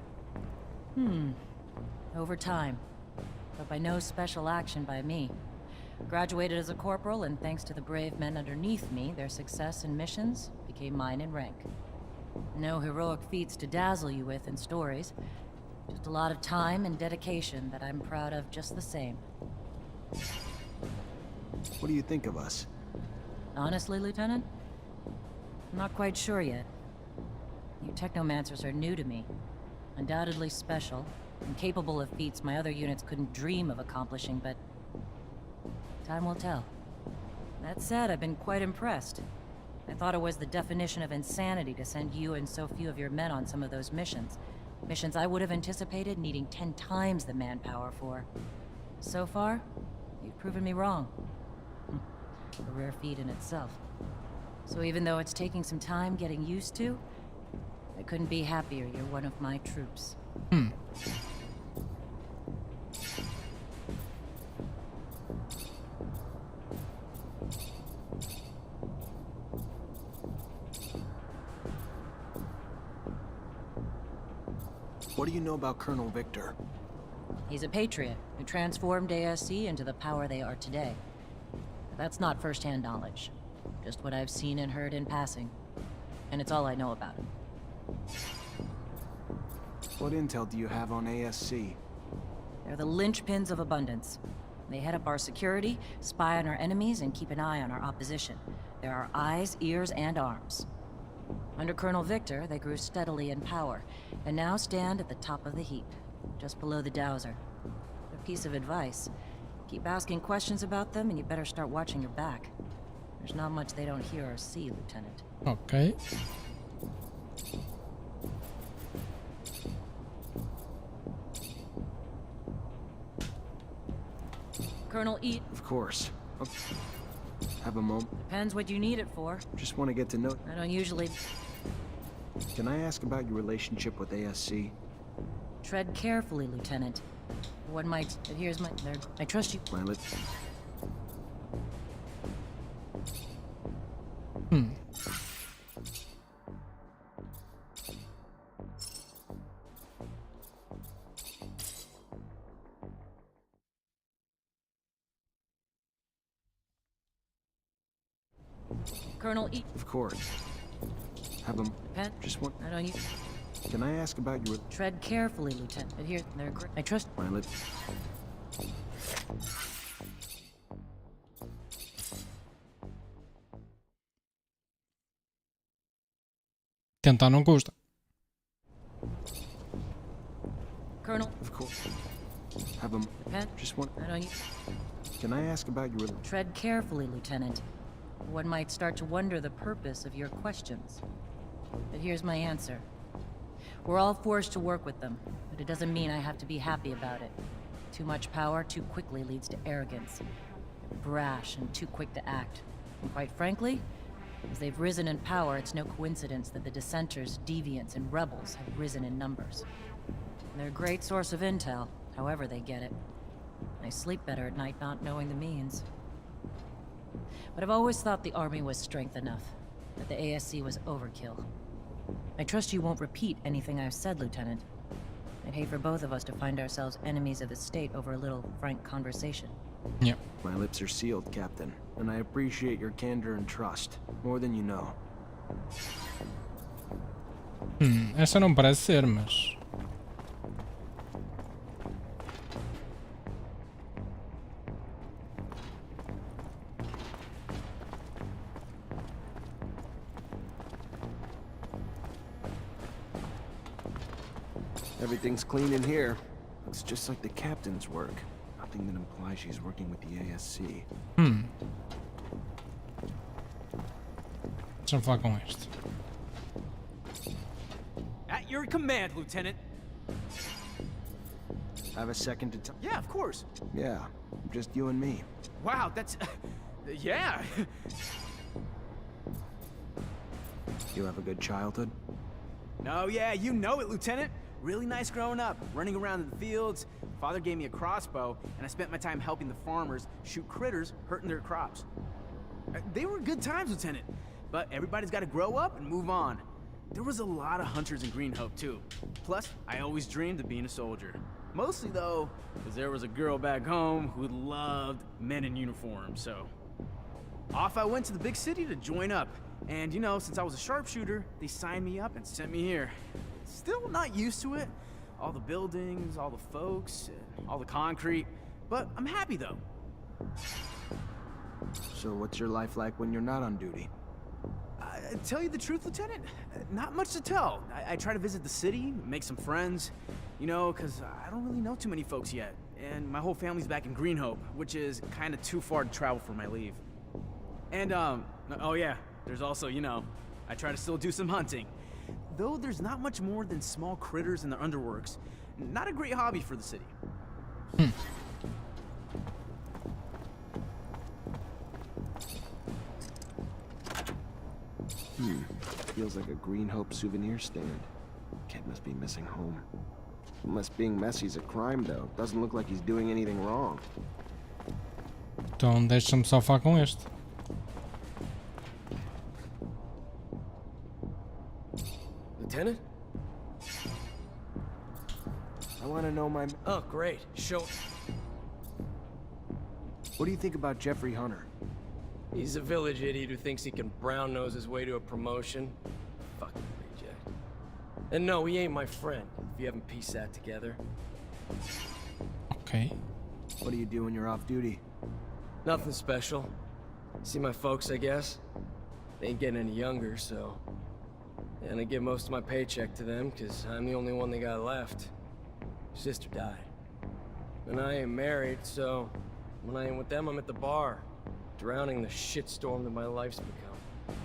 Over time. But by no special action by me. Graduated as a corporal, and thanks to the brave men underneath me, their success and missions became mine in rank. No heroic feats to dazzle you with in stories. Just a lot of time and dedication that I'm proud of just the same. What do you think of us? Honestly, Lieutenant? I'm not quite sure yet. You Technomancers are new to me. Undoubtedly special, and capable of feats my other units couldn't dream of accomplishing, but... time will tell. That said, I've been quite impressed. I thought it was the definition of insanity to send you and so few of your men on some of those missions. Missions I would have anticipated needing 10 times the manpower for. So far, you've proven me wrong. A rare feat in itself. So even though it's taking some time getting used to, I couldn't be happier you're one of my troops. What do you know about Colonel Victor? He's a patriot who transformed ASC into the power they are today. That's not first-hand knowledge. Just what I've seen and heard in passing. And it's all I know about him. What intel do you have on ASC? They're the linchpins of abundance. They head up our security, spy on our enemies, and keep an eye on our opposition. They're our eyes, ears, and arms. Under Colonel Victor, they grew steadily in power, and now stand at the top of the heap, just below the Dowser. A piece of advice. Keep asking questions about them, and you better start watching your back. There's not much they don't hear or see, Lieutenant. Okay. Colonel E. Of course. Oh, have a moment. Depends what you need it for. Just want to get to know... I don't usually... Can I ask about your relationship with ASC? Tread carefully, Lieutenant. One might... Here's my... There, I trust you. Violet. Colonel E. Of course. Have a... Just one... I don't... Can I ask about your... Tread carefully, Lieutenant. Here, there... I trust... Violet. Tentar não custa. Colonel. Of course. Have a... Just one... I don't... Can I ask about your... Tread carefully, Lieutenant. One might start to wonder the purpose of your questions. But here's my answer. We're all forced to work with them, but it doesn't mean I have to be happy about it. Too much power too quickly leads to arrogance. Brash and too quick to act. And quite frankly, as they've risen in power, it's no coincidence that the dissenters, deviants, and rebels have risen in numbers. They're a great source of intel, however they get it. I sleep better at night not knowing the means. But I've always thought the army was strength enough, that the ASC was overkill. I trust you won't repeat anything I've said, Lieutenant. I'd hate for both of us to find ourselves enemies of the state over a little frank conversation. Yep. My lips are sealed, Captain, and I appreciate your candor and trust, more than you know. Essa não parece ser, mas... Everything's clean in here. Looks just like the captain's work. Nothing that implies she's working with the ASC. Deixa-me falar com este. At your command, Lieutenant. Have a second to tell? Yeah, of course. Yeah, just you and me. Wow, that's... yeah. You have a good childhood? No, yeah, you know it, Lieutenant. Really nice growing up, running around in the fields. Father gave me a crossbow, and I spent my time helping the farmers shoot critters hurting their crops. They were good times, Lieutenant, but everybody's got to grow up and move on. There was a lot of hunters in Green Hope, too. Plus, I always dreamed of being a soldier. Mostly, though, because there was a girl back home who loved men in uniform, so... Off I went to the big city to join up. And, you know, since I was a sharpshooter, they signed me up and sent me here. Still not used to it. All the buildings, all the folks, all the concrete. But I'm happy, though. So what's your life like when you're not on duty? Tell you the truth, Lieutenant, not much to tell. I try to visit the city, make some friends, you know, because I don't really know too many folks yet. And my whole family's back in Green Hope, which is kind of too far to travel for my leave. And, oh yeah, there's also, you know, I try to still do some hunting. Though there's not much more than small critters in the underworks, not a great hobby for the city. Feels like a Green Hope souvenir stand. Kid must be missing home. Unless being messy's a crime, though. Doesn't look like he's doing anything wrong. Então deixa-me só falar com este. Lieutenant? I want to know my... Oh, great. Show... What do you think about Jeffrey Hunter? He's a village idiot who thinks he can brown nose his way to a promotion. Fucking reject. And no, he ain't my friend, if you haven't pieced that together. Okay. What do you do when you're off duty? Nothing special. See my folks, I guess. They ain't getting any younger, so... And I give most of my paycheck to them, because I'm the only one they got left. Sister died. And I ain't married, so... When I ain't with them, I'm at the bar. Drowning in the shitstorm that my life's become.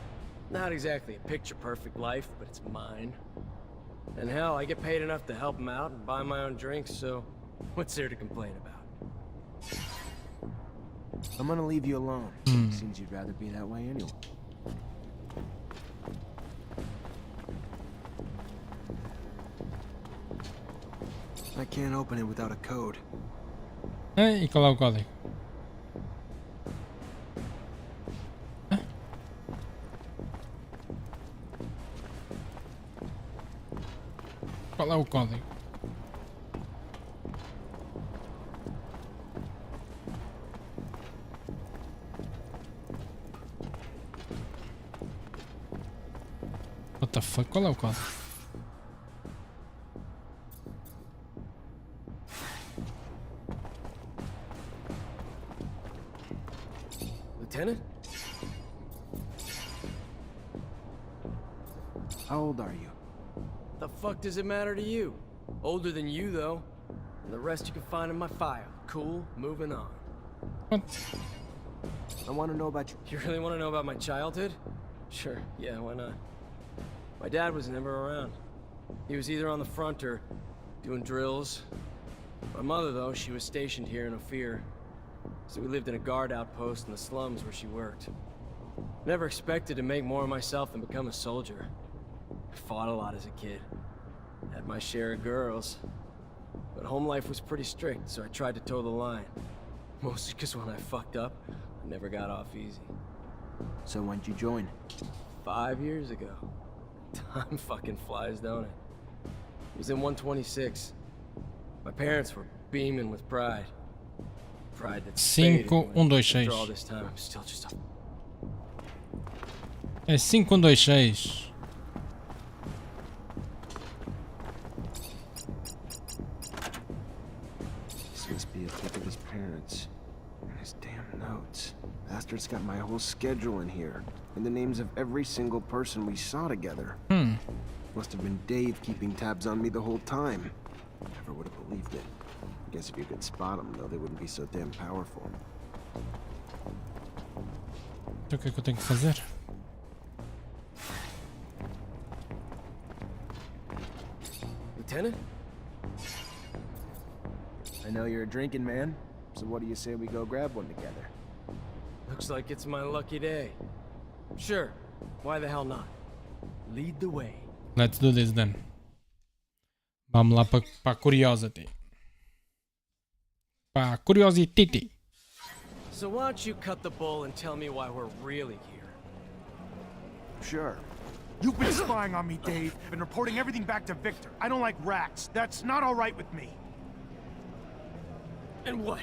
Not exactly a picture-perfect life, but it's mine. And hell, I get paid enough to help them out and buy my own drinks, so... What's there to complain about? I'm gonna leave you alone. Seems you'd rather be that way anyway. I can't open it without a code. E qual é o código? Qual é o código? What the fuck? Qual é o código? Lieutenant? How old are you? The fuck does it matter to you? Older than you, though. And the rest you can find in my file. Cool, moving on. What? I want to know about You really want to know about my childhood? Sure, yeah, why not? My dad was never around. He was either on the front or doing drills. My mother, though, she was stationed here in Ophir. So we lived in a guard outpost in the slums where she worked. Never expected to make more of myself than become a soldier. I fought a lot as a kid. Had my share of girls. But home life was pretty strict, so I tried to toe the line. Mostly because when I fucked up, I never got off easy. So when'd you join? 5 years ago. Time fucking flies, don't it? It was in 126. My parents were beaming with pride. Pride that's faded when, 5126. after all this time, I'm still just a... É 5126. This must be a pic of his parents. And his damn notes. Bastard's got my whole schedule in here. And the names of every single person we saw together. Must have been Dave keeping tabs on me the whole time. Never would have believed it. Guess if you could spot them, though, they wouldn't be so damn powerful. Então o que é que eu tenho que fazer? Lieutenant? I know you're a drinking man, so what do you say we go grab one together? Looks like it's my lucky day. Sure, why the hell not? Lead the way. Let's do this then. Vamos lá para a curiosity. Para a curiosity. So why don't you cut the bull and tell me why we're really here? Sure. You've been spying on me, Dave, and reporting everything back to Victor. I don't like rats. That's not all right with me. And what?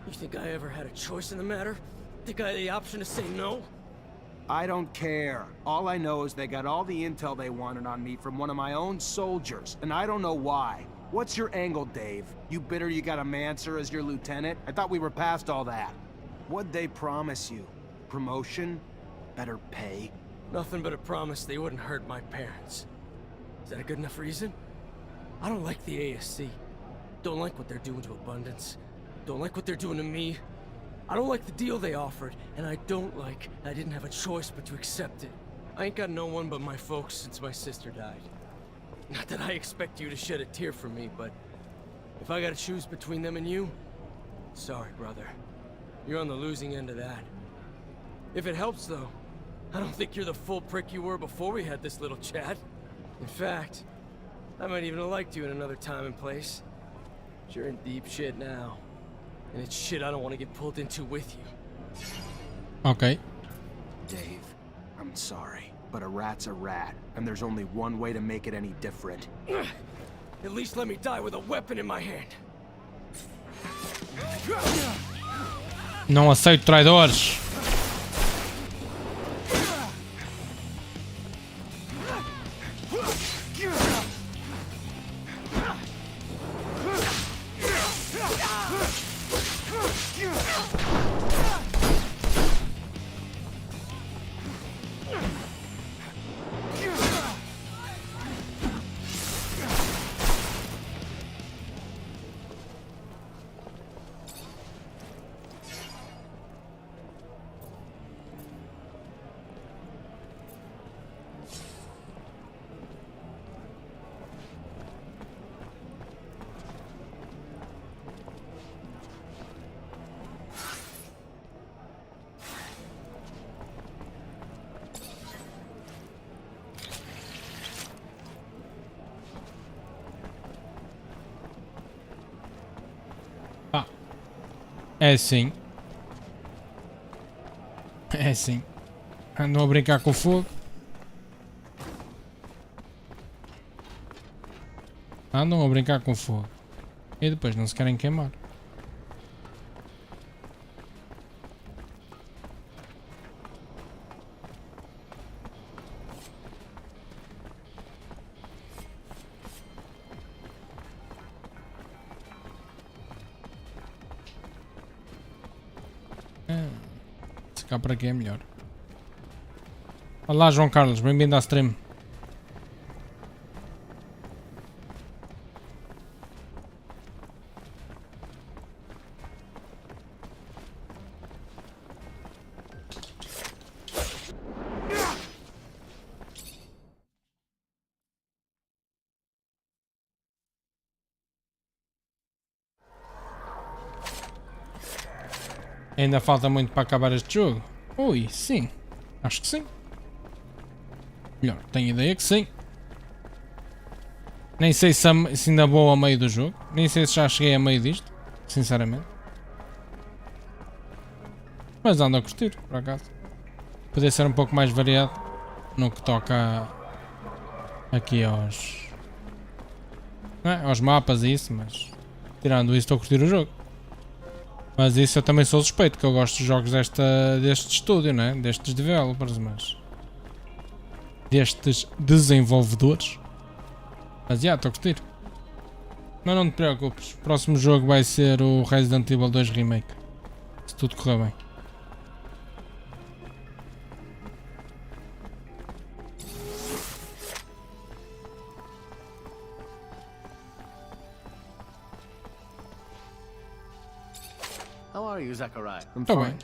You think I ever had a choice in the matter? Think I had the option to say no? I don't care. All I know is they got all the intel they wanted on me from one of my own soldiers, and I don't know why. What's your angle, Dave? You bitter you got a Mancer as your lieutenant? I thought we were past all that. What'd they promise you? Promotion? Better pay? Nothing but a promise they wouldn't hurt my parents. Is that a good enough reason? I don't like the ASC. Don't like what they're doing to Abundance. Don't like what they're doing to me. I don't like the deal they offered, and I don't like I didn't have a choice but to accept it. I ain't got no one but my folks since my sister died. Not that I expect you to shed a tear for me, but if I gotta choose between them and you, sorry, brother. You're on the losing end of that. If it helps, though, I don't think you're the full prick you were before we had this little chat. In fact, I might even have liked you in another time and place. But you're in deep shit now. And it's shit I don't want to get pulled into with you. Ok. Dave, I'm sorry, but a rat's a rat, and there's only one way to make it any different. At least let me die with a weapon in my hand. Não aceito traidores. É assim. É assim. Andam a brincar com o fogo. Andam a brincar com o fogo. E depois não se querem queimar. Cá para aqui é melhor. Olá João Carlos, bem-vindo à stream. Ainda falta muito para acabar este jogo? Ui, sim. Acho que sim. Melhor, tenho ideia que sim. Nem sei se ainda vou a meio do jogo. Nem sei se já cheguei a meio disto. Sinceramente. Mas ando a curtir, por acaso. Podia ser um pouco mais variado no que toca aqui aos... Não é? Aos mapas e isso, mas... Tirando isso, estou a curtir o jogo. Mas isso eu também sou suspeito, que eu gosto de jogos deste estúdio, né? Destes developers, mas... Destes desenvolvedores. Mas já, estou a curtir. Mas não te preocupes, o próximo jogo vai ser o Resident Evil 2 Remake. Se tudo correr bem. How are you, Zachariah? I'm fine.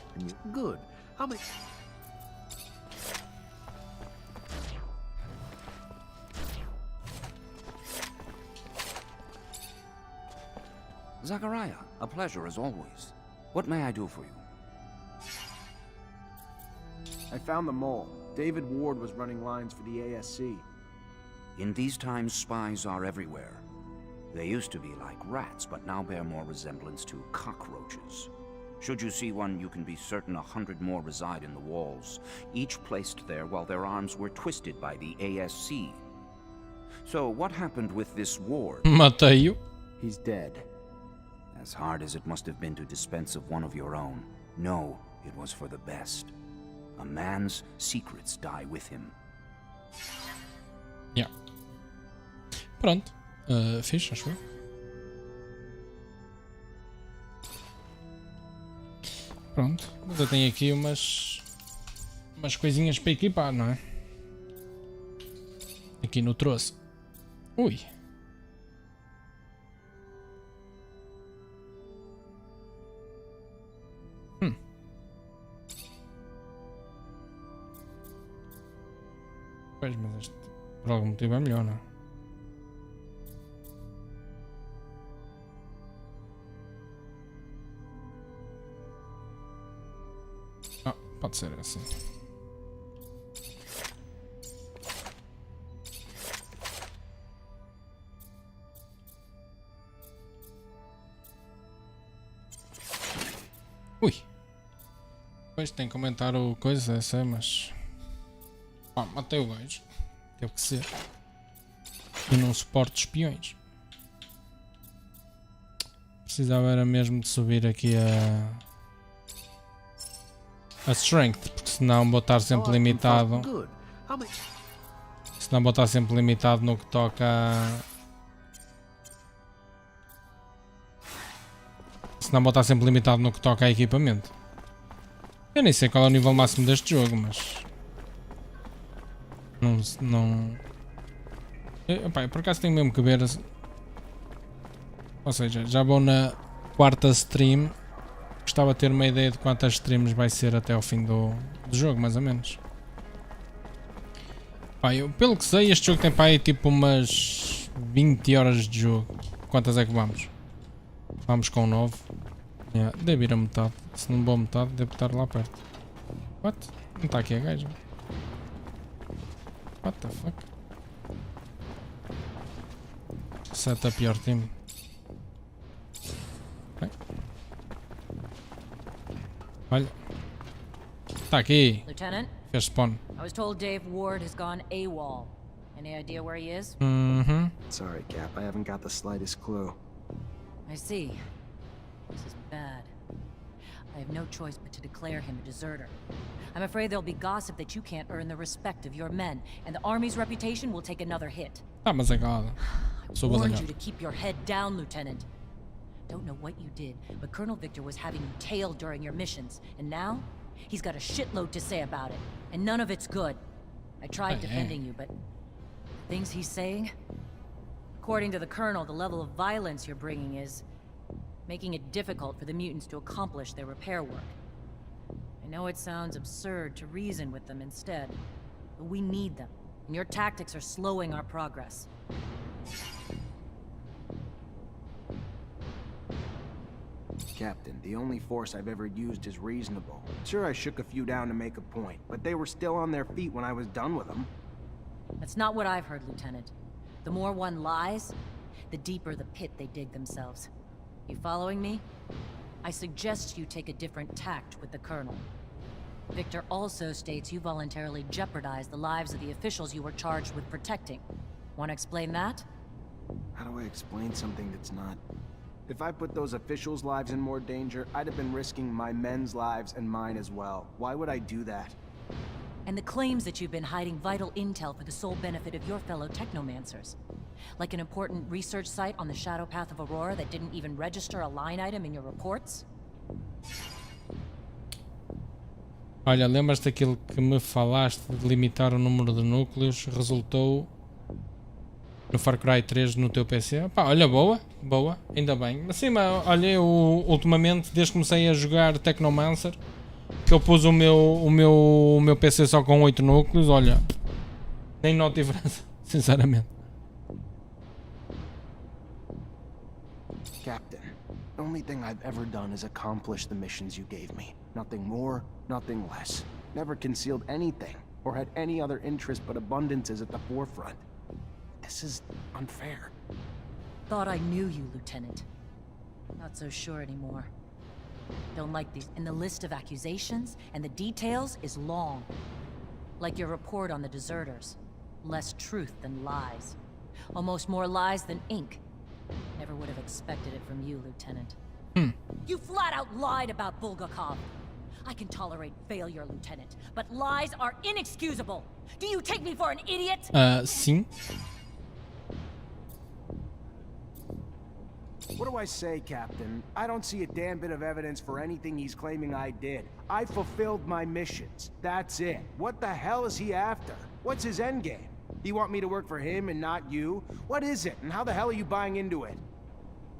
Good. How many... Zachariah, a pleasure as always. What may I do for you? I found the mole. David Ward was running lines for the ASC. In these times, spies are everywhere. They used to be like rats, but now bear more resemblance to cockroaches. Should you see one, you can be certain 100 more reside in the walls, each placed there while their arms were twisted by the ASC. So what happened with this Ward? Matei-o. He's dead. As hard as it must have been to dispense of one of your own, no, it was for the best. A man's secrets die with him. Yeah. Pronto. Fixe, acho eu. Pronto. Mas eu tenho aqui umas coisinhas para equipar, não é? Aqui no troço. Ui. Pois, mas este por algum motivo é melhor, não é? Ah, pode ser assim. Ui. Depois tem que aumentar o coisa, essa, mas... Pá, matei o gajo. Teve que ser. E não suporto espiões. Precisava era mesmo de subir aqui a strength, porque senão vou estar sempre limitado. Senão vou estar sempre limitado no que toca a equipamento. Eu nem sei qual é o nível máximo deste jogo, mas não... Epá, por acaso tenho mesmo que ver, ou seja, já vou na 4ª stream. Gostava de ter uma ideia de quantas streams vai ser até ao fim do jogo, mais ou menos. Pá, pelo que sei, este jogo tem para aí tipo umas 20 horas de jogo. Quantas é que vamos? Vamos com 9. Yeah, deve ir a metade. Se não vou a metade, devo estar lá perto. What? Não está aqui a gaja. What the fuck? Seta pior time. Okay. Olha. Está aqui. Lieutenant? Fez spawn. I was told Dave Ward has gone AWOL. Any idea where he is? Sorry, Cap. I haven't got the slightest clue. I see. This is bad. I have no choice but to declare him a deserter. I'm afraid there'll be gossip that you can't earn the respect of your men, and the Army's reputation will take another hit. Ah, mas é calma. I warned you to keep your head down, Lieutenant. Don't know what you did, but Colonel Victor was having you tailed during your missions, and now he's got a shitload to say about it, and none of it's good. I tried defending you, but the things he's saying... According to the Colonel, the level of violence you're bringing is making it difficult for the mutants to accomplish their repair work. I know it sounds absurd to reason with them instead, but we need them, and your tactics are slowing our progress. Captain, the only force I've ever used is reasonable. Sure, I shook a few down to make a point, but they were still on their feet when I was done with them. That's not what I've heard, Lieutenant. The more one lies, the deeper the pit they dig themselves. You following me? I suggest you take a different tact with the Colonel. Victor also states you voluntarily jeopardized the lives of the officials you were charged with protecting. Want to explain that? How do I explain something that's not... If I put those officials' lives in more danger, I'd have been risking my men's lives and mine as well. Why would I do that? And the claims that you've been hiding vital intel for the sole benefit of your fellow Technomancers. Like an important research site on the shadow path of Aurora that didn't even register a line item in your reports? Olha, lembras-te daquilo que me falaste de limitar o número de núcleos? Resultou no Far Cry 3 no teu PC? Pá, olha, boa, ainda bem. Assim, olha, eu ultimamente, desde que comecei a jogar Technomancer, que eu pus o meu PC só com 8 núcleos, olha, nem noto diferença, sinceramente. Captain, the only thing I've ever done is accomplish the missions you gave me. Nothing more, nothing less. Never concealed anything, or had any other interest but abundances at the forefront. This is unfair. Thought I knew you, Lieutenant. Not so sure anymore. Don't like these. And the list of accusations and the details is long. Like your report on the deserters. Less truth than lies. Almost more lies than ink. Never would have expected it from you, Lieutenant. You flat out lied about Bulgakov. I can tolerate failure, Lieutenant, but lies are inexcusable. Do you take me for an idiot? Sim. What do I say, Captain? I don't see a damn bit of evidence for anything he's claiming I did. I fulfilled my missions. That's it. What the hell is he after? What's his endgame? You want me to work for him and not you? What is it, and how the hell are you buying into it?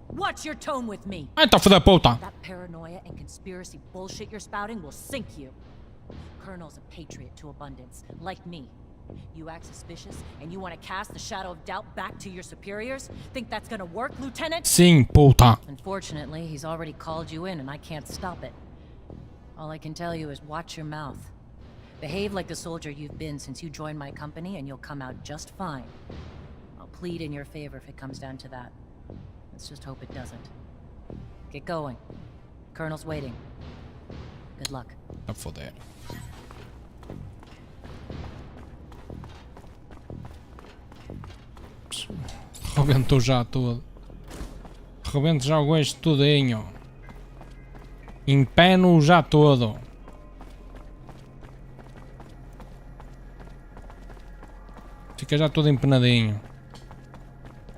Watch your tone with me. That paranoia and conspiracy bullshit you're spouting will sink you. Colonel's a patriot to abundance, like me. You act suspicious, and you want to cast the shadow of doubt back to your superiors? Think that's gonna work, Lieutenant? Sim, puta. Unfortunately, he's already called you in, and I can't stop it. All I can tell you is watch your mouth. Behave like the soldier you've been since you joined my company, and you'll come out just fine. I'll plead in your favor if it comes down to that. Let's just hope it doesn't. Get going. Colonel's waiting. Good luck. A foder. Rebentou já tudo. Rebento já o eixo tudinho. Empeno já todo. Fica já todo empenadinho.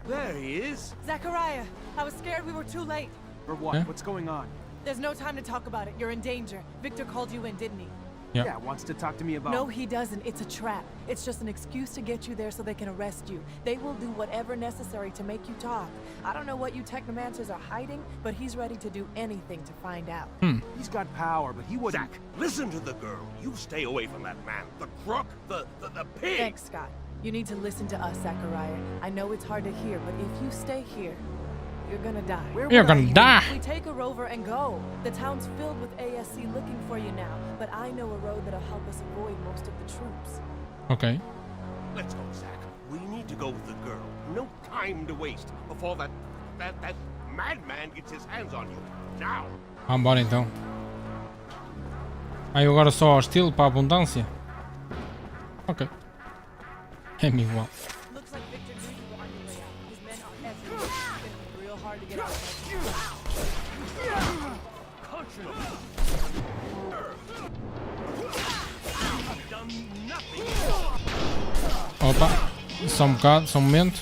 There he is. Zachariah, I was scared we were too late. For what? Huh? What's going on? There's no time to talk about it. You're in danger. Victor called you in, didn't he? Yeah, wants to talk to me about... No, he doesn't. It's a trap. It's just an excuse to get you there so they can arrest you. They will do whatever necessary to make you talk. I don't know what you Technomancers are hiding, but he's ready to do anything to find out. He's got power, but he wouldn't... Zach, listen to the girl. You stay away from that man. The crook, the pig. Thanks, Scott. You need to listen to us, Zachariah. I know it's hard to hear, but if you stay here, you're gonna die. You're gonna die. We take a rover and go. The town's filled with ASC looking for you now, but I know a road that'll help us avoid most of the troops. Ok. Let's go, Zach. We need to go with the girl. No time to waste before that madman gets his hands on you. Now. Vambora então. Aí agora só hostil para a abundância. Ok. É-me igual. Looks like Victor knew you were on your way out. His men are everywhere. It's gonna be real hard to get out. I've done nothing. Opa. Só bocado, só momento.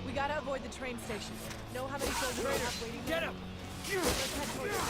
We gotta avoid the train station. Know how many soldiers we have waiting? Get him! Let's head towards the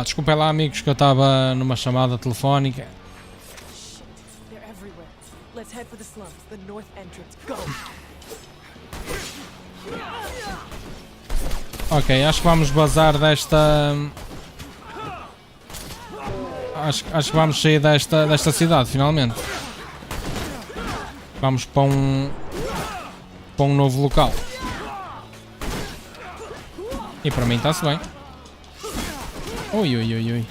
Desculpem lá, amigos, que eu estava numa chamada telefónica. They're everywhere. Let's head for the slums, the north entrance. Go. Ok, acho que vamos bazar desta... Acho que vamos sair desta cidade, finalmente. Vamos para um novo local. E para mim está-se bem. Ui, ui, ui, ui.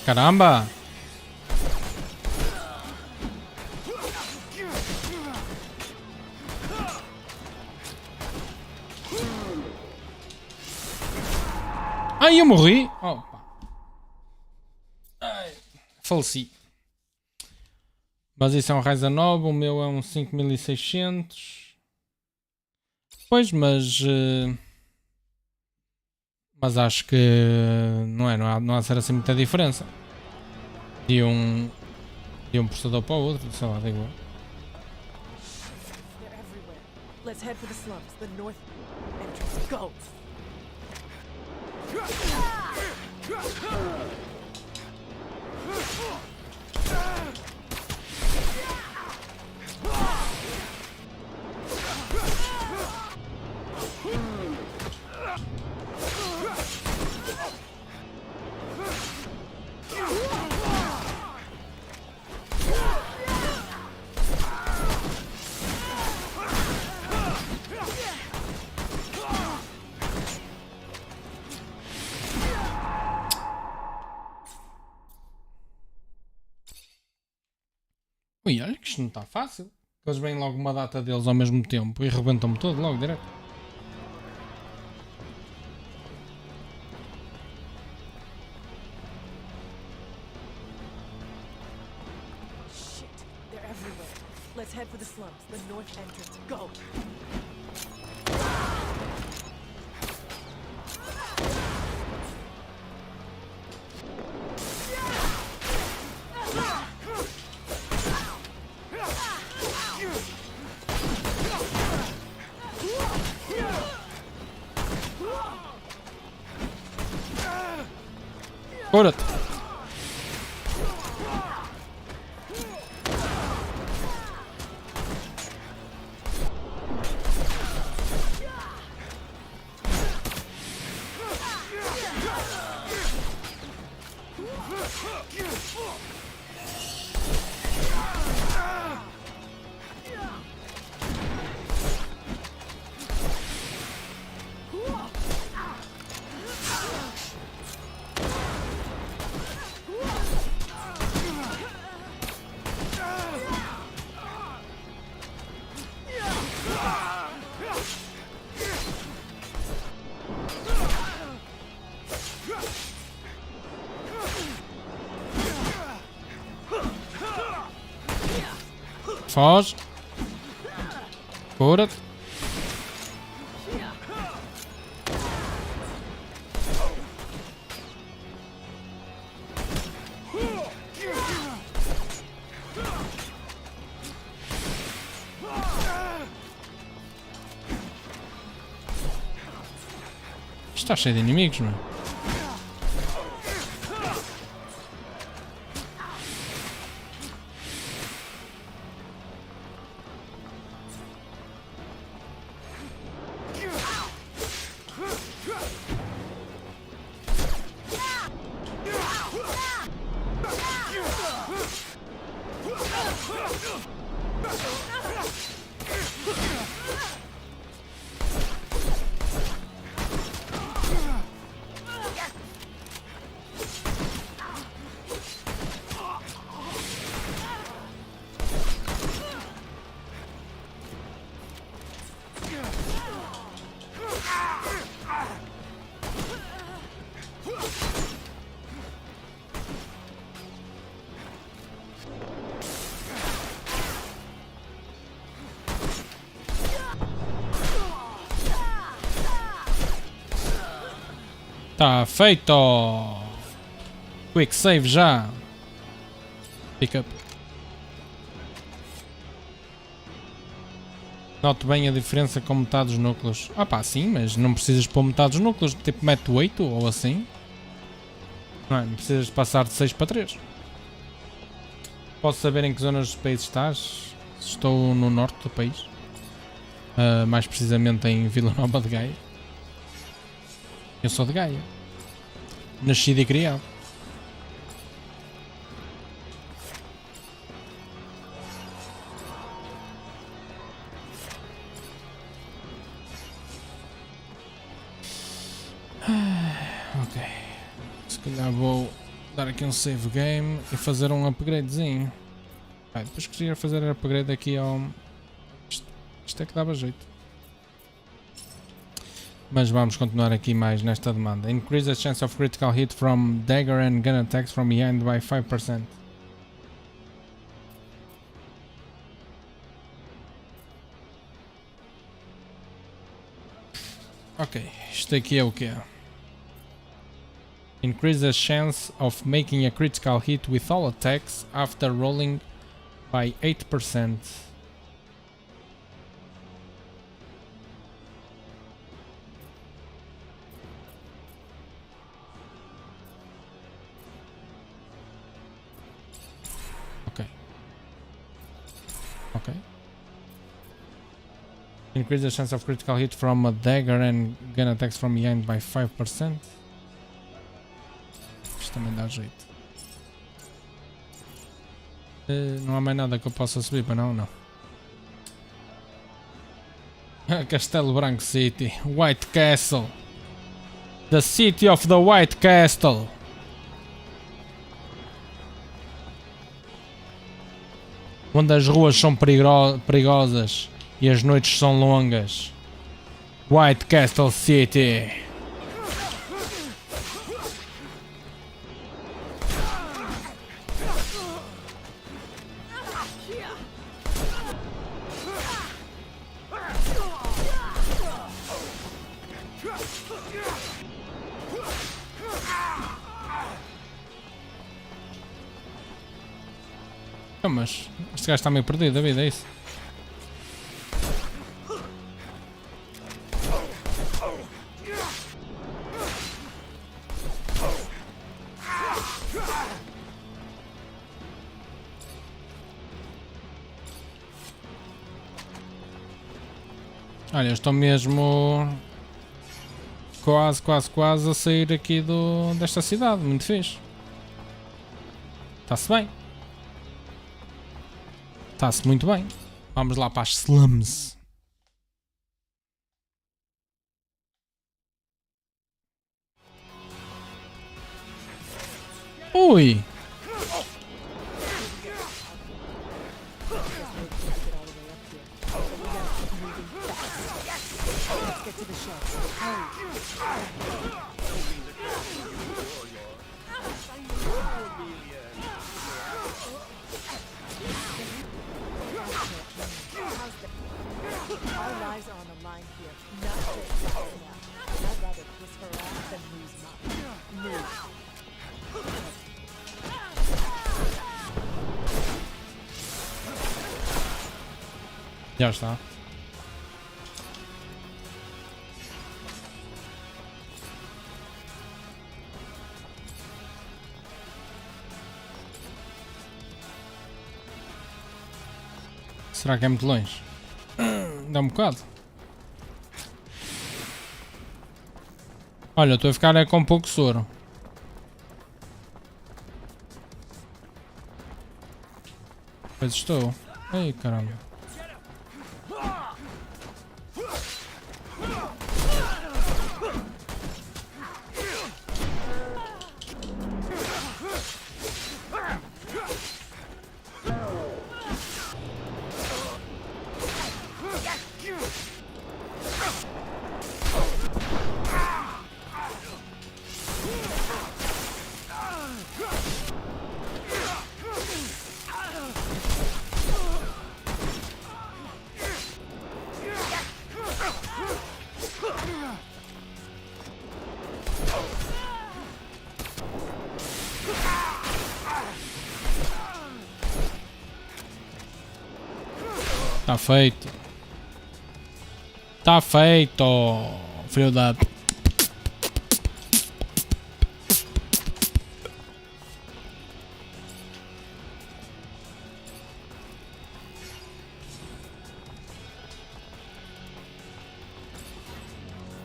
Caramba! Ai, eu morri! Opa. Ai, faleci. Mas isso é um Ryzen 9, o meu é um 5600. Pois, mas acho que não há de ser assim muita diferença de um processador para o outro, sei lá, digo eu. They're everywhere. Let's head for the slums, the north entrance. Go. Ui, olha que isto não está fácil. Eles vêm logo uma data deles ao mesmo tempo e rebentam-me todo logo direto. Shit, they're everywhere. Let's head for the slums, the north entrance. Go. Cura-te! Foge. Cura-te. Está cheio de inimigos, não é? Tá feito! Quick save já! Pick up. Note bem a diferença com metade dos núcleos. Ah pá, sim, mas não precisas pôr metade dos núcleos. Tipo, mete 8 ou assim. Não precisas passar de 6 para 3. Posso saber em que zonas do país estás? Estou no norte do país. Mais precisamente em Vila Nova de Gaia. Eu sou de Gaia. Nascido e criado. Ok. Se calhar vou dar aqui um save game e fazer um upgradezinho. Depois queria fazer upgrade aqui ao... Isto é que dava jeito. Mas vamos continuar aqui mais nesta demanda. Increase the chance of critical hit from dagger and gun attacks from behind by 5%. Ok, isto aqui é o que é. Increase the chance of making a critical hit with all attacks after rolling by 8%. Okay. Increase the chance of critical hit from a dagger and gun attacks from behind by 5%. Isto também dá jeito. Não há mais nada que eu possa subir para não. Castelo Branco City. White Castle. The City of the White Castle. Onde as ruas são perigosas e as noites são longas. White Castle City. Mas este gajo está meio perdido da vida, é isso? Olha, eu estou mesmo quase a sair aqui desta cidade, muito fixe. Está-se bem. Está-se muito bem. Vamos lá para as slums. Ui! Já está. Será que é muito longe? Dá um bocado. Olha, estou a ficar com pouco soro. Pois estou. Ai, caramba. Tá feito. Tá feito, filho da...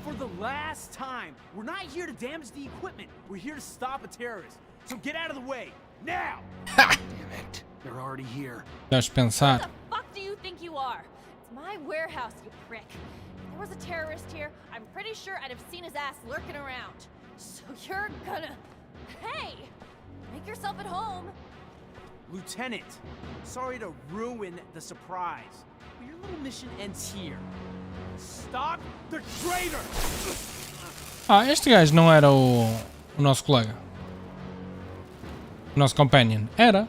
For the last time, we're not here to damage the equipment. We're here to stop a terrorist. So get out of the way, now! Damn it. They're already here. Deves pensar. Who the fuck do you think you are? It's my warehouse, you prick. If there was a terrorist here, I'm pretty sure I'd have seen his ass lurking around. So you're gonna... Hey! Make yourself at home. Lieutenant, sorry to ruin the surprise, but your little mission ends here. Stop the traitor! Ah, este gajo não era o nosso colega. O nosso companion. Era.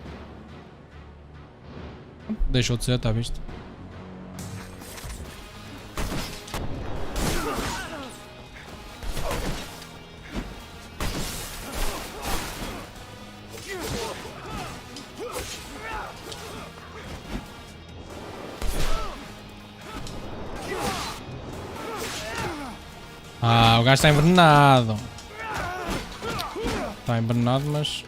Deixou de ser, tá visto? Ah, o gajo está envenenado. Está envenenado, mas...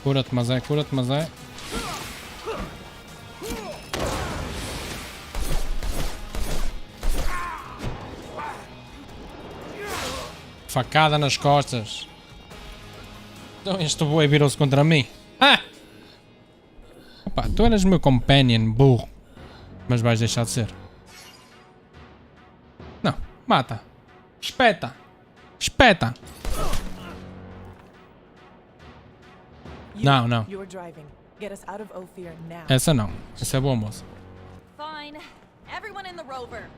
Cura-te, mas é, cura-te, mas é. Facada nas costas. Então este boi virou-se contra mim. Ah! Opa, tu eras meu companion, burro. Mas vais deixar de ser. Não, mata. Espeta. Espeta. Não, não. Essa não. Essa é boa, moça. Fine. Everyone in the rover.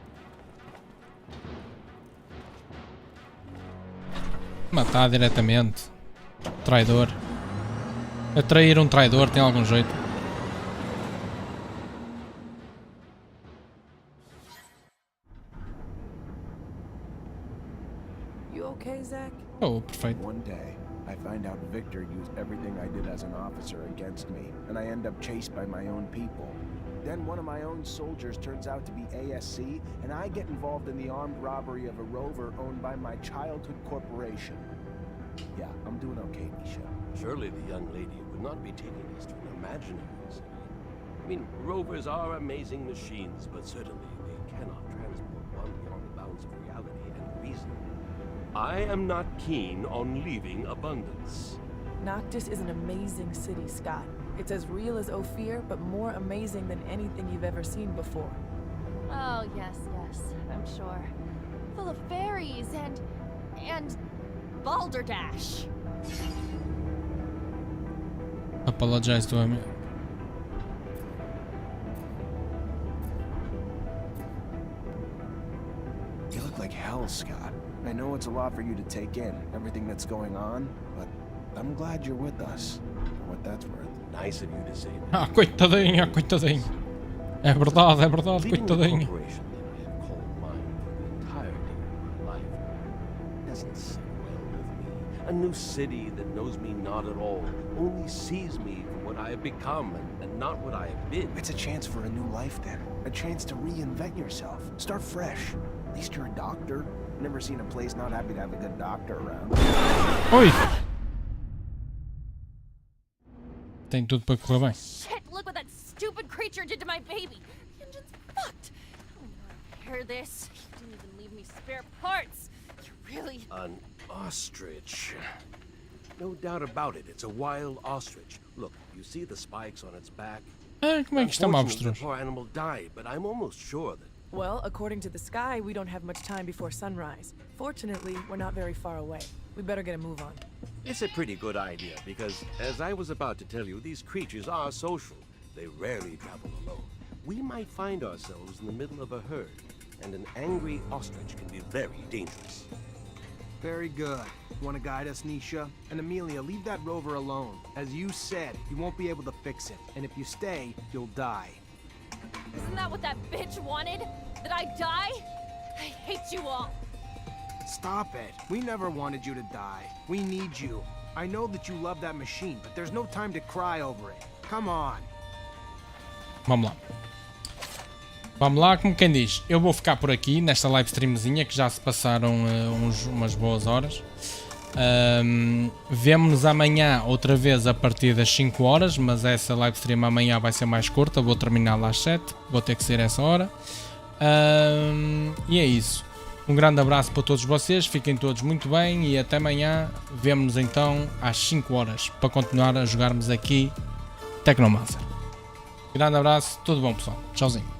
Matar diretamente. Traidor. Atrair um traidor tem algum jeito. You okay, Zach? Oh, perfeito. One day, I find out Victor used everything I did as an officer against me, and I end up chased by my own people. Then one of my own soldiers turns out to be ASC, and I get involved in the armed robbery of a rover owned by my childhood corporation. Yeah, I'm doing okay, Nisha. Surely the young lady would not be taking us to an imaginary city. I mean, rovers are amazing machines, but certainly they cannot transport one beyond the bounds of reality and reason. I am not keen on leaving Abundance. Noctis is an amazing city, Scott. It's as real as Ophir, but more amazing than anything you've ever seen before. Oh, yes, I'm sure. Full of fairies and balderdash. Apologize to him. You look like hell, Scott. I know it's a lot for you to take in, everything that's going on, but I'm glad you're with us, for what that's worth. Nice of you to say that. Ah, coitadinho, coitadinho. É verdade, coitadinho. Doesn't sit well with me. A new city that knows me not at all, only sees me for what I have become and not what I have been. It's a chance for a new life then. A chance to reinvent yourself. Start fresh. At least you're a doctor. Never seen a place not happy to have a good doctor around. Oi! Tem tudo para correr bem. Shit, look what that stupid creature did to my baby. The engine's fucked. I don't want to repair this. You didn't even leave me spare parts. You really... An ostrich. No doubt about it, it's a wild ostrich. Look, you see the spikes on its back? Como é que está uma Unfortunately, avestruz? the poor animal died, but I'm almost sure that... Well, according to the sky, we don't have much time before sunrise. Fortunately, we're not very far away. We better get a move on. It's a pretty good idea, because, as I was about to tell you, these creatures are social. They rarely travel alone. We might find ourselves in the middle of a herd. and an angry ostrich can be very dangerous. Very good. Want to guide us, Nisha? And Amelia, leave that rover alone. As you said, you won't be able to fix it. And if you stay, you'll die. Isn't that what that bitch wanted? That I die? I hate you all. Stop it. We never wanted you to die. We need you. I know that you love that machine, but there's no time to cry over it. Come on. Vamos lá. Vamos lá, como quem diz, eu vou ficar por aqui nesta live streamzinha que já se passaram umas boas horas. Vemo-nos amanhã outra vez a partir das 5 horas, mas essa live stream amanhã vai ser mais curta, vou terminá-la às 7, vou ter que ser essa hora. E é isso. Um grande abraço para todos vocês, fiquem todos muito bem e até amanhã. Vemo-nos então às 5 horas para continuar a jogarmos aqui Technomancer. Grande abraço, tudo bom pessoal, tchauzinho.